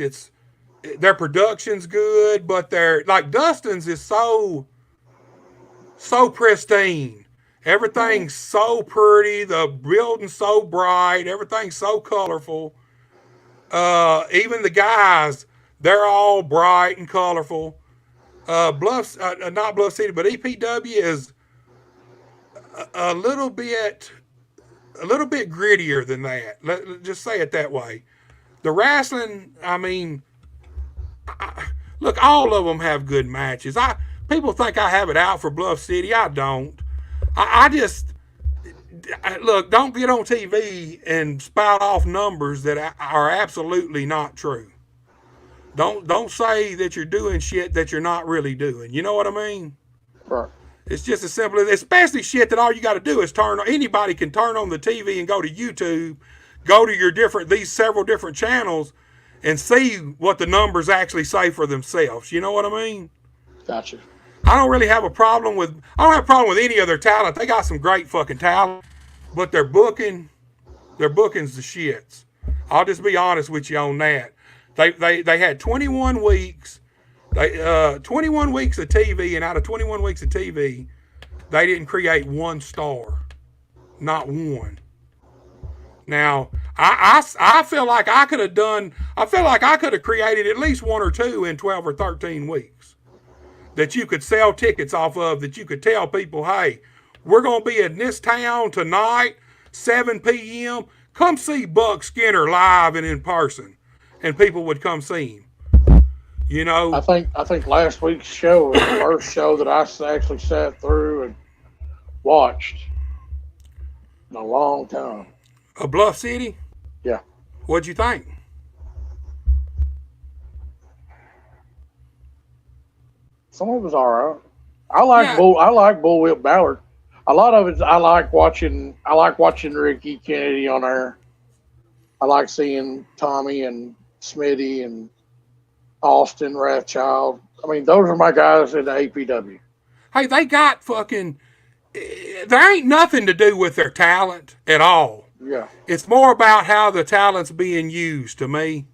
Their production's good, but their like Dustin's is so pristine. Everything's so pretty. The building's so bright. Everything's so colorful. Even the guys, they're all bright and colorful. Not Bluff City, but EPW is a little bit grittier than that. Let's just say it that way. The wrestling, I mean, look, all of them have good matches. People think I have it out for Bluff City. I don't. Look, don't get on TV and spout off numbers that are absolutely not true. Don't say that you're doing shit that you're not really doing. You know what I mean? Right. It's just as simple as, especially shit that all you got to do is anybody can turn on the TV and go to YouTube, go to these several different channels and see what the numbers actually say for themselves. You know what I mean? Gotcha. I don't have a problem with any of their talent. They got some great fucking talent, but their booking's the shits. I'll just be honest with you on that. They had 21 weeks. 21 weeks of TV, and out of 21 weeks of TV, they didn't create one star. Not one. Now, I feel like I could have created at least one or two in 12 or 13 weeks that you could sell tickets off of, that you could tell people, hey, we're going to be in this town tonight, 7 p.m. Come see Buck Skinner live and in person. And people would come see him. You know? I think last week's show was the first show that I actually sat through and watched in a long time. A Bluff City? Yeah. What'd you think? Some of it was all right. I like Bullwhip Ballard. A lot of it I like watching Ricky Kennedy on there. I like seeing Tommy and Smitty and Austin Wrathchild. I mean, those are my guys in the APW. Hey, they got fucking... There ain't nothing to do with their talent at all. Yeah. It's more about how the talent's being used to me.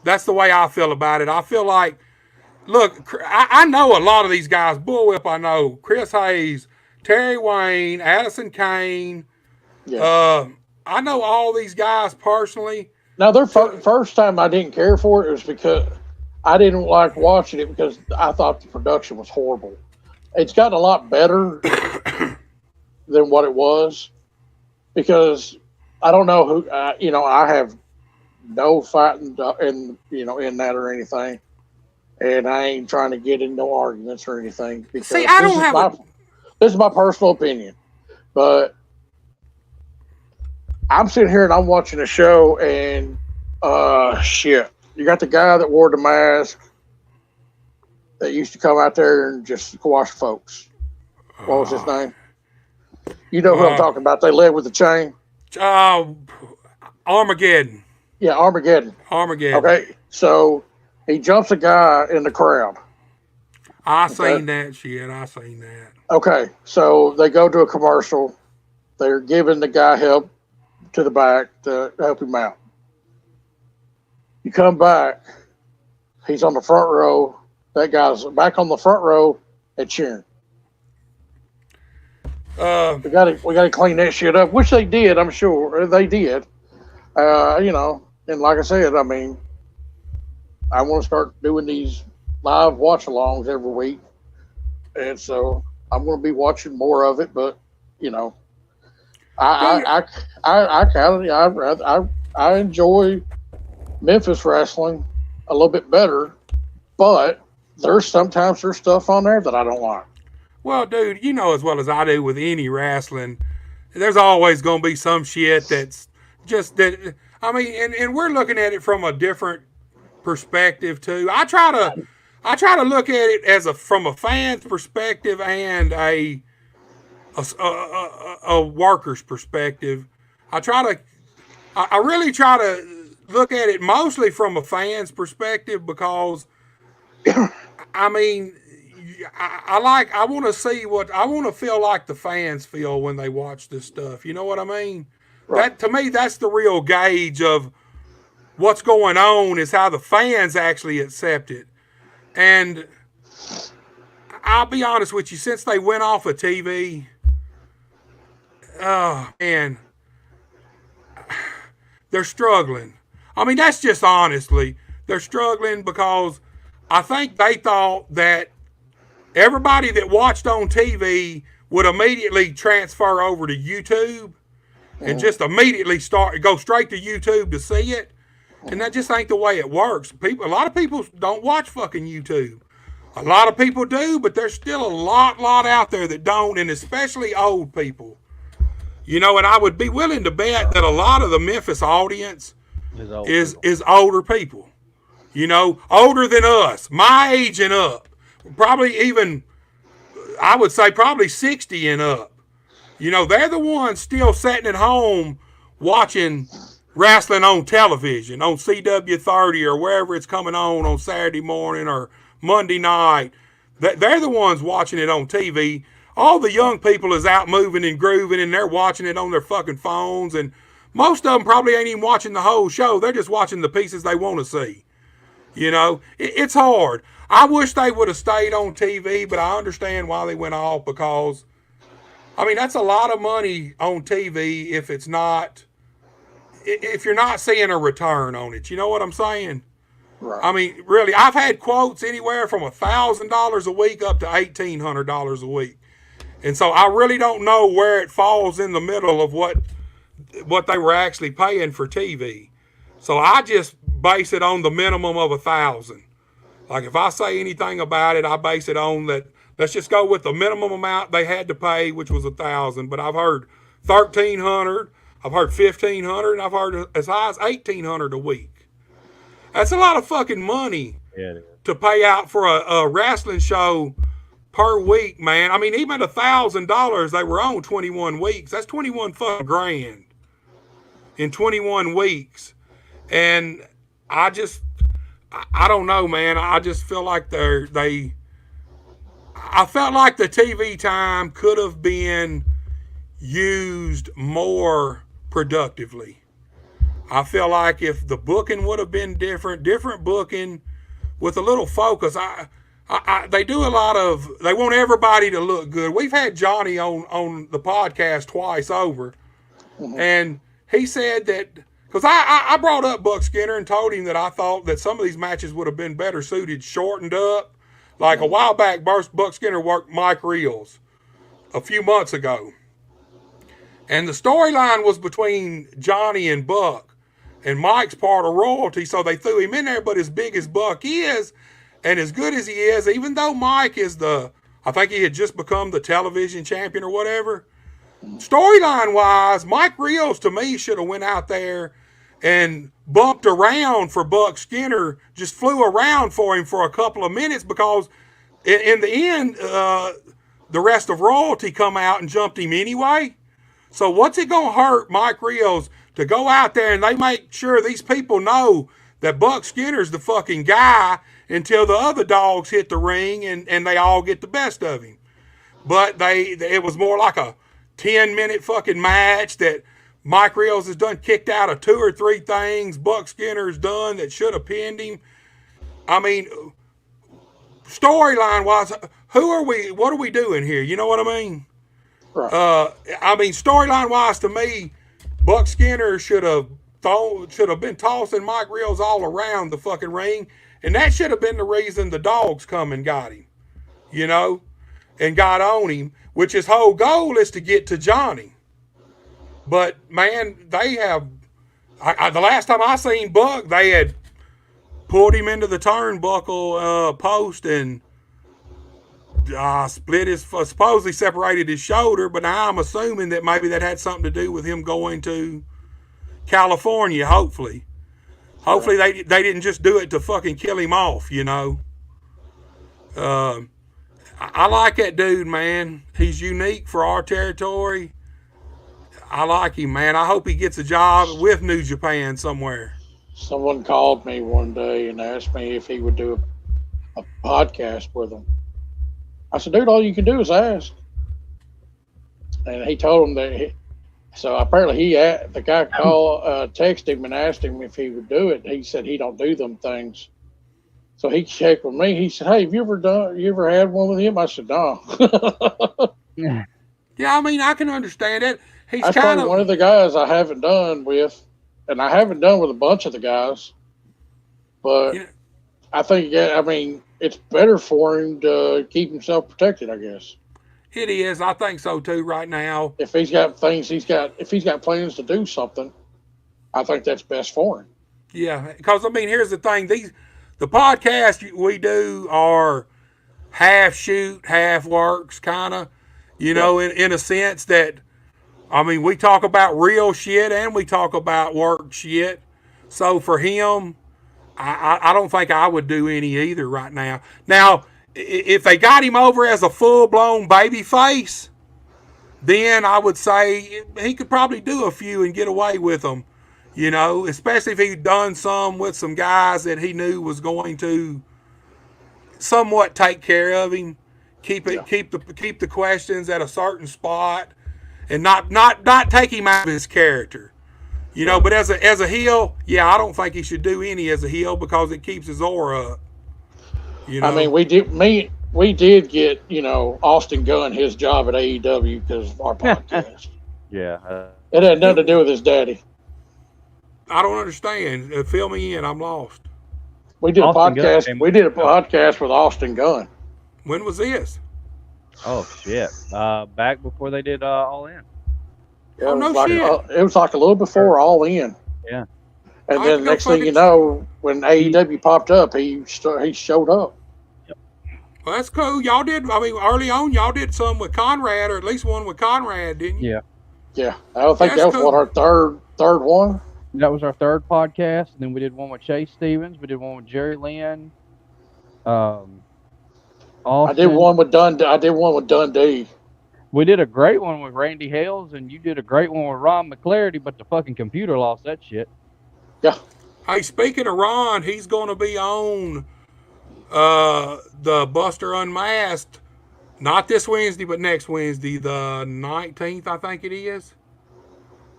That's the way I feel about it. I feel like, look, I know a lot of these guys. Bullwhip, I know. Chris Hayes, Terry Wayne, Addison Kane. Yeah. I know all these guys personally. Now, their first time I didn't care for it was because I didn't like watching it because I thought the production was horrible. It's gotten a lot better than what it was because I don't know who, I have no fighting in that or anything. And I ain't trying to get in no arguments or anything. Because See, I don't have this is my personal opinion. But I'm sitting here and I'm watching a show and shit. You got the guy that wore the mask that used to come out there and just squash folks. What was his name? You know who I'm talking about. They led with the chain. Armageddon. Yeah, Armageddon. Okay, so he jumps a guy in the crowd. I seen that shit. I seen that. Okay, so they go to a commercial. They're giving the guy help to the back to help him out. You come back, he's on the front row. That guy's back on the front row and cheering. We got to clean that shit up, which they did. I'm sure they did. And like I said, I mean, I want to start doing these live watch-alongs every week, and so I'm going to be watching more of it. But I enjoy Memphis wrestling a little bit better, but sometimes there's stuff on there that I don't like. Well, dude, you know as well as I do with any wrestling, there's always going to be some shit that's just that. I mean, and we're looking at it from a different perspective too. I try to look at it as from a fan's perspective and a worker's perspective. I really try to look at it mostly from a fan's perspective because, I mean, I want to feel like the fans feel when they watch this stuff. You know what I mean? Right. That to me, that's the real gauge of what's going on is how the fans actually accept it. And I'll be honest with you, since they went off of TV, oh man, they're struggling. I mean, that's just honestly, they're struggling because I think they thought that everybody that watched on TV would immediately transfer over to YouTube and just immediately go straight to YouTube to see it. And that just ain't the way it works. A lot of people don't watch fucking YouTube. A lot of people do, but there's still a lot out there that don't, and especially old people. And I would be willing to bet that a lot of the Memphis audience is older people. Older than us, my age and up. Probably even, I would say probably 60 and up. They're the ones still sitting at home watching wrestling on television, on CW30 or wherever it's coming on Saturday morning or Monday night. They're the ones watching it on TV. All the young people is out moving and grooving, and they're watching it on their fucking phones. And most of them probably ain't even watching the whole show. They're just watching the pieces they want to see. It's hard. I wish they would have stayed on TV, but I understand why they went off because, I mean, that's a lot of money on TV if you're not seeing a return on it. You know what I'm saying? Right. I mean, really, I've had quotes anywhere from $1,000 a week up to $1,800 a week. And so I really don't know where it falls in the middle of what they were actually paying for TV. So I just base it on the minimum of $1,000. Like if I say anything about it, I base it on that. Let's just go with the minimum amount they had to pay, which was $1,000. But I've heard $1,300, I've heard $1,500, and I've heard as high as $1,800 a week. That's a lot of fucking money to pay out for a wrestling show per week, man. I mean, even at $1,000, they were on 21 weeks. That's 21 fucking grand in 21 weeks. And I don't know, man. I just feel like I felt like the TV time could have been used more productively. I feel like if the booking would have been different booking with a little focus. They do a lot of. They want everybody to look good. We've had Johnny on the podcast twice over, and he said that because I brought up Buck Skinner and told him that I thought that some of these matches would have been better suited shortened up. Like a while back, Buck Skinner worked Mike Reels a few months ago, and the storyline was between Johnny and Buck, and Mike's part of royalty, so they threw him in there. But as big as Buck is, and as good as he is, even though Mike is I think he had just become the television champion or whatever, storyline wise, Mike Reels to me should have went out there and bumped around for Buck Skinner, just flew around for him for a couple of minutes, because in the end, the rest of royalty come out and jumped him anyway. So what's it going to hurt Mike Reels to go out there and they make sure these people know that Buck Skinner's the fucking guy until the other dogs hit the ring and they all get the best of him. But it was more like a 10-minute fucking match that Mike Reels has done kicked out of 2 or 3 things Buck Skinner's done that should have pinned him. I mean, storyline wise, what are we doing here? You know what I mean? Right. I mean, storyline wise to me, Buck Skinner should have been tossing Mike Reels all around the fucking ring, and that should have been the reason the dogs come and got him, and got on him, which his whole goal is to get to Johnny. But man, they have. The last time I seen Buck, they had pulled him into the turnbuckle post and supposedly separated his shoulder. But now I'm assuming that maybe that had something to do with him going to California. Hopefully they didn't just do it to fucking kill him off. I like that dude, man. He's unique for our territory. I like him, man. I hope he gets a job with New Japan somewhere. Someone called me one day and asked me if he would do a podcast with them. I said, dude, all you can do is ask. And he told him that. So apparently the guy texted him and asked him if he would do it. He said he don't do them things. So he checked with me. He said, hey, have you ever had one with him? I said, no. Yeah, I mean, I can understand it. That's probably one of the guys I haven't done with, and I haven't done with a bunch of the guys. But I think, it's better for him to keep himself protected, I guess. It is. I think so too. Right now, if he's got plans to do something, I think that's best for him. Yeah, because here's the thing: the podcasts we do are half shoot, half works, kind of. In a sense that, we talk about real shit and we talk about work shit. So for him, I don't think I would do any either right now. Now, if they got him over as a full-blown baby face, then I would say he could probably do a few and get away with them, especially if he'd done some with some guys that he knew was going to somewhat take care of him, keep the questions at a certain spot, and not take him out of his character. But as a heel, I don't think he should do any as a heel because it keeps his aura up. We did get, Austin Gunn his job at AEW because of our podcast. Yeah. It had nothing to do with his daddy. I don't understand. Fill me in. I'm lost. We did a podcast. We did a podcast with Austin Gunn. When was this? Oh shit! Back before they did All In. Yeah, it was like a little before All In. Yeah. And then next thing you know, when AEW popped up, he showed up. Yep. Well, that's cool. Y'all did. Early on, y'all did some with Conrad, or at least one with Conrad, didn't you? Yeah. Yeah. I think that was cool. Our third one. That was our third podcast, and then we did one with Chase Stevens. We did one with Jerry Lynn. I did one with Dundee. We did a great one with Randy Hales, and you did a great one with Ron McClarty, but the fucking computer lost that shit. Yeah. Hey, speaking of Ron, he's going to be on the Buster Unmasked, not this Wednesday, but next Wednesday, the 19th, I think it is.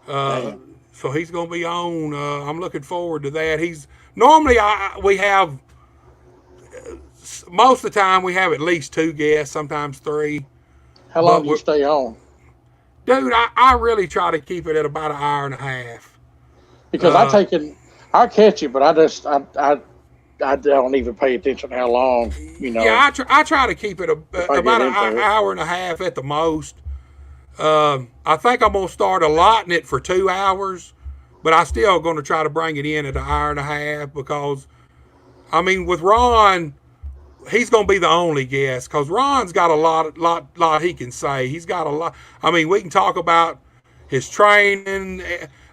So he's going to be on. I'm looking forward to that. Normally we have most of the time we have at least 2 guests, sometimes 3. How long do you stay on? Dude, I really try to keep it at about an hour and a half. Because I catch it, but I don't even pay attention to how long, you know. Yeah, I try to keep it about an hour and a half at the most. I think I'm going to start allotting it for 2 hours, but I still going to try to bring it in at an hour and a half because, I mean, with Ron, he's going to be the only guest because Ron's got a lot he can say. He's got a lot. I mean, we can talk about his training.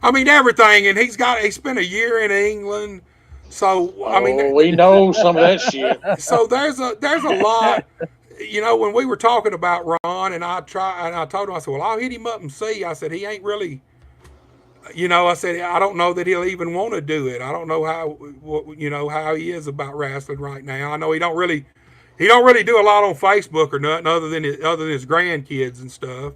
I mean, everything. And he spent a year in England. So, I mean, we know some of that shit. So there's a lot. You know, when we were talking about Ron, and I told him, I said, well, I'll hit him up and see. I said, he ain't really, you know, I said, I don't know that he'll even want to do it. I don't know how he is about wrestling right now. I know he don't really do a lot on Facebook or nothing other than his grandkids and stuff.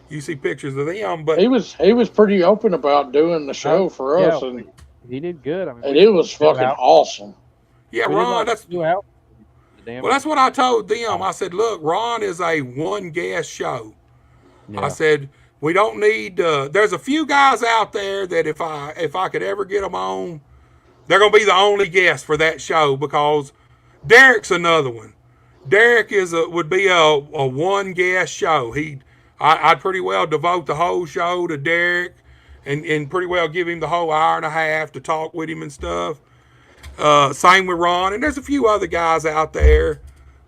You see pictures of them, but he was pretty open about doing the show for us, and he did good. I mean, and it was fucking awesome. Yeah, Ron, that's what I told them. I said, look, Ron is a 1 guest show. Yeah. I said, we don't need, there's a few guys out there that if I could ever get them on, they're going to be the only guest for that show because Derek's another one. Derek would be a 1 guest show. I'd pretty well devote the whole show to Derek and pretty well give him the whole hour and a half to talk with him and stuff. Same with Ron, and there's a few other guys out there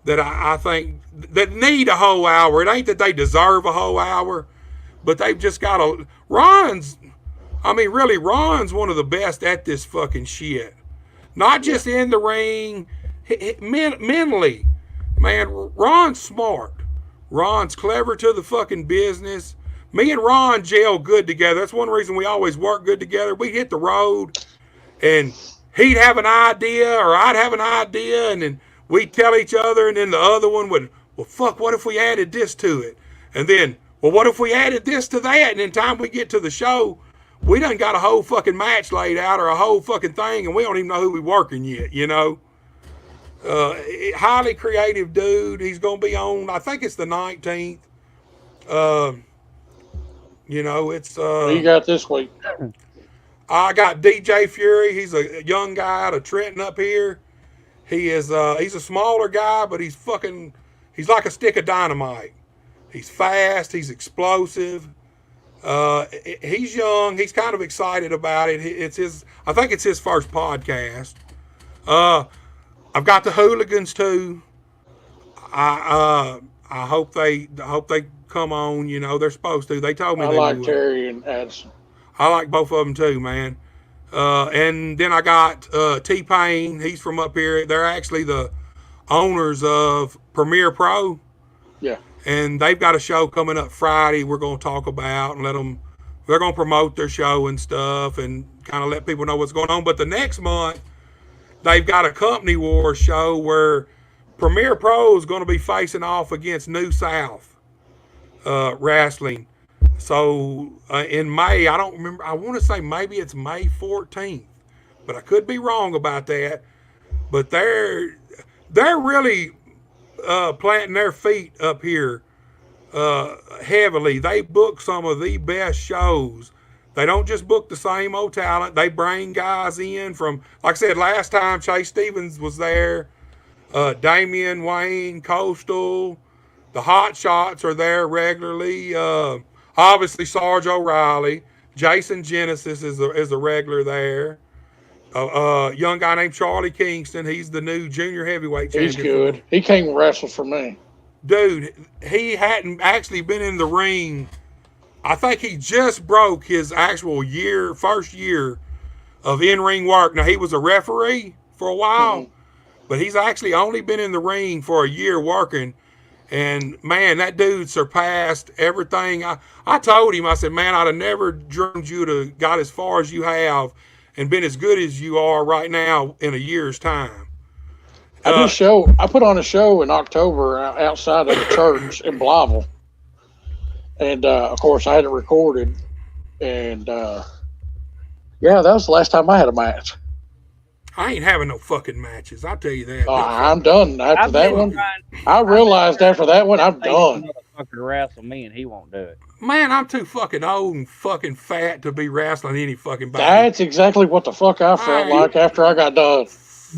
that I think that need a whole hour. It ain't that they deserve a whole hour, but they've just got Ron's one of the best at this fucking shit. Not just in the ring, mentally. Man, Ron's smart. Ron's clever to the fucking business. Me and Ron gel good together. That's one reason we always work good together. We hit the road, and he'd have an idea, or I'd have an idea, and then we'd tell each other, and then the other one would, well, fuck, what if we added this to it? And then, well, what if we added this to that? And then time we get to the show, we done got a whole fucking match laid out or a whole fucking thing, and we don't even know who we working yet, you know? Highly creative dude. He's going to be on, I think it's the 19th. You know, it's... what you got this week? I got DJ Fury. He's a young guy out of Trenton up here. He's a smaller guy, but he's like a stick of dynamite. He's fast. He's explosive. He's young. He's kind of excited about it. I think it's his first podcast. I've got the Hooligans too. I hope they come on. You know, they're supposed to. They told me I they like would. Terry and Addison. I like both of them too, man. And then I got T-Pain. He's from up here. They're actually the owners of Premier Pro. Yeah. And they've got a show coming up Friday we're going to talk about and they're going to promote their show and stuff and kind of let people know what's going on. But the next month, they've got a Company War show where Premier Pro is going to be facing off against New South Wrestling. So in May, I don't remember, I want to say maybe it's May 14th, but I could be wrong about that. But they're really planting their feet up here heavily. They book some of the best shows. They don't just book the same old talent. They bring guys in from, like I said, last time Chase Stevens was there, Damian Wayne, Coastal, the Hot Shots are there regularly. Obviously, Sarge O'Reilly, Jason Genesis is a regular there. A young guy named Charlie Kingston. He's the new junior heavyweight champion. He's good. He came and wrestled for me. Dude, he hadn't actually been in the ring. I think he just broke his actual first year of in-ring work. Now, he was a referee for a while, but he's actually only been in the ring for a year working. And, man, that dude surpassed everything. I told him, I said, man, I'd have never dreamed you'd have got as far as you have and been as good as you are right now in a year's time. I put on a show in October outside of the church in Blytheville. And, of course, I had it recorded. And, that was the last time I had a match. I ain't having no fucking matches. I'll tell you that. I'm done after I've that been one. trying- I realized after that one, I'm Take done. this motherfucker to wrestle me, and he won't do it. Man, I'm too fucking old and fucking fat to be wrestling any fucking body. That's exactly what the fuck I felt Hey. like after I got done.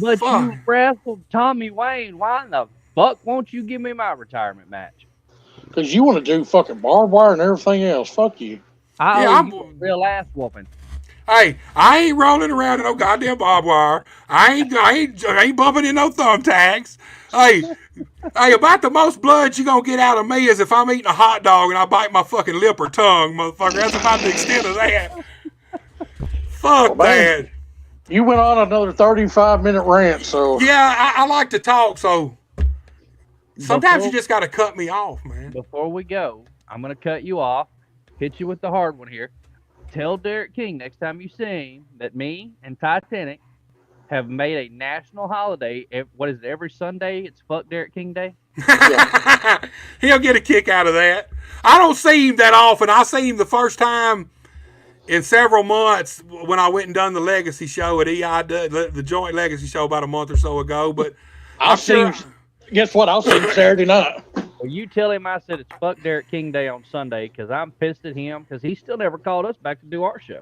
But Fuck. you wrestled Tommy Wayne. Why in the fuck won't you give me my retirement match? Because you want to do fucking barbed wire and everything else. Fuck you. I Yeah, owe I'm- you a real ass whooping. Hey, I ain't rolling around in no goddamn barbed wire. I ain't bumping in no thumbtacks. Hey, about the most blood you gonna get out of me is if I'm eating a hot dog and I bite my fucking lip or tongue, motherfucker. That's about the extent of that. Fuck Well, man. that. You went on another 35-minute rant, so Yeah, I like to talk, so sometimes Before- you just gotta cut me off, man. Before we go, I'm gonna cut you off. Hit you with the hard one here. Tell Derek King next time you see him that me and Titanic have made a national holiday. What is it? Every Sunday, it's Fuck Derek King Day. He'll get a kick out of that. I don't see him that often. I see him the first time in several months when I went and done the Legacy show at EI, the joint Legacy show about a month or so ago. But I'll see him. Guess what? I'll see him Saturday night. Well, you tell him I said it's Fuck Derek King Day on Sunday because I'm pissed at him because he still never called us back to do our show.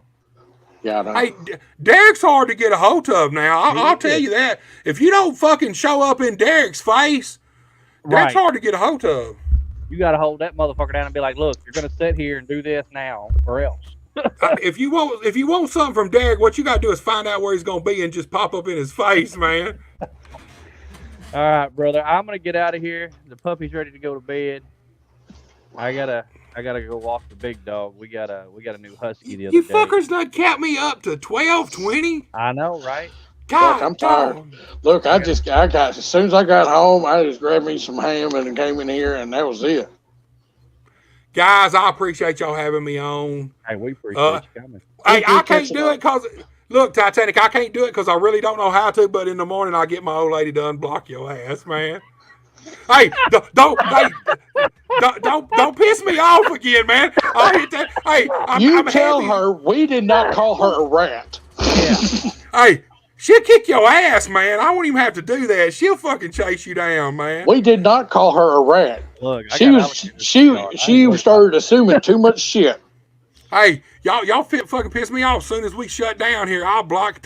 Yeah, I know. Hey, Derek's hard to get a hold of now. I'll He tell is. you that. If you don't fucking show up in Derek's face, Derek's hard to get a hold of. You got to hold that motherfucker down and be like, look, you're going to sit here and do this now or else. If you want something from Derek, what you got to do is find out where he's gonna be and just pop up in his face, man. All right, brother. I'm going to get out of here. The puppy's ready to go to bed. I gotta go walk the big dog. We got a new husky the other You day. fuckers done capped me up to 12, 20. I know, right? God, Look, I'm tired. dog. Look, I got as soon as I got home, I just grabbed me some ham and came in here, and that was it. Guys, I appreciate y'all having me on. Hey, we appreciate you coming. Hey, I you can't catch do it because, look, Titanic, I can't do it because I really don't know how to, but in the morning I get my old lady to unblock your ass, man. Hey, don't piss me off again, man. I'll hit that. Hey, You I'm tell heavy. her we did not call her a rat. Yeah. Hey, she'll kick your ass, man. I won't even have to do that. She'll fucking chase you down, man. We did not call her a rat. Look, I She got was alligators in the yard. I she ain't started assuming too much shit. Hey, y'all fucking piss me off. As soon as we shut down here, I'll block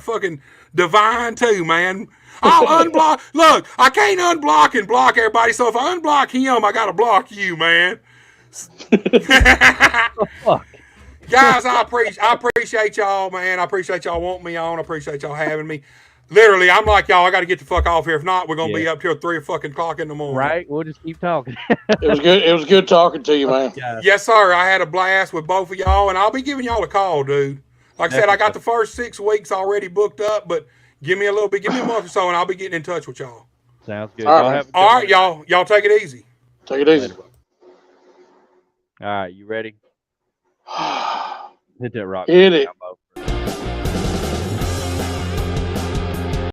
fucking Divine too, man. I'll unblock. Look, I can't unblock and block everybody. So if I unblock him, I gotta block you, man. Fuck. Guys, I appreciate y'all, man. I appreciate y'all wanting me on. I appreciate y'all having me. Literally, I'm like y'all. I got to get the fuck off here. If not, we're gonna be up till 3 fucking o'clock in the morning. Right? We'll just keep talking. It was good. It was good talking to you, man. Yeah. Yes, sir. I had a blast with both of y'all, and I'll be giving y'all a call, dude. Like I said, I got the first 6 weeks already booked up, but give me a little bit, give me a month or so, and I'll be getting in touch with y'all. Sounds good. All Y'all right. have a good All right, one. y'all take it easy. Take it easy. All right, you ready? Hit that rock. Hit it.